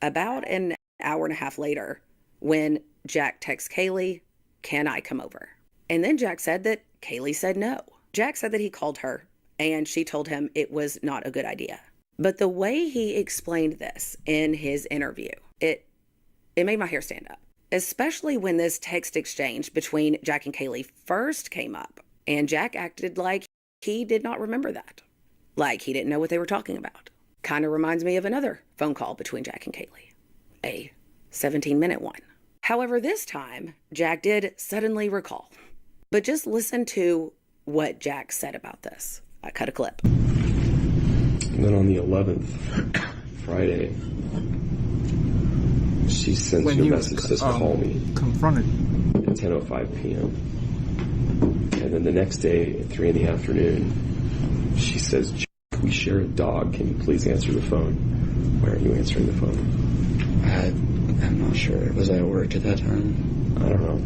About an hour and a half later, when Jack texts Kaylee, "Can I come over?" And then Jack said that Kaylee said no. Jack said that he called her, and she told him it was not a good idea. But the way he explained this in his interview, it made my hair stand up. Especially when this text exchange between Jack and Kaylee first came up, and Jack acted like he did not remember that. Like he didn't know what they were talking about. Kind of reminds me of another phone call between Jack and Kaylee. A 17-minute one. However, this time, Jack did suddenly recall. But just listen to what Jack said about this. I cut a clip.
And then on the 11th, Friday, she sent you a message, says call me.
Confronted.
At 10:05 p.m. And then the next day at 3 in the afternoon, she says, "Jack, we share a dog. Can you please answer the phone?" Why aren't you answering the phone?
I'm not sure. Was I at work at that time?
I don't know.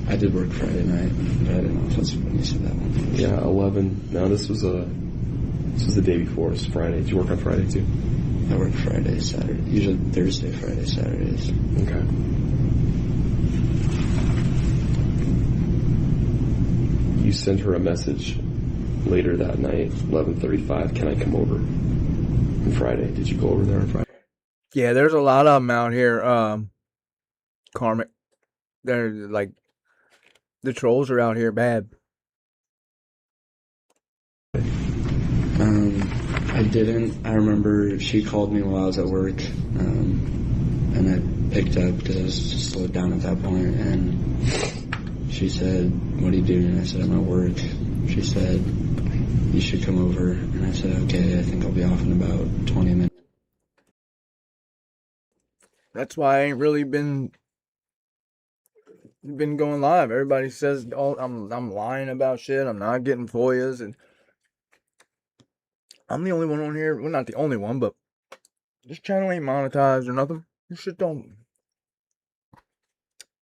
I did work Friday night, but I didn't know if that's when you said that one.
Yeah, 11. No, this was the day before. It's Friday. Did you work on Friday too?
I work Friday, Saturday. Usually Thursday, Friday, Saturdays.
Okay. You sent her a message later that night, 11:35. Can I come over? On Friday. Did you go over there on Friday?
Yeah, there's a lot of them out here, Karmic. They're like, the trolls are out here bad.
I didn't. I remember she called me while I was at work, and I picked up because I was just slowed down at that point, and she said, "What are you doing?" And I said, "I'm at work." She said, "You should come over," and I said, "Okay, I think I'll be off in about 20 minutes."
That's why I ain't really been going live. Everybody says, "Oh, I'm lying about shit. I'm not getting FOIAs," and I'm the only one on here. Well, not the only one, but this channel ain't monetized or nothing. This shit don't.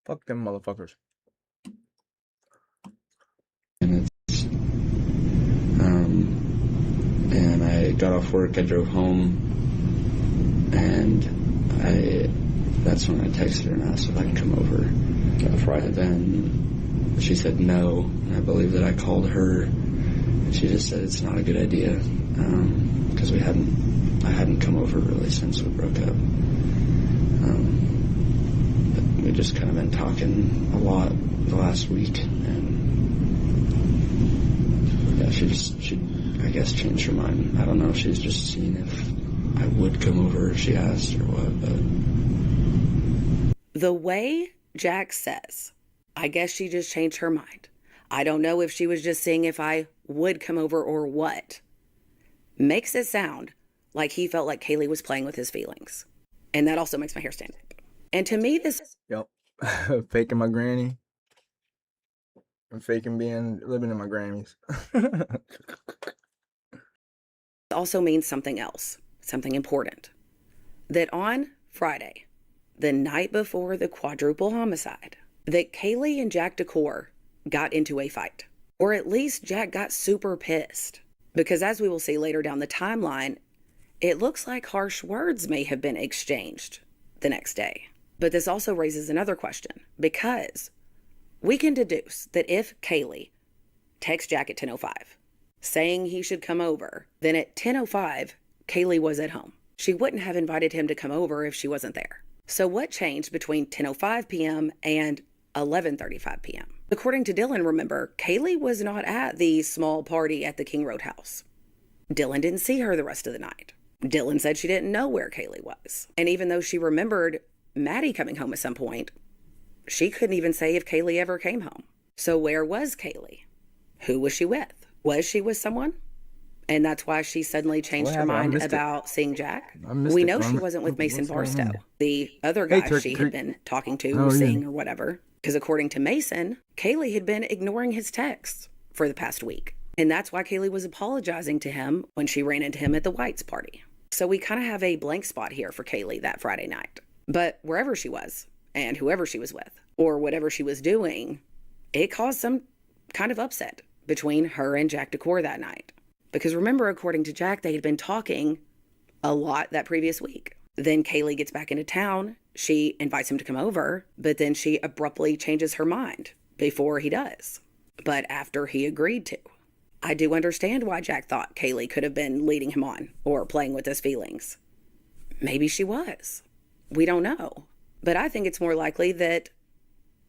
Fuck them motherfuckers.
And I got off work. I drove home, and that's when I texted her and asked if I can come over. Friday. Then she said no, and I believe that I called her, and she just said it's not a good idea, because I hadn't come over really since we broke up. But we just kind of been talking a lot the last week, and yeah, she I guess changed her mind. I don't know if she's just seeing if I would come over if she asked or what, but
the way Jack says, I guess she just changed her mind. I don't know if she was just seeing if I would come over or what. Makes it sound like he felt like Kaylee was playing with his feelings. And that also makes my hair stand up. And to me, this...
Yep. Faking my granny. I'm faking living in my granny's.
also means something else, something important. That on Friday, the night before the quadruple homicide, that Kaylee and Jack DeCour got into a fight. Or at least Jack got super pissed. Because as we will see later down the timeline, it looks like harsh words may have been exchanged the next day. But this also raises another question, because we can deduce that if Kaylee texts Jack at 10:05 saying he should come over, then at 10:05, Kaylee was at home. She wouldn't have invited him to come over if she wasn't there. So what changed between 10:05 p.m. and 11:35 p.m.? According to Dylan, remember, Kaylee was not at the small party at the King Road house. Dylan didn't see her the rest of the night. Dylan said she didn't know where Kaylee was. And even though she remembered Maddie coming home at some point, she couldn't even say if Kaylee ever came home. So where was Kaylee? Who was she with? Was she with someone? And that's why she suddenly changed her mind about seeing Jack. We know she wasn't with Mason Barstow, the other guy she had been talking to or seeing or whatever. Because according to Mason, Kaylee had been ignoring his texts for the past week. And that's why Kaylee was apologizing to him when she ran into him at the White's party. So we kind of have a blank spot here for Kaylee that Friday night. But wherever she was, and whoever she was with, or whatever she was doing, it caused some kind of upset between her and Jack DeCour that night. Because remember, according to Jack, they had been talking a lot that previous week. Then Kaylee gets back into town. She invites him to come over, but then she abruptly changes her mind before he does. But after he agreed to. I do understand why Jack thought Kaylee could have been leading him on or playing with his feelings. Maybe she was. We don't know. But I think it's more likely that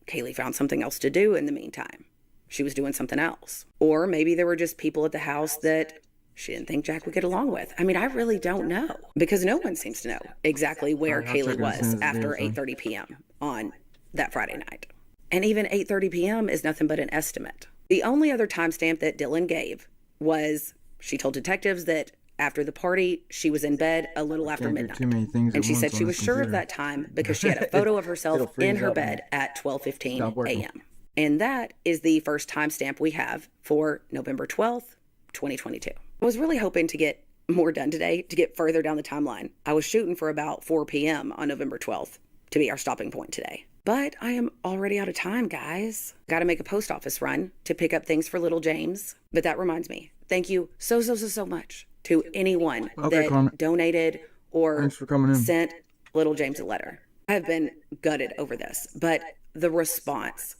Kaylee found something else to do in the meantime. She was doing something else. Or maybe there were just people at the house that she didn't think Jack would get along with. I mean, I really don't know, because no one seems to know exactly where Kaylee was after 8:30 p.m. on that Friday night. And even 8:30 p.m. is nothing but an estimate. The only other timestamp that Dylan gave was she told detectives that after the party, she was in bed a little after midnight. And she said she was sure of that time because she had a photo of herself in her bed at 12:15 a.m. And that is the first timestamp we have for November 12th, 2022. I was really hoping to get more done today, to get further down the timeline. I was shooting for about 4 p.m. on November 12th to be our stopping point today. But I am already out of time, guys. Got to make a post office run to pick up things for little James. But that reminds me, thank you so much to anyone that donated or sent little James a letter. I have been gutted over this, but the response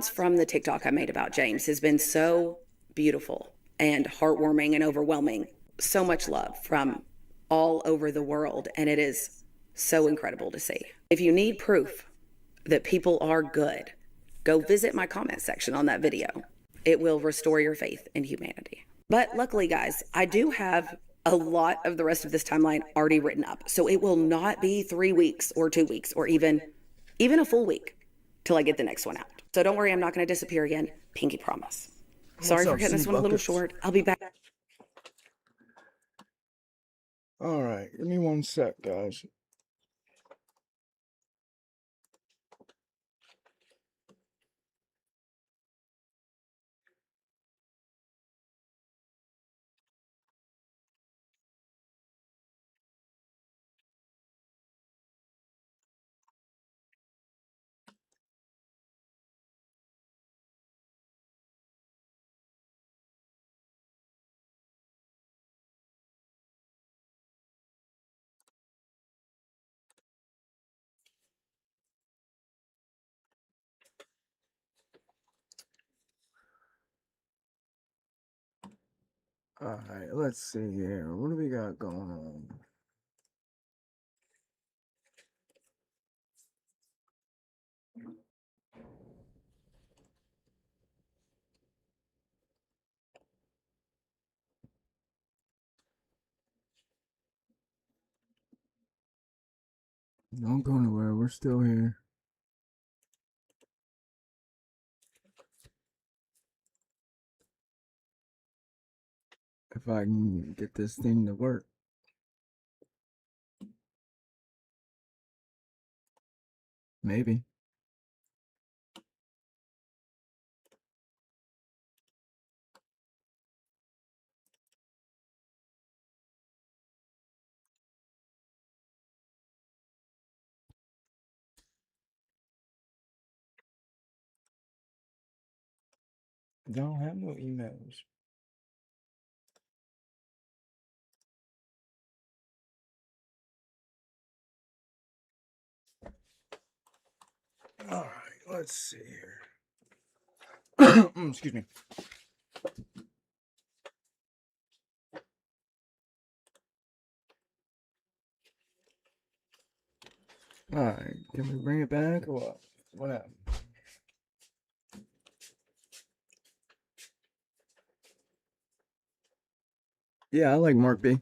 from the TikTok I made about James has been so beautiful and heartwarming and overwhelming. So much love from all over the world, and it is so incredible to see. If you need proof that people are good, go visit my comment section on that video. It will restore your faith in humanity. But luckily, guys, I do have a lot of the rest of this timeline already written up, so it will not be 3 weeks or 2 weeks or even a full week till I get the next one out. So don't worry, I'm not going to disappear again. Pinky promise. Sorry for cutting this one a little short. I'll be back.
All right, give me 1 sec, guys. All right, let's see here. What do we got going on? Don't go nowhere. We're still here. If I can get this thing to work. Maybe. Don't have no emails. All right, let's see here. Excuse me. All right, can we bring it back or what? What happened? Yeah, I like Mark B.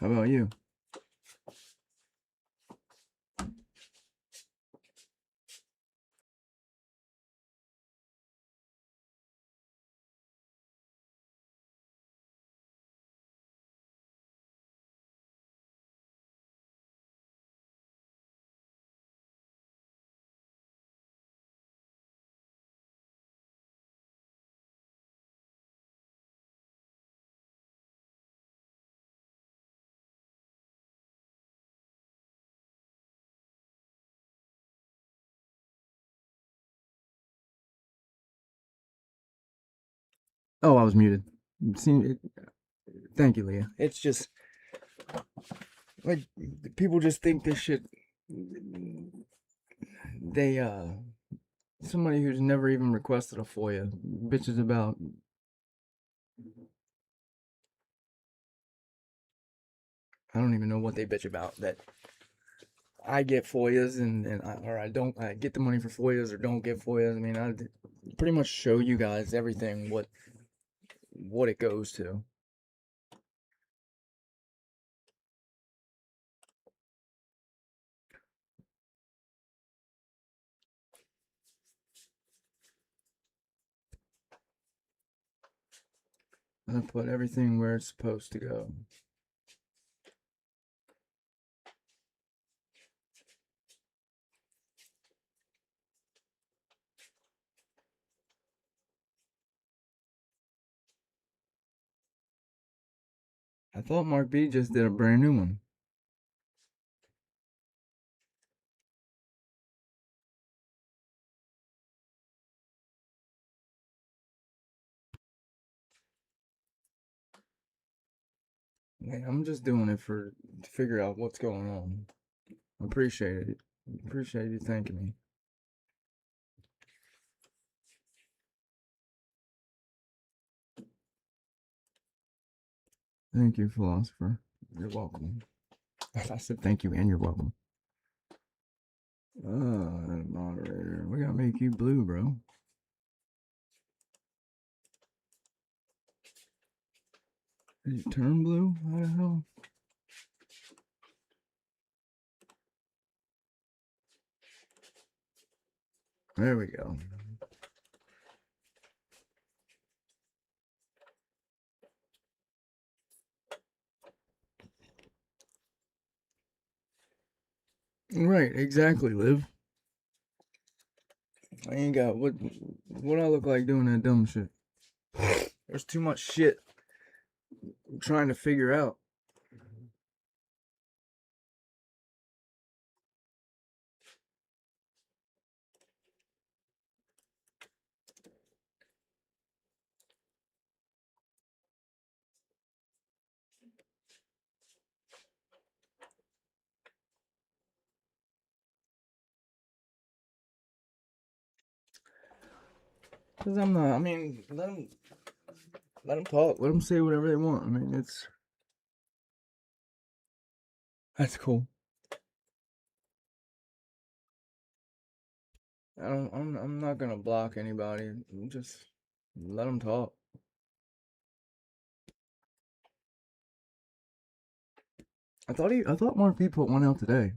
How about you? Oh, I was muted. Thank you, Leah. It's just like people just think this shit. They somebody who's never even requested a FOIA bitches about. I don't even know what they bitch about. That I get FOIAs or I don't. I get the money for FOIAs or don't get FOIAs. I mean, I pretty much show you guys everything what it goes to. I put everything where it's supposed to go. I thought Mark B just did a brand new one. Man, I'm just doing it to figure out what's going on. I appreciate it. Appreciate you thanking me. Thank you, philosopher. You're welcome. I said thank you and you're welcome. Moderator. We gotta make you blue, bro. Did you turn blue? How the hell? There we go. Right, exactly, Liv. I ain't got what I look like doing that dumb shit. There's too much shit I'm trying to figure out. Cause I'm not. I mean, let them talk. Let them say whatever they want. I mean, that's cool. I'm not gonna block anybody. Just let them talk. I thought more people put one out today.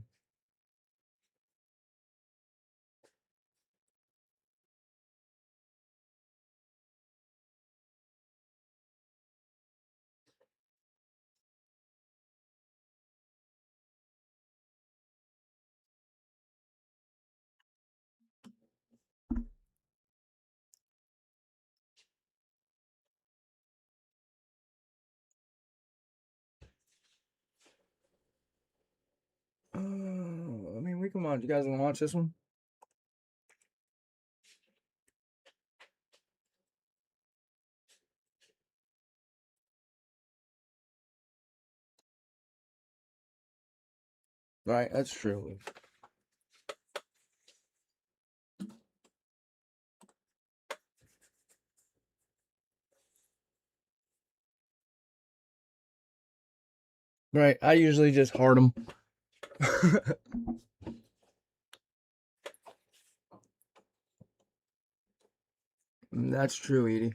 Come on, you guys want to watch this one? Right, that's true. Right, I usually just heart them. That's true, Edie.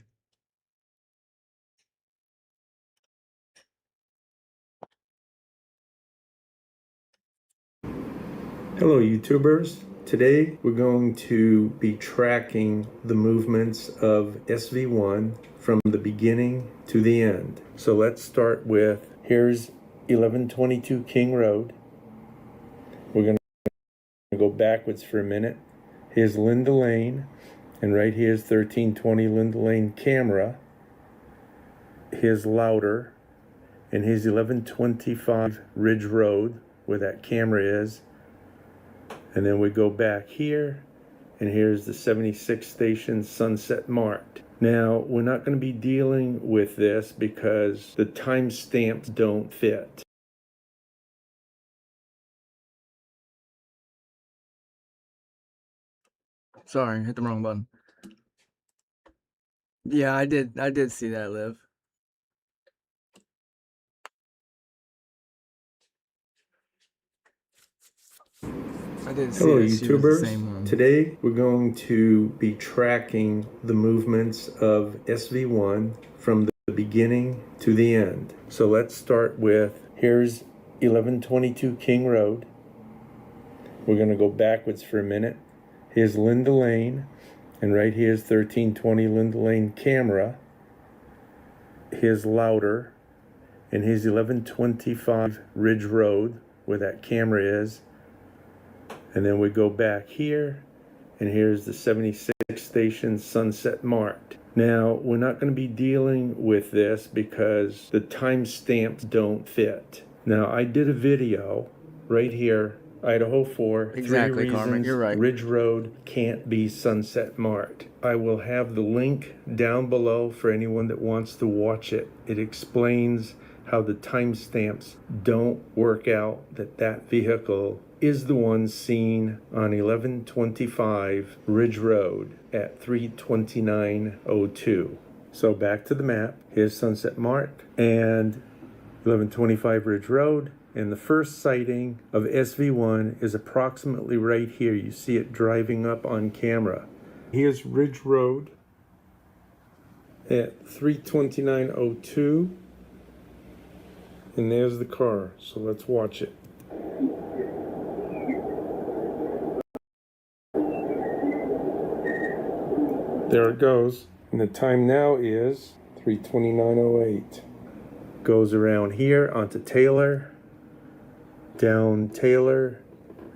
Hello YouTubers. Today we're going to be tracking the movements of SV1 from the beginning to the end. So let's start with, here's 1122 King Road. We're going to go backwards for a minute. Here's Linda Lane, and right here's 1320 Linda Lane camera. Here's Louder, and here's 1125 Ridge Road, where that camera is. And then we go back here, and here's the 76 station Sunset marked. Now, we're not going to be dealing with this because the timestamps don't fit.
Sorry, hit the wrong button. Yeah, I did see that, Liv.
Hello YouTubers. Today we're going to be tracking the movements of SV1 from the beginning to the end. So let's start with, here's 1122 King Road. We're going to go backwards for a minute. Here's Linda Lane, and right here's 1320 Linda Lane camera. Here's Louder, and here's 1125 Ridge Road, where that camera is. And then we go back here, and here's the 76 station Sunset marked. Now, we're not going to be dealing with this because the timestamps don't fit. Now, I did a video right here, Idaho 4,
exactly,
3
Carmen,
reasons
you're right.
Ridge Road can't be sunset marked. I will have the link down below for anyone that wants to watch it. It explains how the timestamps don't work out, that vehicle is the one seen on 1125 Ridge Road at 3:29:02. So back to the map. Here's Sunset Mark and 1125 Ridge Road. And the first sighting of SV1 is approximately right here. You see it driving up on camera. Here's Ridge Road at 3:29:02. And there's the car. So let's watch it. There it goes. And the time now is 3:29:08. Goes around here onto Taylor, down Taylor,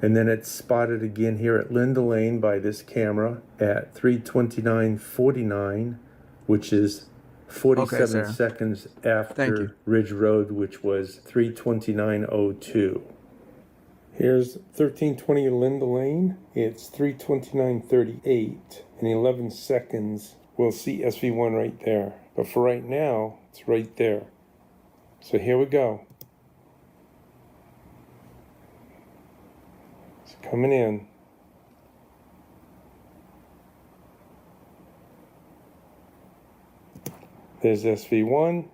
and then it's spotted again here at Linda Lane by this camera at 3:29:49, which is 47 seconds after Ridge Road, which was 3:29:02. Here's 1320 Linda Lane. It's 3:29:38. In 11 seconds, we'll see SV1 right there. But for right now, it's right there. So here we go. It's coming in. There's SV1.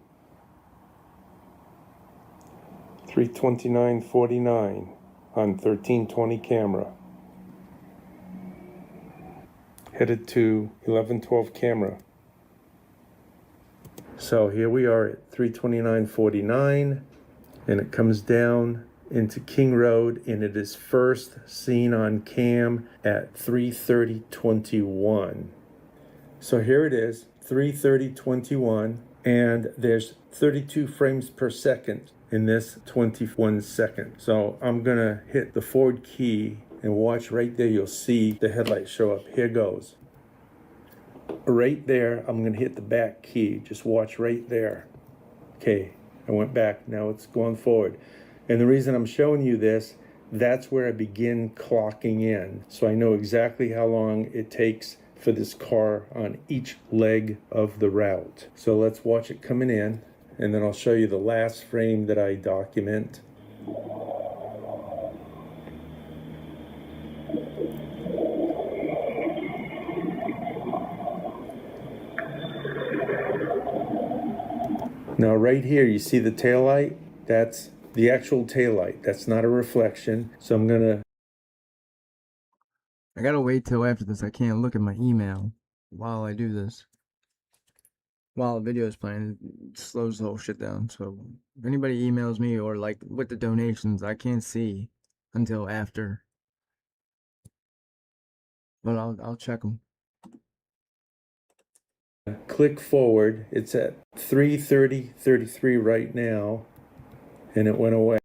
3:29:49 on 1320 camera. Headed to 1112 camera. So here we are at 3:29:49, and it comes down into King Road, and it is first seen on cam at 3:30:21. So here it is, 3:30:21, and there's 32 frames per second in this 21 seconds. So I'm gonna hit the forward key and watch right there. You'll see the headlights show up. Here goes. Right there, I'm gonna hit the back key. Just watch right there. Okay, I went back. Now it's going forward. And the reason I'm showing you this that's where I begin clocking in. So I know exactly how long it takes for this car on each leg of the route. So let's watch it coming in, and then I'll show you the last frame that I document. Now right here, you see the taillight? That's the actual taillight. That's not a reflection. So
I gotta wait till after this. I can't look at my email while I do this. While the video is playing, it slows the whole shit down. So if anybody emails me or like with the donations, I can't see until after. But I'll check them.
click forward. It's at 3:30:33 right now, and it went away.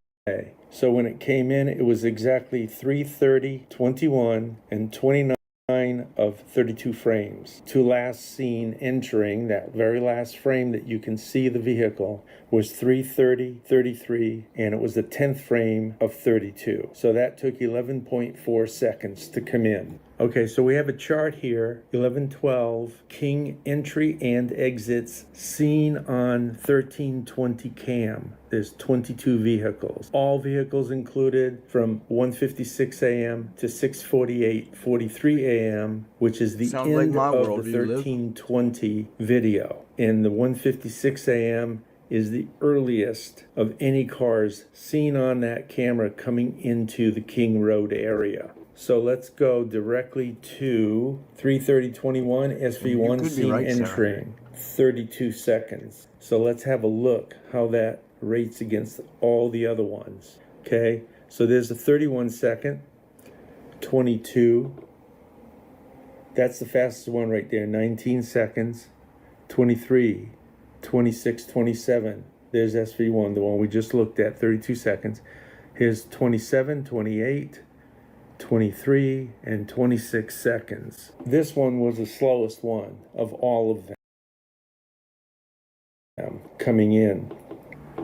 So when it came in, it was exactly 3:30:21 and 29 of 32 frames. To last seen entering, that very last frame that you can see the vehicle, was 3:30:33, and it was the 10th frame of 32. So that took 11.4 seconds to come in. Okay, so we have a chart here, 11:12, King entry and exits seen on 1320 cam. There's 22 vehicles. All vehicles included from 1:56 a.m. to 6:43 a.m., which is the
Sounds
end
like my
of
world,
the
do you live?
1320 video. And the 1:56 a.m. is the earliest of any cars seen on that camera coming into the King Road area. So let's go directly to 3:30:21 SV1
could be
seen
right, Sarah.
entering, 32 seconds. So let's have a look how that rates against all the other ones. Okay, so there's a 31 second, 22. That's the fastest one right there, 19 seconds, 23, 26, 27. There's SV1, the one we just looked at, 32 seconds. Here's 27, 28, 23, and 26 seconds. This one was the slowest one of all of them coming in.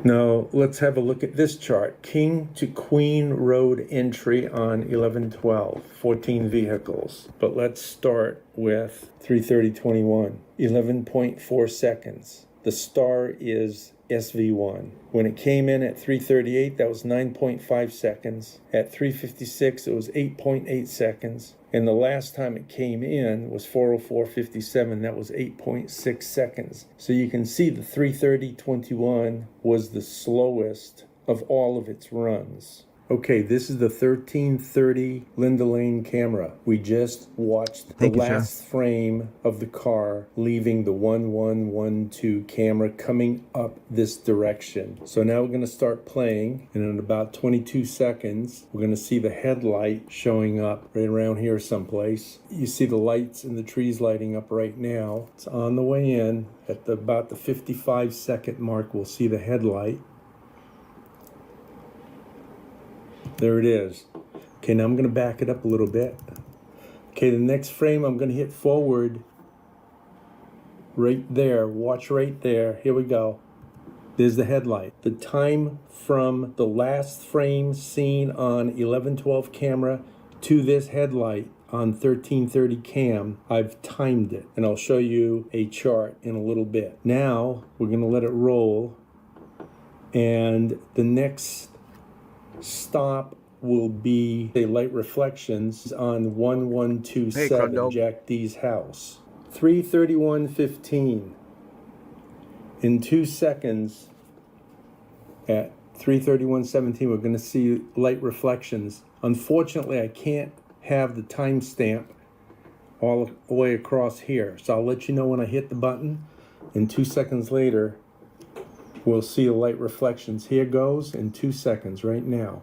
Now, let's have a look at this chart. King to Queen Road entry on 11:12, 14 vehicles. But let's start with 3:30:21, 11.4 seconds. The star is SV1. When it came in at 3:38, that was 9.5 seconds. At 3:56, it was 8.8 seconds. And the last time it came in was 4:04:57. That was 8.6 seconds. So you can see the 3:30:21 was the slowest of all of its runs. Okay, this is the 1330 Linda Lane camera. We just watched the last frame of the car leaving the 1112 camera coming up this direction. So now we're going to start playing, and in about 22 seconds, we're going to see the headlight showing up right around here someplace. You see the lights in the trees lighting up right now. It's on the way in. At about the 55-second mark, we'll see the headlight. There it is. Okay, now I'm going to back it up a little bit. Okay, the next frame I'm going to hit forward right there. Watch right there. Here we go. There's the headlight. The time from the last frame seen on 11:12 camera to this headlight on 1330 cam, I've timed it, and I'll show you a chart in a little bit. Now we're going to let it roll, and the next stop will be a light reflections on 1127 Jack D's house. 3:31:15. In 2 seconds at 3:31:17, we're going to see light reflections. Unfortunately, I can't have the timestamp all the way across here, so I'll let you know when I hit the button, and 2 seconds later we'll see the light reflections. Here goes in 2 seconds right now.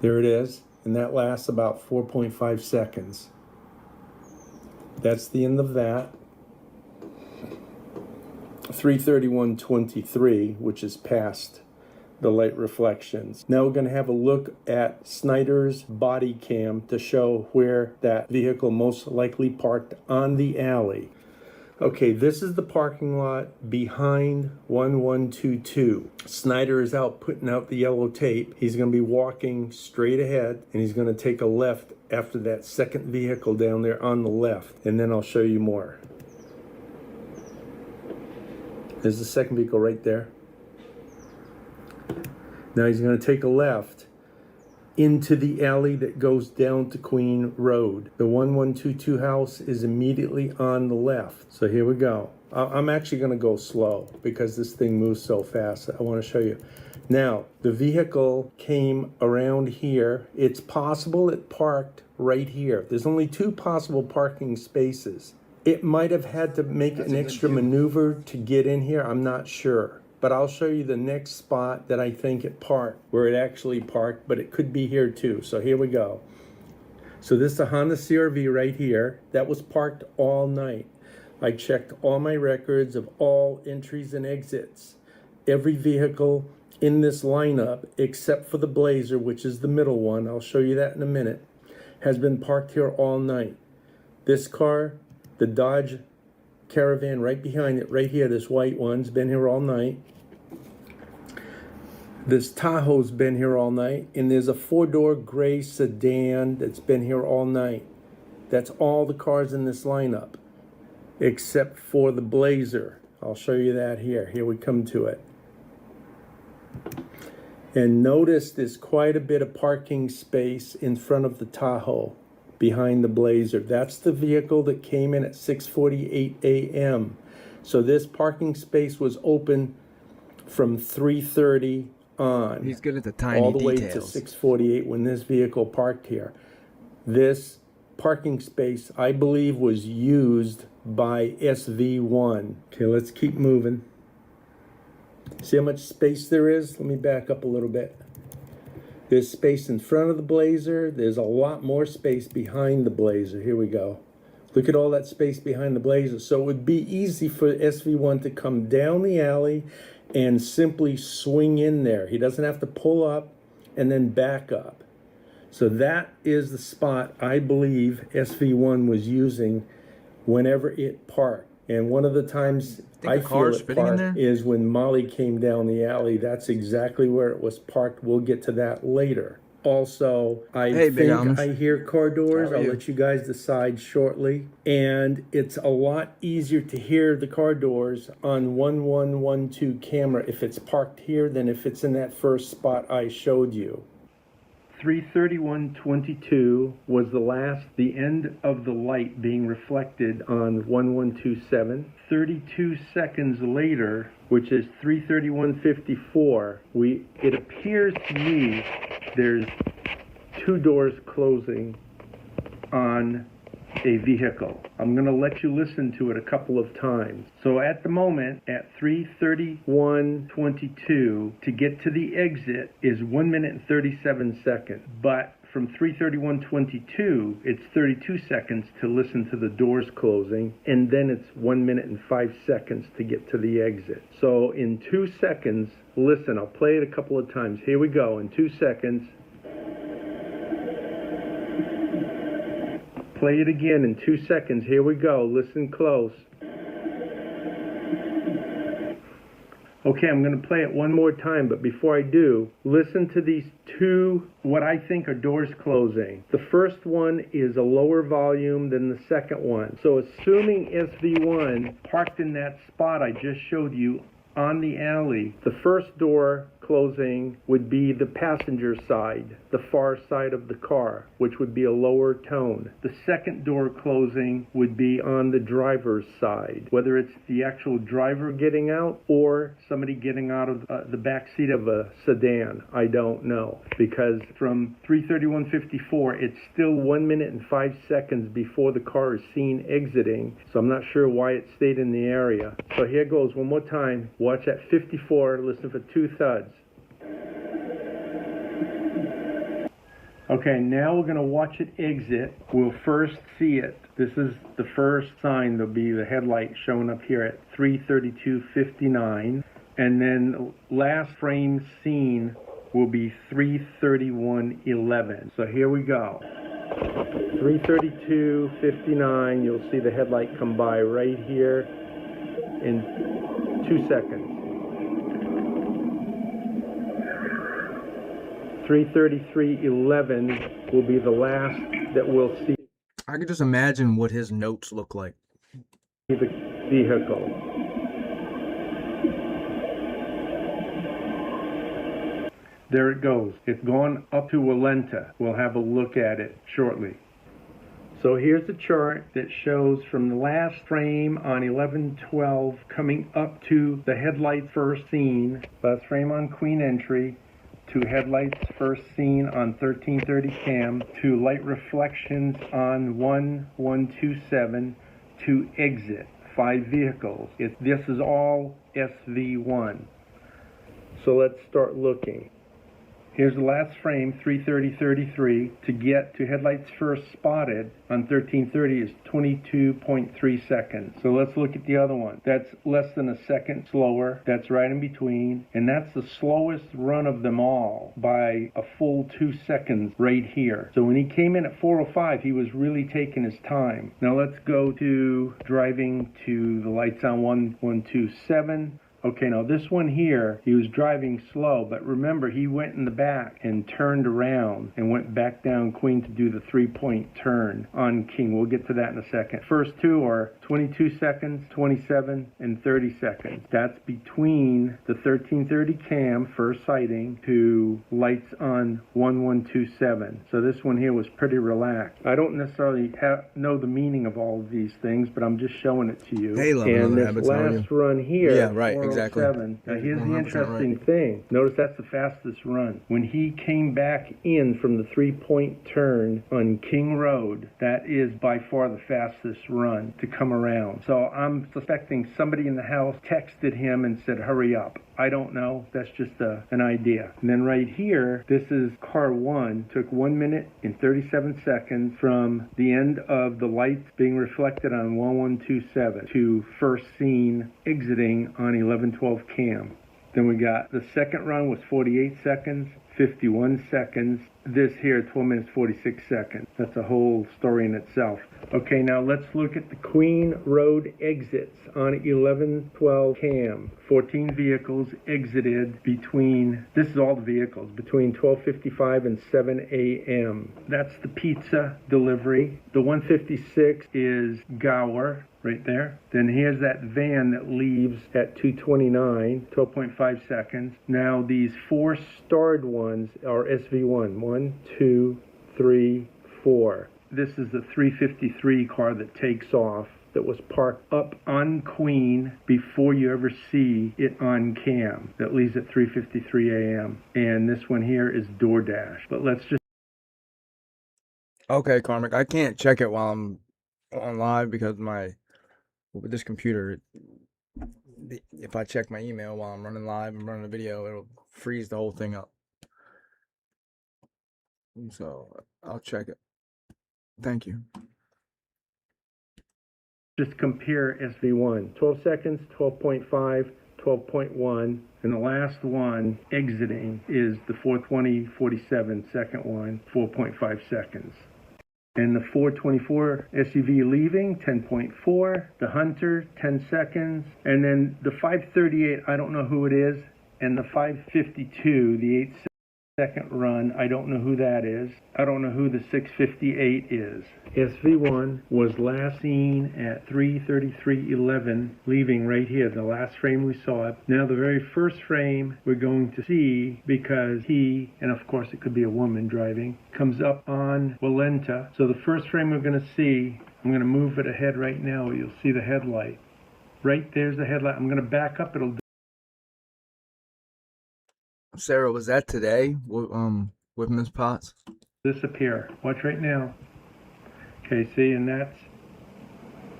There it is, and that lasts about 4.5 seconds. That's the end of that. 3:31:23, which is past the light reflections. Now we're going to have a look at Snyder's body cam to show where that vehicle most likely parked on the alley. Okay, this is the parking lot behind 1122. Snyder is out putting out the yellow tape. He's going to be walking straight ahead, and he's going to take a left after that second vehicle down there on the left, and then I'll show you more. There's the second vehicle right there. Now he's going to take a left into the alley that goes down to Queen Road. The 1122 house is immediately on the left. So here we go. I'm actually going to go slow because this thing moves so fast. I want to show you. Now, the vehicle came around here. It's possible it parked right here. There's only 2 possible parking spaces. It might have had to make an extra maneuver to get in here. I'm not sure. But I'll show you the next spot that I think it parked, where it actually parked, but it could be here too. So here we go. So this is a Honda CR-V right here. That was parked all night. I checked all my records of all entries and exits. Every vehicle in this lineup, except for the Blazer, which is the middle one, I'll show you that in a minute, has been parked here all night. This car, the Dodge Caravan right behind it, right here, this white one's been here all night. This Tahoe's been here all night, and there's a 4-door gray sedan that's been here all night. That's all the cars in this lineup, except for the Blazer. I'll show you that here. Here we come to it. And notice there's quite a bit of parking space in front of the Tahoe behind the Blazer. That's the vehicle that came in at 6:48 a.m. So this parking space was open from 3:30 on.
He's good at the tiny
all the
details.
way to 6:48 when this vehicle parked here. This parking space, I believe, was used by SV1. Okay, let's keep moving. See how much space there is? Let me back up a little bit. There's space in front of the Blazer. There's a lot more space behind the Blazer. Here we go. Look at all that space behind the Blazer. So it would be easy for SV1 to come down the alley and simply swing in there. He doesn't have to pull up and then back up. So that is the spot I believe SV1 was using whenever it parked. And one of the times I feel it parked is when Molly came down the alley. That's exactly where it was parked. We'll get to that later. Also, I think I hear car doors. I'll let you guys decide shortly. And it's a lot easier to hear the car doors on 1112 camera if it's parked here than if it's in that first spot I showed you. 3:31:22 was the end of the light being reflected on 1127. 32 seconds later, which is 3:31:54, it appears to me there's 2 doors closing on a vehicle. I'm going to let you listen to it a couple of times. So at the moment, at 3:31:22, to get to the exit is 1 minute and 37 seconds. But from 3:31:22, it's 32 seconds to listen to the doors closing, and then it's 1 minute and 5 seconds to get to the exit. So in 2 seconds, listen, I'll play it a couple of times. Here we go. In 2 seconds. Play it again in 2 seconds. Here we go. Listen close. Okay, I'm going to play it one more time, but before I do, listen to these 2, what I think are doors closing. The first one is a lower volume than the second one. So assuming SV1 parked in that spot I just showed you on the alley, the first door closing would be the passenger side, the far side of the car, which would be a lower tone. The second door closing would be on the driver's side, whether it's the actual driver getting out or somebody getting out of the back seat of a sedan. I don't know, because from 3:31:54, it's still 1 minute and 5 seconds before the car is seen exiting, so I'm not sure why it stayed in the area. So here goes one more time. Watch at 54, listen for 2 thuds. Okay, now we're going to watch it exit. We'll first see it. This is the first sign. There'll be the headlight showing up here at 3:32:59. And then last frame seen will be 3:31:11. So here we go. 3:32:59, you'll see the headlight come by right here in 2 seconds. 3:33:11 will be the last that we'll see.
I could just imagine what his notes look like.
The vehicle. There it goes. It's gone up to Walenta. We'll have a look at it shortly. So here's the chart that shows from the last frame on 11:12 coming up to the headlights first seen, last frame on Queen entry, to headlights first seen on 1330 cam, to light reflections on 1127, to exit, 5 vehicles. This is all SV1. So let's start looking. Here's the last frame, 3:30:33. To get to headlights first spotted on 1330 is 22.3 seconds. So let's look at the other one. That's less than a second slower. That's right in between. And that's the slowest run of them all by a full 2 seconds right here. So when he came in at 4:05, he was really taking his time. Now let's go to driving to the lights on 1127. Okay, now this one here, he was driving slow, but remember, he went in the back and turned around and went back down Queen to do the 3-point turn on King. We'll get to that in a second. First two are 22 seconds, 27, and 30 seconds. That's between the 1330 cam, first sighting, to lights on 1127. So this one here was pretty relaxed. I don't necessarily know the meaning of all of these things, but I'm just showing it to you.
Hey,
and this last run here,
yeah, right. Exactly.
Now here's the interesting thing. Notice that's the fastest run. When he came back in from the 3-point turn on King Road, that is by far the fastest run to come around. So I'm suspecting somebody in the house texted him and said, hurry up. I don't know. That's just an idea. And then right here, this is car 1. Took 1 minute and 37 seconds from the end of the lights being reflected on 1127 to first seen exiting on 1112 cam. Then we got the second run was 48 seconds, 51 seconds. This here, 12 minutes, 46 seconds. That's a whole story in itself. Okay, now let's look at the Queen Road exits on 1112 cam. 14 vehicles exited between, this is all the vehicles, between 12:55 and 7 a.m. That's the pizza delivery. The 156 is Gower. Right there. Then here's that van that leaves at 2:29, 12.5 seconds. Now these 4 starred ones are SV1. 1, 2, 3, 4. This is the 353 car that takes off, that was parked up on Queen before you ever see it on cam. That leaves at 3:53 a.m. And this one here is DoorDash. But let's just...
Okay, Carmick, I can't check it while I'm on live because with this computer, if I check my email while I'm running live and running a video, it'll freeze the whole thing up. So I'll check it. Thank you.
Just compare SV1. 12 seconds, 12.5, 12.1, and the last one exiting is the 420:47 second one, 4.5 seconds. And the 424 SUV leaving, 10.4. The Hunter, 10 seconds. And then the 538, I don't know who it is. And the 552, the 8-second run, I don't know who that is. I don't know who the 658 is. SV1 was last seen at 3:33:11, leaving right here, the last frame we saw it. Now the very first frame we're going to see, because he, and of course it could be a woman driving, comes up on Walenta. So the first frame we're going to see, I'm going to move it ahead right now. You'll see the headlight. Right there's the headlight. I'm going to back up. It'll...
Sarah, was that today with Miss Potts?
Disappear. Watch right now. Okay, see, and that's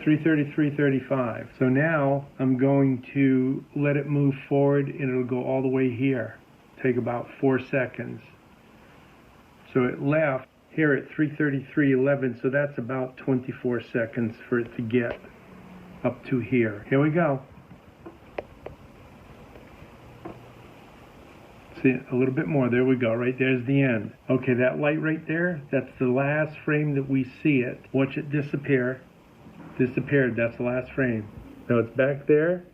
3:33:35. So now I'm going to let it move forward and it'll go all the way here. Take about 4 seconds. So it left here at 3:33:11, so that's about 24 seconds for it to get up to here. Here we go. See it a little bit more. There we go. Right there's the end. Okay, that light right there, that's the last frame that we see it. Watch it disappear. Disappeared. That's the last frame. Now it's back there.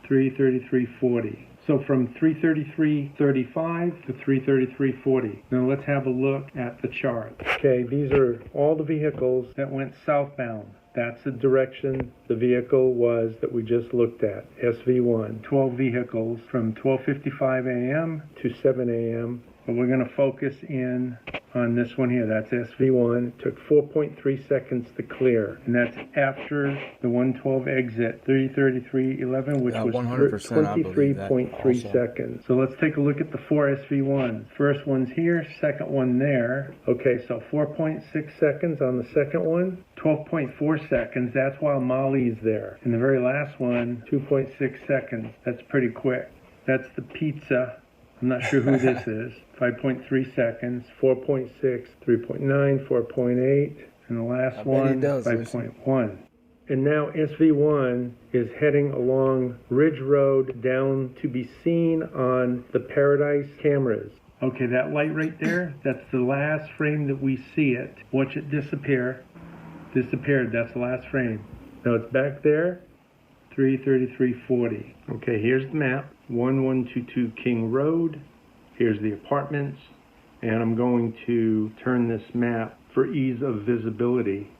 333.40. So from 333.35 to 333.40. Now let's have a look at the chart. Okay, these are all the vehicles that went southbound. That's the direction the vehicle was that we just looked at, SV1. 12 vehicles from 12:55 a.m. to 7 a.m. But we're going to focus in on this one here. That's SV1. It took 4.3 seconds to clear. And that's after the 112 exit, 333.11, which was 23.3 seconds. So let's take a look at the 4 SV1s. First one's here, second one there. Okay, so 4.6 seconds on the second one. 12.4 seconds, that's while Molly's there. And the very last one, 2.6 seconds. That's pretty quick. That's the pizza. I'm not sure who this is. 5.3 seconds, 4.6, 3.9, 4.8, and the last one, 5.1. And now SV1 is heading along Ridge Road down to be seen on the Paradise cameras. Okay, that light right there, that's the last frame that we see it. Watch it disappear. Disappeared, that's the last frame. Now it's back there, 333.40. Okay, here's the map, 1122 King Road. Here's the apartments, and I'm going to turn this map for ease of visibility,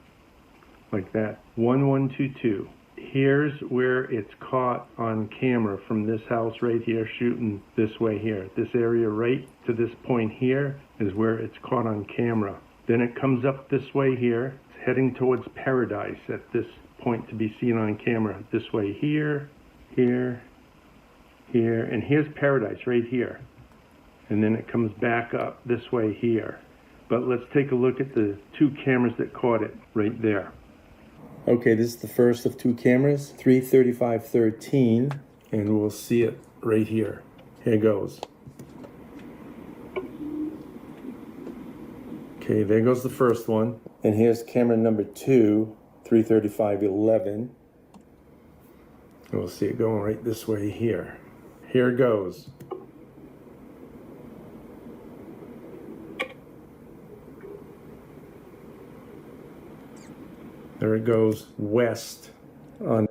like that. 1122. Here's where it's caught on camera from this house right here, shooting this way here. This area right to this point here is where it's caught on camera. Then it comes up this way here. It's heading towards Paradise at this point to be seen on camera. This way here, here, here, and here's Paradise right here. And then it comes back up this way here. But let's take a look at the two cameras that caught it right there. Okay, this is the first of two cameras, 335.13, and we'll see it right here. Here it goes. Okay, there goes the first one. And here's camera number 2, 335.11. And we'll see it going right this way here. Here it goes. There it goes west on